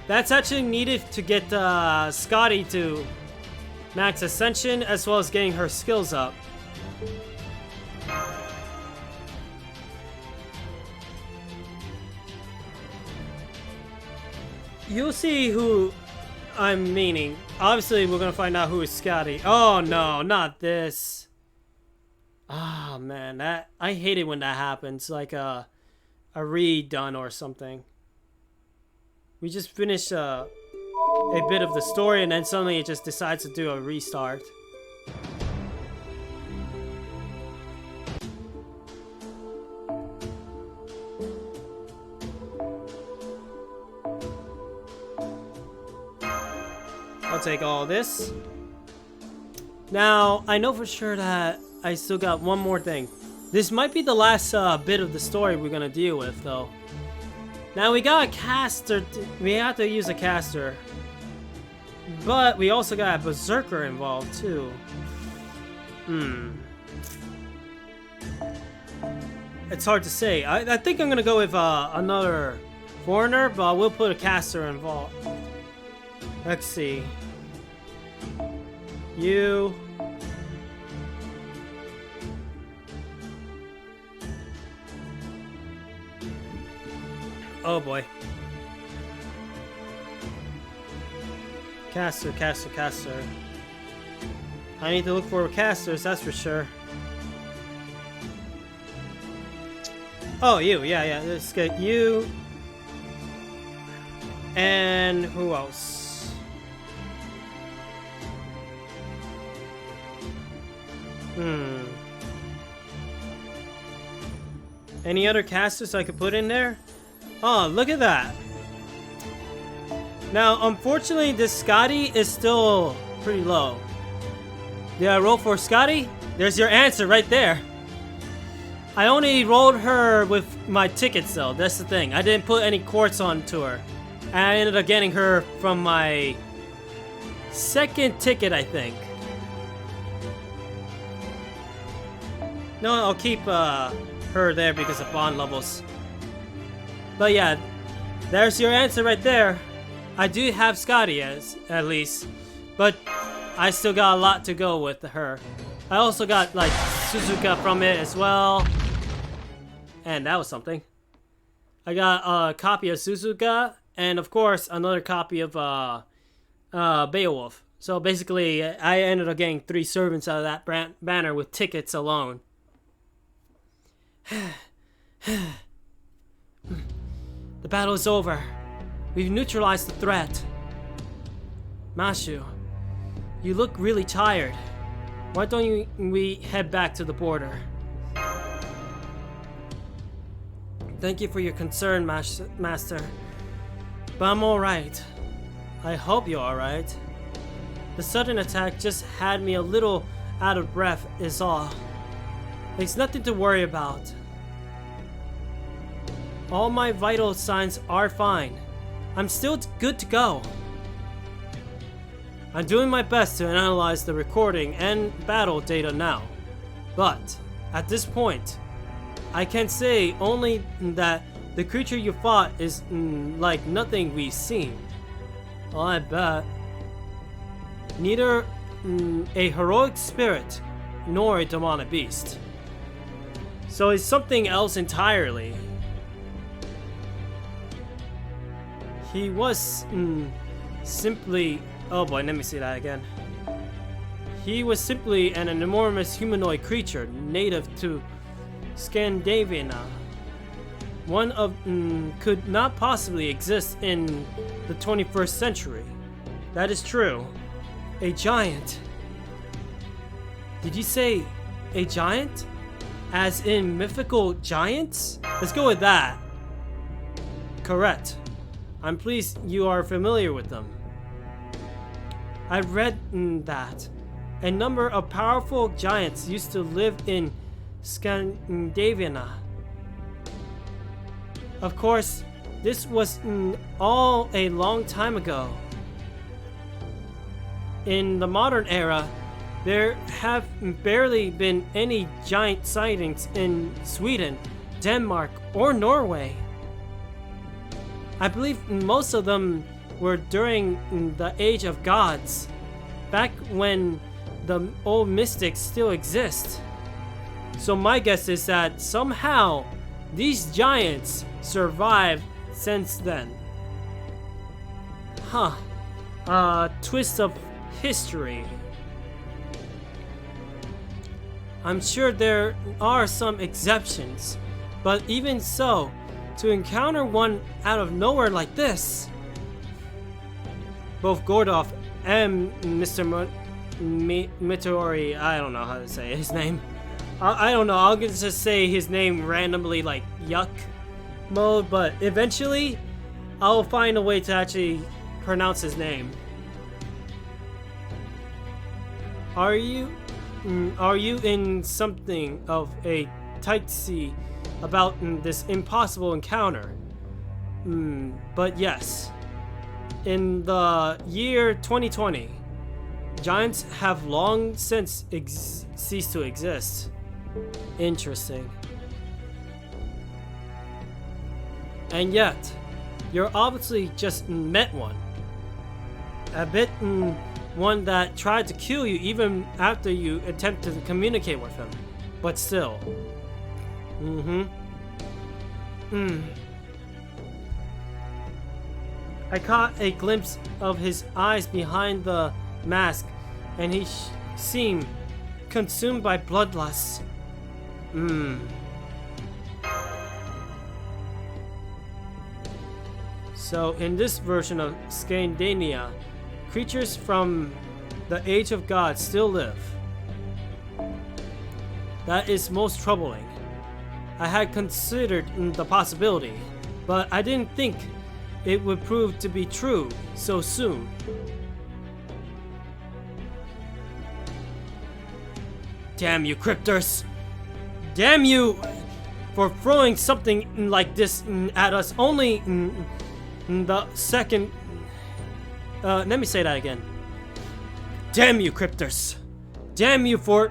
That's actually needed to get Scotty to max ascension as well as getting her skills up. You'll see who I'm meaning. Obviously, we're gonna find out who is Scotty. Oh no, not this. Ah man, that I hate it when that happens. Like a redone or something. We just finished a bit of the story and then suddenly it just decides to do a restart. I'll take all this. Now, I know for sure that I still got one more thing. This might be the last bit of the story we're gonna deal with, though. Now, we got a caster. We have to use a caster. But we also got a berserker involved, too. It's hard to say. I think I'm gonna go with another foreigner, but we'll put a caster involved. Let's see. You. Oh boy. Caster, caster, caster. I need to look for casters, that's for sure. Oh, you. Yeah. Let's get you. And who else? Any other casters I could put in there? Oh, look at that. Now, unfortunately, this Scotty is still pretty low. Did I roll for Scotty? There's your answer right there. I only rolled her with my tickets though, that's the thing. I didn't put any quartz onto her. And I ended up getting her from my second ticket, I think. No, I'll keep her there because of bond levels. But yeah, there's your answer right there. I do have Scotty at least, but I still got a lot to go with her. I also got like Suzuka from it as well. And that was something. I got a copy of Suzuka, and of course another copy of Beowulf. So basically, I ended up getting 3 servants out of that banner with tickets alone. The battle is over. We've neutralized the threat. Mashu, you look really tired. Why don't we head back to the border? Thank you for your concern, Master. But I'm alright. I hope you're alright. The sudden attack just had me a little out of breath is all. It's nothing to worry about. All my vital signs are fine. I'm still good to go. I'm doing my best to analyze the recording and battle data now. But, at this point, I can say only that the creature you fought is like nothing we've seen. Well, I bet. Neither a heroic spirit nor a demonic beast. So it's something else entirely. He was simply... Oh boy, let me see that again. He was simply an enormous humanoid creature native to Scandinavia. One of could not possibly exist in the 21st century. That is true. A giant. Did you say a giant? As in mythical giants? Let's go with that. Correct. I'm pleased you are familiar with them. I read that a number of powerful giants used to live in Scandinavia. Of course, this was all a long time ago. In the modern era, there have barely been any giant sightings in Sweden, Denmark, or Norway. I believe most of them were during the Age of Gods, back when the old mystics still exist. So my guess is that somehow these giants survived since then. Twist of history. I'm sure there are some exceptions, but even so, to encounter one out of nowhere like this, both Gordolf and Mr. Meteori, I don't know how to say his name. I don't know, I'll just say his name randomly like yuck mode, but eventually I'll find a way to actually pronounce his name. Are you in something of a tight sea about this impossible encounter? But yes. In the year 2020, giants have long since ceased to exist. Interesting. And yet, you're obviously just met one. A bit one that tried to kill you even after you attempted to communicate with him. But still. I caught a glimpse of his eyes behind the mask, and he seemed consumed by bloodlust. So in this version of Scandinavia, creatures from the Age of God still live. That is most troubling. I had considered the possibility, but I didn't think it would prove to be true so soon. Damn you, Cryptors! Damn you for throwing something like this at us only the second... let me say that again. Damn you, Cryptors! Damn you for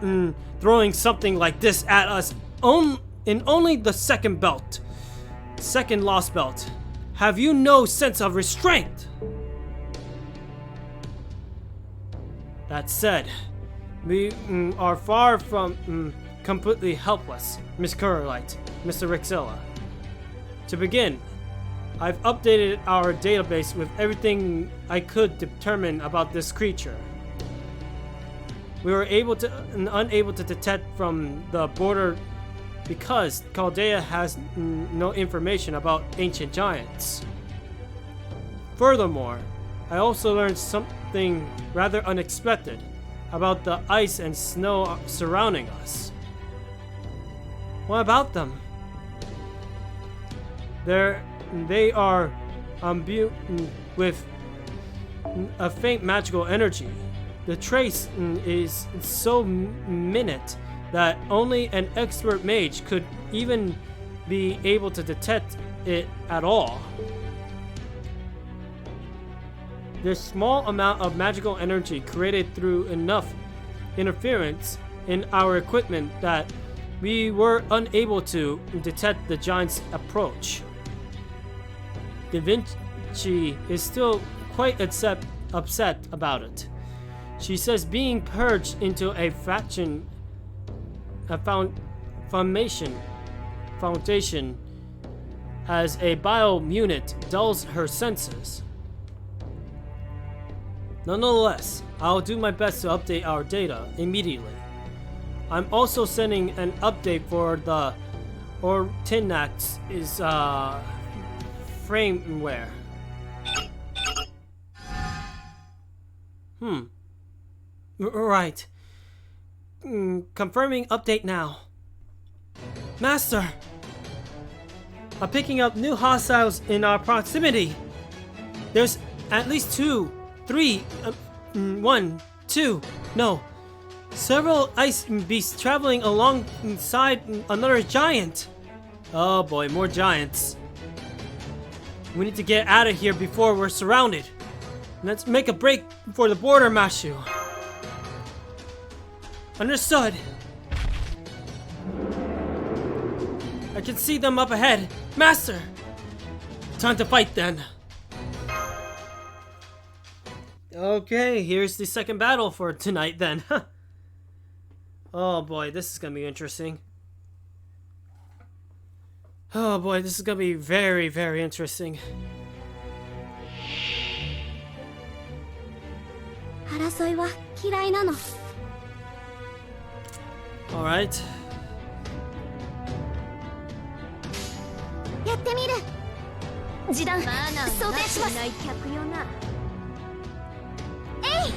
throwing something like this at us in only the second belt. Second lost belt. Have you no sense of restraint? That said, we are far from completely helpless, Miss Curlite, Mr. Rixilla. To begin, I've updated our database with everything I could determine about this creature. We were unable to detect from the border because Chaldea has no information about ancient giants. Furthermore, I also learned something rather unexpected about the ice and snow surrounding us. What about them? They are imbued with a faint magical energy. The trace is so minute that only an expert mage could even be able to detect it at all. This small amount of magical energy created through enough interference in our equipment that we were unable to detect the giant's approach. Da Vinci is still quite upset about it. She says being purged into a foundation as a bio-unit dulls her senses. Nonetheless, I'll do my best to update our data immediately. I'm also sending an update for the Ortinax frameware. Right. Confirming update now. Master! I'm picking up new hostiles in our proximity. There's at least 2, 3, 1, 2, no. Several ice beasts traveling alongside another giant. Oh boy, more giants. We need to get out of here before we're surrounded. Let's make a break for the border, Mashu. Understood. I can see them up ahead. Master! Time to fight then. Okay, here's the second battle for tonight then. Oh boy, this is gonna be interesting. Oh boy, this is gonna be very, very interesting. 争いは嫌いなの。 Alright. やってみる。示談、想定します。客よな。えい。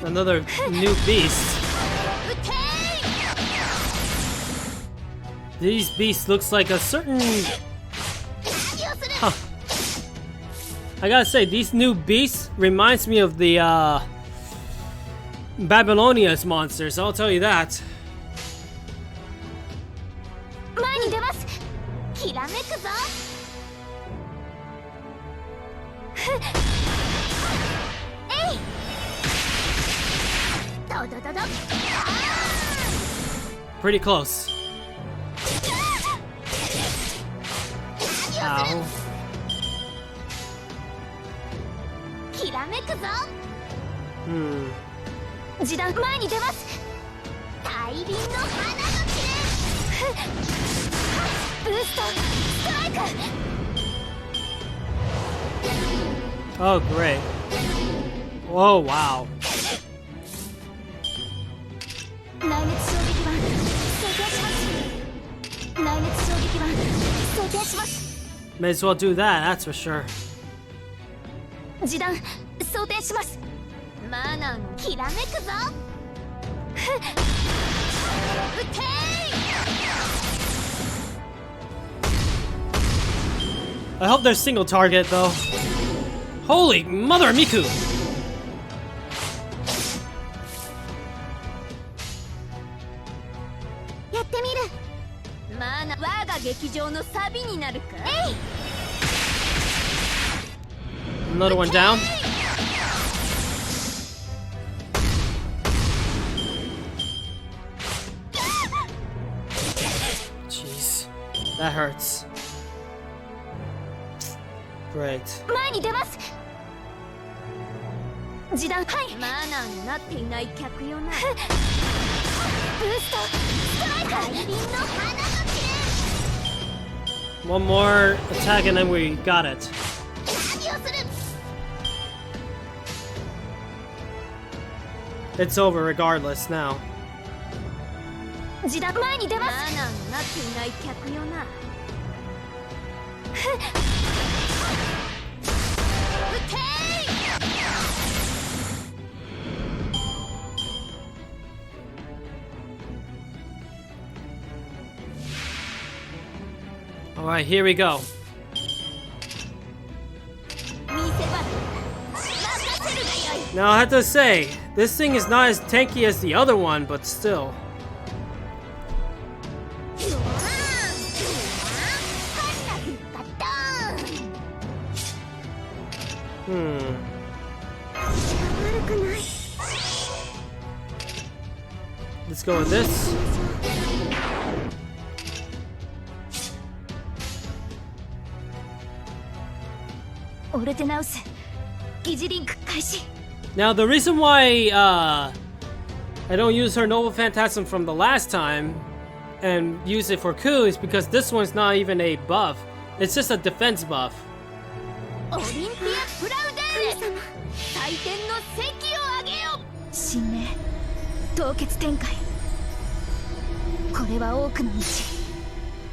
Another new beast. These beasts looks like a certain... Huh. I gotta say, these new beasts reminds me of the Babylonia's monsters, I'll tell you that. 前に出ます。きらめくぞ。えい。ドドドド。 Pretty close. Ow. きらめくぞ。示談前に出ます。大輪の花の切れ。ブーストストライク。 Oh, great. Oh, wow. 内熱衝撃板想定します。内熱衝撃板想定します。May as well do that, that's for sure. 示弾装填します。マナンきらめくぞ。ふっ撃てー。 I hope they're single target though. Holy mother of Miku! やってみる。マナ我が劇場のサビになるか。えい。 Another one down. Jeez, that hurts. Great. 前に出ます。示弾はいマナーになっていない客よな。ブーストストライク大輪の花の One more attack and then we got it. 何をする。 It's over regardless now. 示弾前に出ます。マナーになっていない客よな。Alright, here we go. Now I have to say, this thing is not as tanky as the other one, but still. Let's go with this. Now the reason why I don't use her Noble Phantasm from the last time and use it for Ku is because this one's not even a buff. It's just a defense buff. オリンピアプラウデーレ祭典の席を上げよ。神明凍結展開。これは多くの道、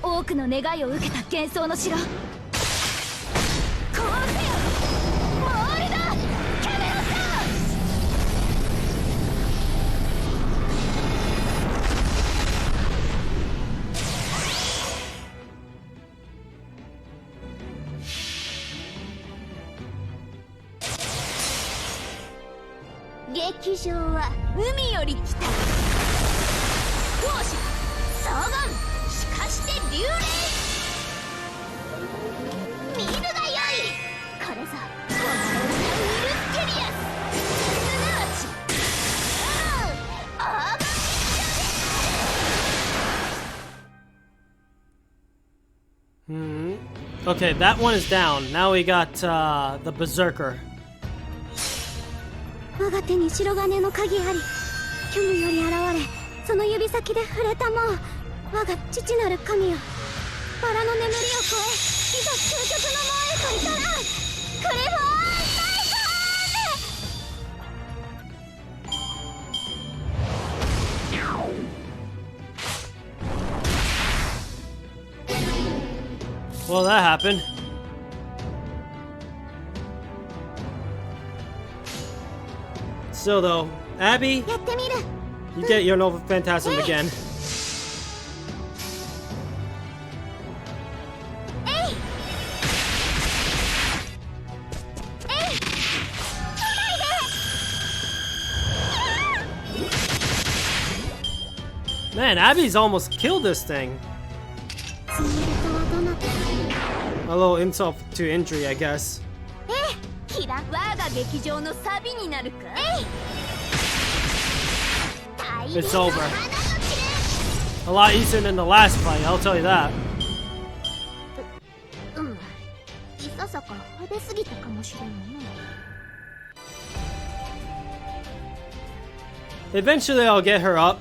多くの願いを受けた幻想の城。こうせよモールだキャメロット。劇場は海より来た。当主双眼しかして流霊。見るがよい。これぞお前のウィルスケリアス。すなわちオーバーミッションです。Okay, that one is down. Now we got the Berserker. 我が手に白金の鍵あり。虚無より現れ、その指先で触れたもう我が父なる神よ。バラの眠りを越え、いざ究極の門へと至らん。クリフォーン Well, that happened. Still though, Abby, やってみる。 you get your Nova Phantasm again. えい。 Man, Abby's almost killed this thing. A little insult to injury, I guess. キラ我が劇場のサビになるか。 It's over. A lot easier than the last fight, I'll tell you that. いささか派手すぎたかもしれんな。 Eventually I'll get her up.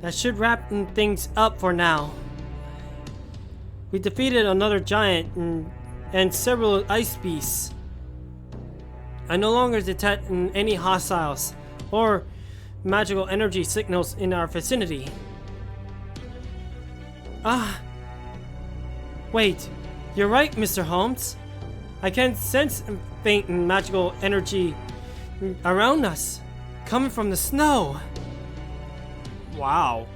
That should wrap things up for now. We defeated another giant and several ice beasts. I no longer detect any hostiles or magical energy signals in our vicinity. Wait, you're right, Mr. Holmes. I can sense faint magical energy around us, coming from the snow. Wow.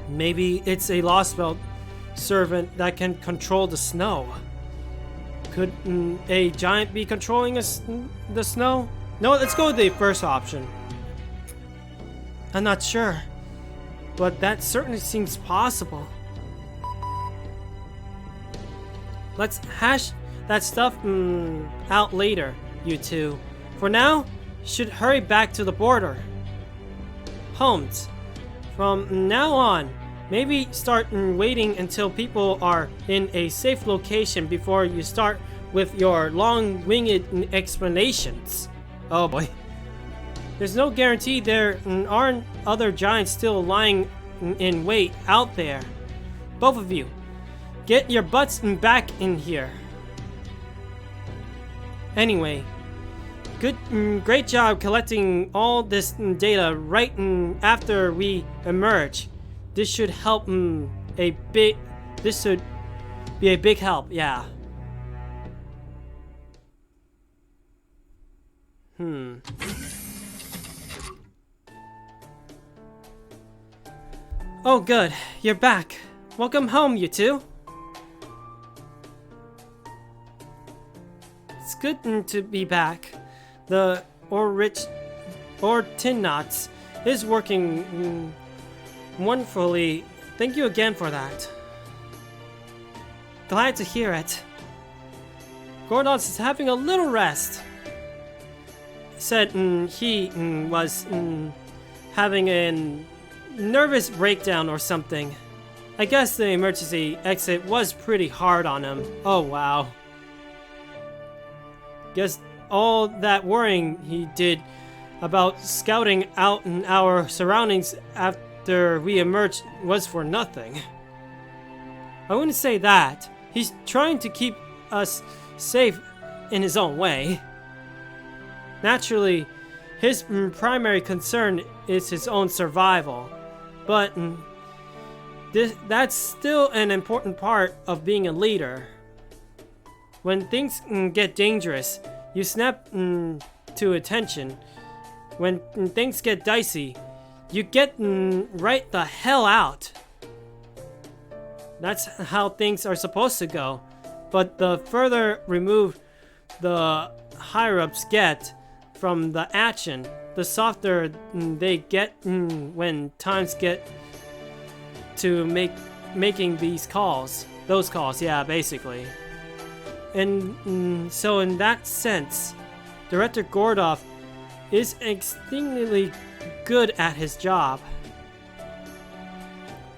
Maybe it's a Lost Belt servant that can control the snow. Could a giant be controlling the snow? No, let's go with the first option. I'm not sure, but that certainly seems possible. Let's hash that stuff out later, you two. For now, you should hurry back to the border. Holmes, from now on, maybe start waiting until people are in a safe location before you start with your long-winged explanations. Oh boy. There's no guarantee there aren't other giants still lying in wait out there. Both of you, get your butts back in here. Anyway, great job collecting all this data right after we emerge. This should help this should be a big help, yeah. Oh good, you're back. Welcome home, you two. It's good to be back. The Ortinnots is working wonderfully. Thank you again for that. Glad to hear it. Gordos is having a little rest. Said he was having a nervous breakdown or something. I guess the emergency exit was pretty hard on him. Oh wow. Guess all that worrying he did about scouting out in our surroundings after we emerged was for nothing. I wouldn't say that. He's trying to keep us safe in his own way. Naturally, his primary concern is his own survival, but that's still an important part of being a leader. When things get dangerous, you snap to attention. When things get dicey, you get right the hell out. That's how things are supposed to go. But the further removed the higher-ups get from the action, the softer they get when times get to making these calls. Those calls, yeah, basically. And so in that sense, Director Gordoff is extremely good at his job.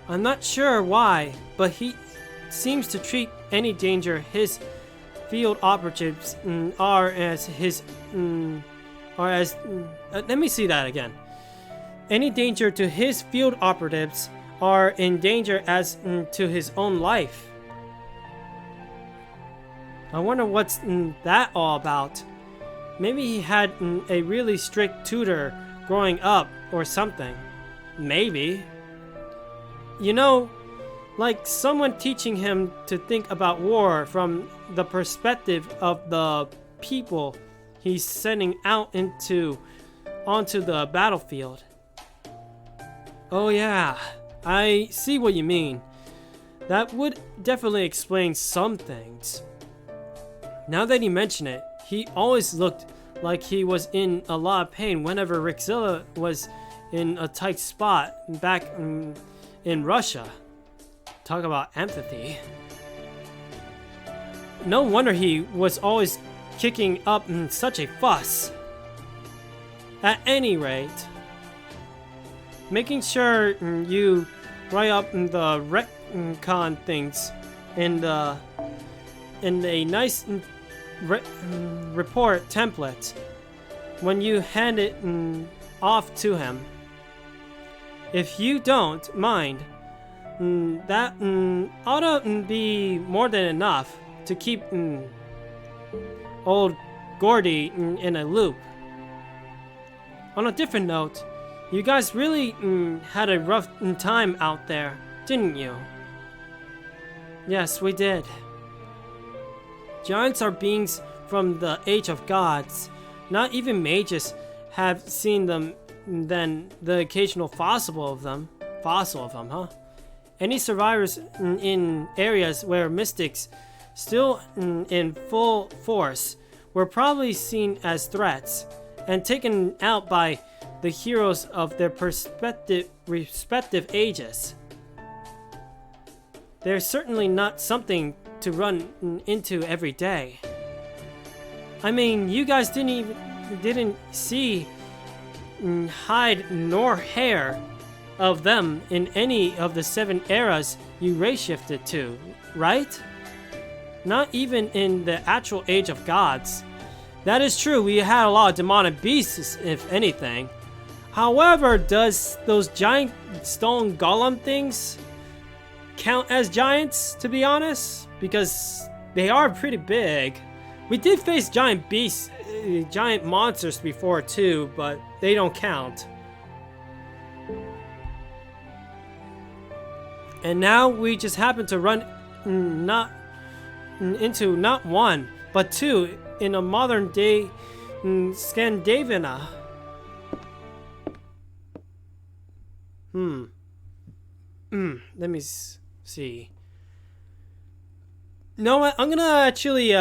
I'm not sure why, but he seems to treat any danger his field operatives let me see that again. Any danger to his field operatives are in danger as to his own life. I wonder what's that all about. Maybe he had a really strict tutor growing up or something. Maybe. You know, like someone teaching him to think about war from the perspective of the people he's sending out onto the battlefield. Oh yeah, I see what you mean. That would definitely explain some things. Now that you mention it, he always looked like he was in a lot of pain whenever Rixilla was in a tight spot back in Russia. Talk about empathy. No wonder he was always kicking up such a fuss. At any rate, making sure you write up the retcon things in a nice report template when you hand it off to him. if you don't mind, that ought to be more than enough to keep old Gordy in a loop. On a different note, you guys really had a rough time out there, didn't you? Yes, we did. Giants are beings from the Age of Gods. Not even mages have seen them than the occasional fossil of them, huh? Any survivors in areas where mystics still in full force were probably seen as threats and taken out by the heroes of their respective ages. They're certainly not something to run into every day. I mean, you guys didn't see hide nor hair of them in any of the 7 eras you race shifted to, right? Not even in the actual Age of Gods. That is true, we had a lot of demonic beasts, if anything. However, does those giant stone golem things count as giants, to be honest? Because they are pretty big. We did face giant beasts, giant monsters before too, but they don't count. And now we just happen to run into not 1, but 2 in a modern day Scandinavia. Let me see. You know what? I'm gonna actually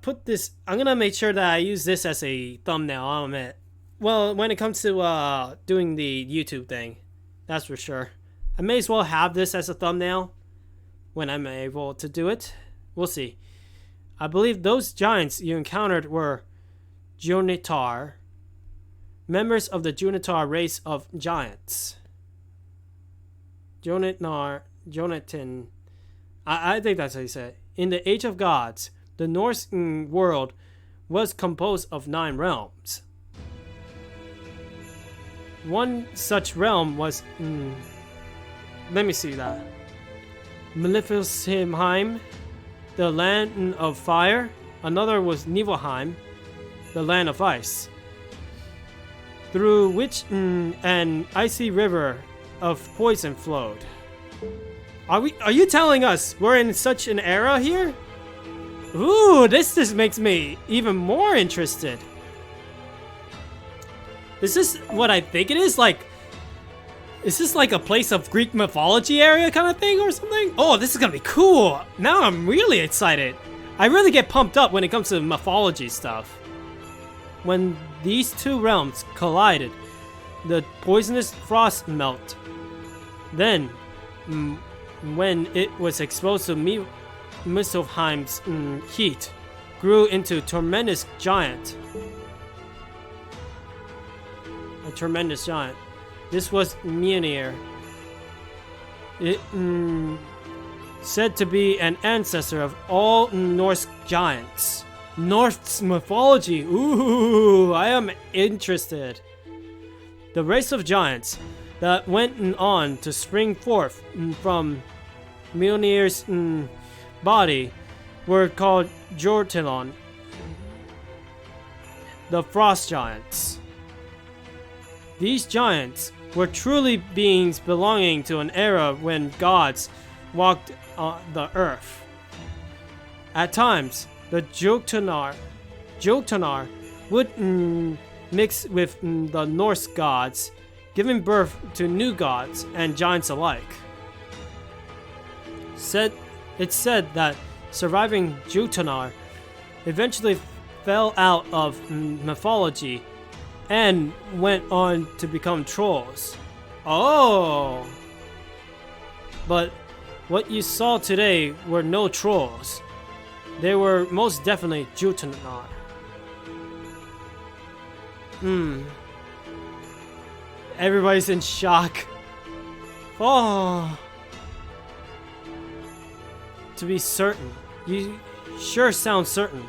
put this. I'm gonna make sure that I use this as a thumbnail. I'll admit. Well, when it comes to doing the YouTube thing, that's for sure. I may as well have this as a thumbnail when I'm able to do it. We'll see. I believe those giants you encountered were Junitar, members of the Junitar race of giants. Jonathan. I think that's how you say it. In the Age of Gods, the Norse world was composed of 9 realms. One such realm was... let me see that. Maleficimheim, the land of fire. Another was Nibelheim, the land of ice, through which an icy river of poison flowed. Are you telling us we're in such an era here? Ooh, this just makes me even more interested. Is this what I think it is? Like, is this like a place of Greek mythology area kind of thing or something? Oh, this is gonna be cool. Now I'm really excited. I really get pumped up when it comes to mythology stuff. When these 2 realms collided, the poisonous frost melt. Then, when it was exposed to Muspelheim's heat, grew into tremendous giant. A tremendous giant. This was Mjolnir. It said to be an ancestor of all Norse giants. Norse mythology. Ooh, I am interested. The race of giants that went on to spring forth from Mjolnir's body were called Jotunheim, the frost giants. These giants were truly beings belonging to an era when gods walked on the earth. At times, the Jotunar would mix with the Norse gods, giving birth to new gods and giants alike. It's said that surviving Jotunar eventually fell out of mythology and went on to become trolls. Oh! But what you saw today were no trolls. They were most definitely Jotunar. Everybody's in shock. Oh. To be certain. You sure sound certain.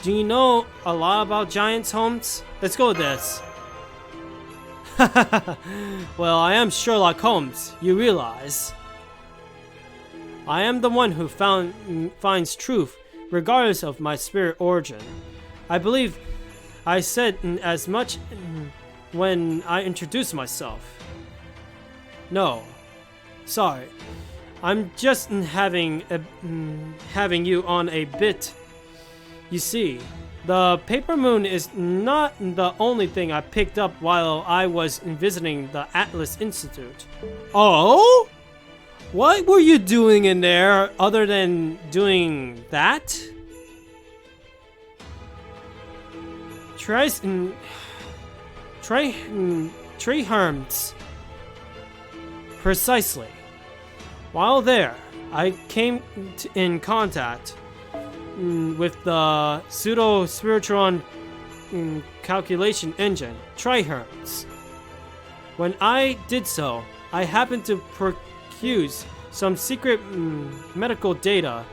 Do you know a lot about giants, Holmes? Let's go with this. Well, I am Sherlock Holmes, you realize. I am the one who finds truth, regardless of my spirit origin. I believe I said as much when I introduced myself. No, sorry. I'm just having you on a bit. You see, the paper moon is not the only thing I picked up while I was visiting the Atlas Institute. Oh? What were you doing in there other than doing that? Tree herms. Precisely. While there, I came in contact with the pseudo-spiritual calculation engine, triherms. When I did so, I happened to procure some secret medical data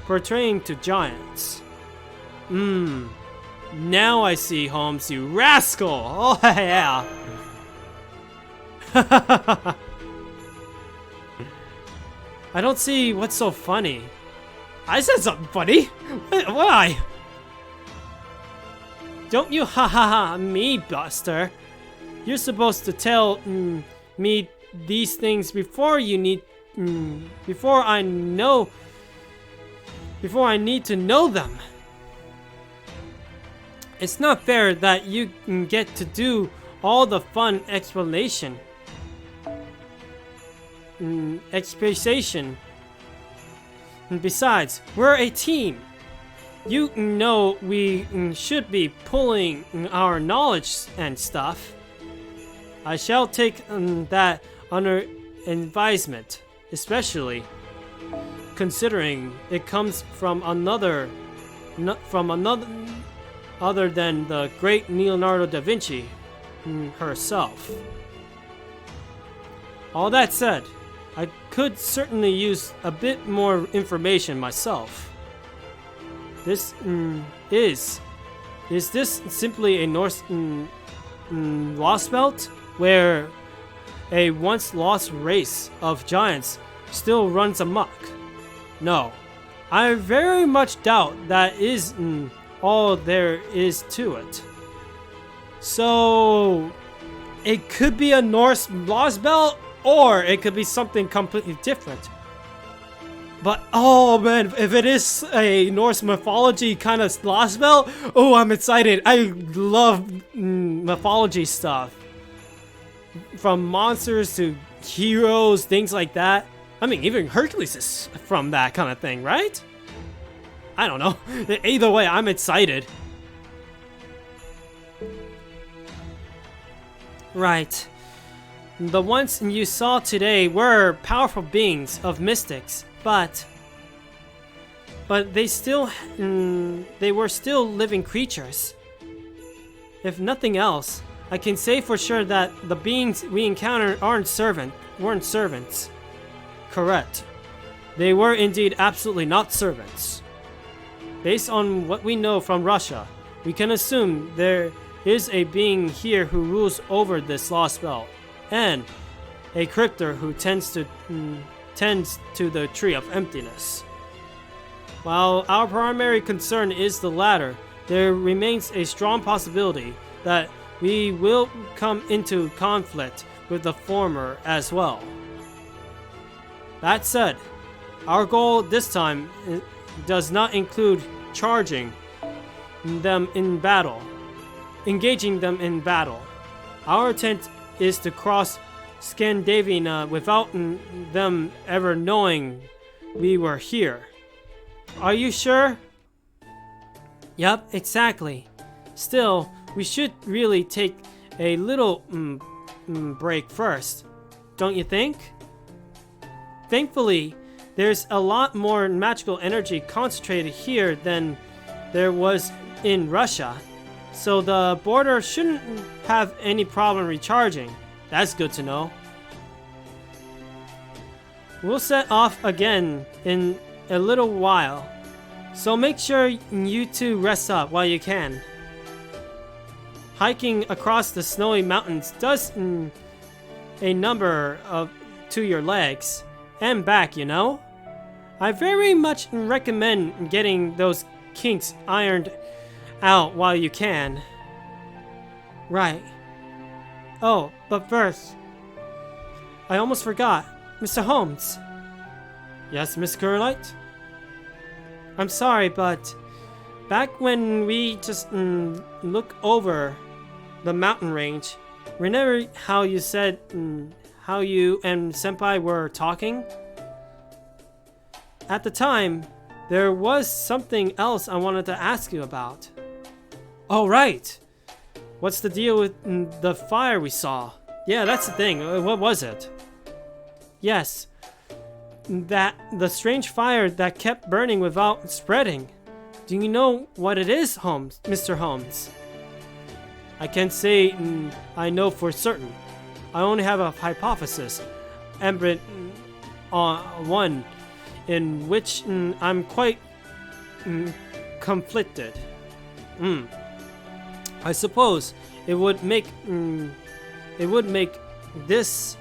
pertaining to giants. Now I see, Holmes, you rascal! Oh yeah! I don't see what's so funny. I said something funny. Why? Don't you ha ha ha me, Buster. You're supposed to tell me these things before I need to know them. It's not fair that you get to do all the fun explanation. And besides, we're a team. You know we should be pulling our knowledge and stuff. I shall take that under advisement, especially considering it comes from another other than the great Leonardo da Vinci herself. All that said, I could certainly use a bit more information myself. This is this simply a Norse lost belt where a once lost race of giants still runs amok? No, I very much doubt that is all there is to it. So it could be a Norse lost belt, or it could be something completely different. But oh man, if it is a Norse mythology kind of lost belt, oh, I'm excited. I love mythology stuff. From monsters to heroes, things like that. I mean, even Hercules is from that kind of thing, right? I don't know. Either way, I'm excited. Right. The ones you saw today were powerful beings of mystics, but they were still living creatures. If nothing else, I can say for sure that the beings we encountered weren't servants. Correct. They were indeed absolutely not servants. Based on what we know from Russia, we can assume there is a being here who rules over this lost belt, and a cryptor who tends to the Tree of Emptiness. While our primary concern is the latter, there remains a strong possibility that we will come into conflict with the former as well. That said, our goal this time does not include engaging them in battle. Our intent is to cross Scandinavia without them ever knowing we were here. Are you sure? Yup, exactly. Still, we should really take a little break first, don't you think? Thankfully, there's a lot more magical energy concentrated here than there was in Russia, so the border shouldn't have any problem recharging. That's good to know. We'll set off again in a little while, so make sure you two rest up while you can. hiking across the snowy mountains does a number to your legs and back, you know? I very much recommend getting those kinks ironed out while you can. Right. Oh, but first, I almost forgot. Mr. Holmes. Yes, Miss Curlite? I'm sorry, but back when we just look over the mountain range, remember how you said how you and Senpai were talking? At the time, there was something else I wanted to ask you about. Oh, right! What's the deal with the fire we saw? Yeah, that's the thing. What was it? Yes, that the strange fire that kept burning without spreading. Do you know what it is, Holmes, Mr. Holmes? I can't say I know for certain. I only have a hypothesis, and one in which I'm quite conflicted. I suppose it would make this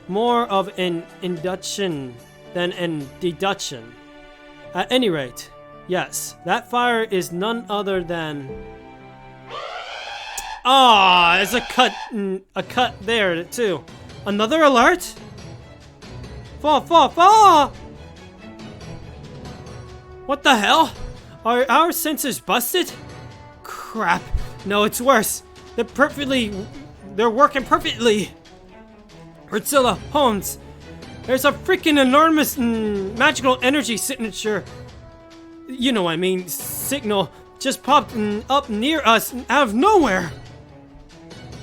more of an induction than an deduction. At any rate, yes, that fire is none other than. Ah, there's a cut there too. Another alert? Fall! What the hell? Are our sensors busted? Crap! No, it's worse. They're working perfectly. Ursula, Holmes, there's a freaking enormous magical energy signature. You know what I mean, signal just popped up near us out of nowhere.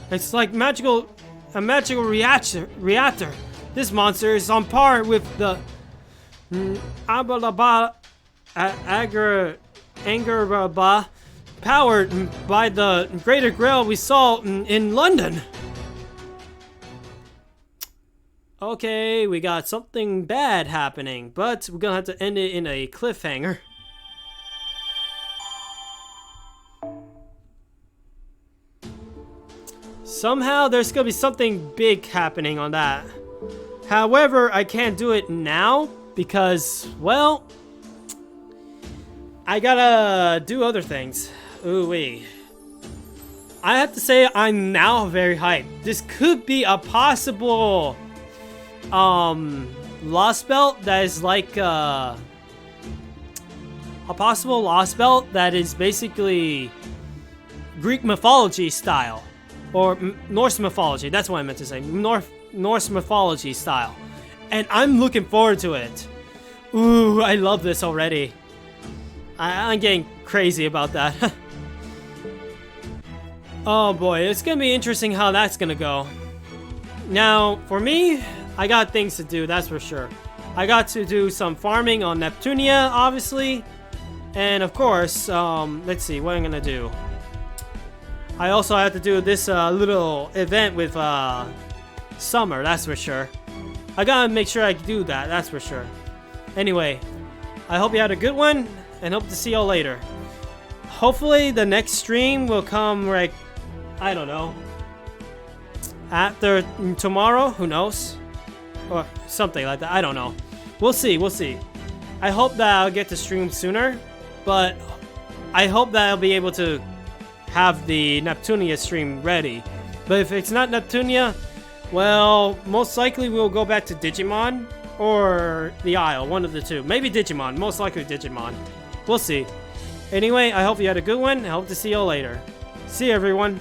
It's like a magical reactor. This monster is on par with the Angeraba, powered by the Greater Grail we saw in London. Okay, we got something bad happening, but we're gonna have to end it in a cliffhanger. Somehow there's gonna be something big happening on that. However, I can't do it now because, well, I gotta do other things. Ooh-wee. I have to say I'm now very hyped. This could be a possible lost belt that is like a possible lost belt that is basically Greek mythology style, or Norse mythology. That's what I meant to say. Norse mythology style, and I'm looking forward to it. Ooh, I love this already. I'm getting crazy about that. Oh boy, it's gonna be interesting how that's gonna go. Now, for me, I got things to do, that's for sure. I got to do some farming on Neptunia, obviously. And of course, let's see, what I'm gonna do. I also have to do this little event with Summer, that's for sure. I gotta make sure I do that, that's for sure. Anyway, I hope you had a good one, and hope to see y'all later. Hopefully the next stream will come, like, I don't know, after tomorrow, who knows? Or something like that, I don't know. We'll see. I hope that I'll get to stream sooner, but I hope that I'll be able to have the Neptunia stream ready. But if it's not Neptunia, well, most likely we'll go back to Digimon or the Isle, one of the two. Maybe Digimon, most likely Digimon. We'll see. Anyway, I hope you had a good one. I hope to see y'all later. See you, everyone.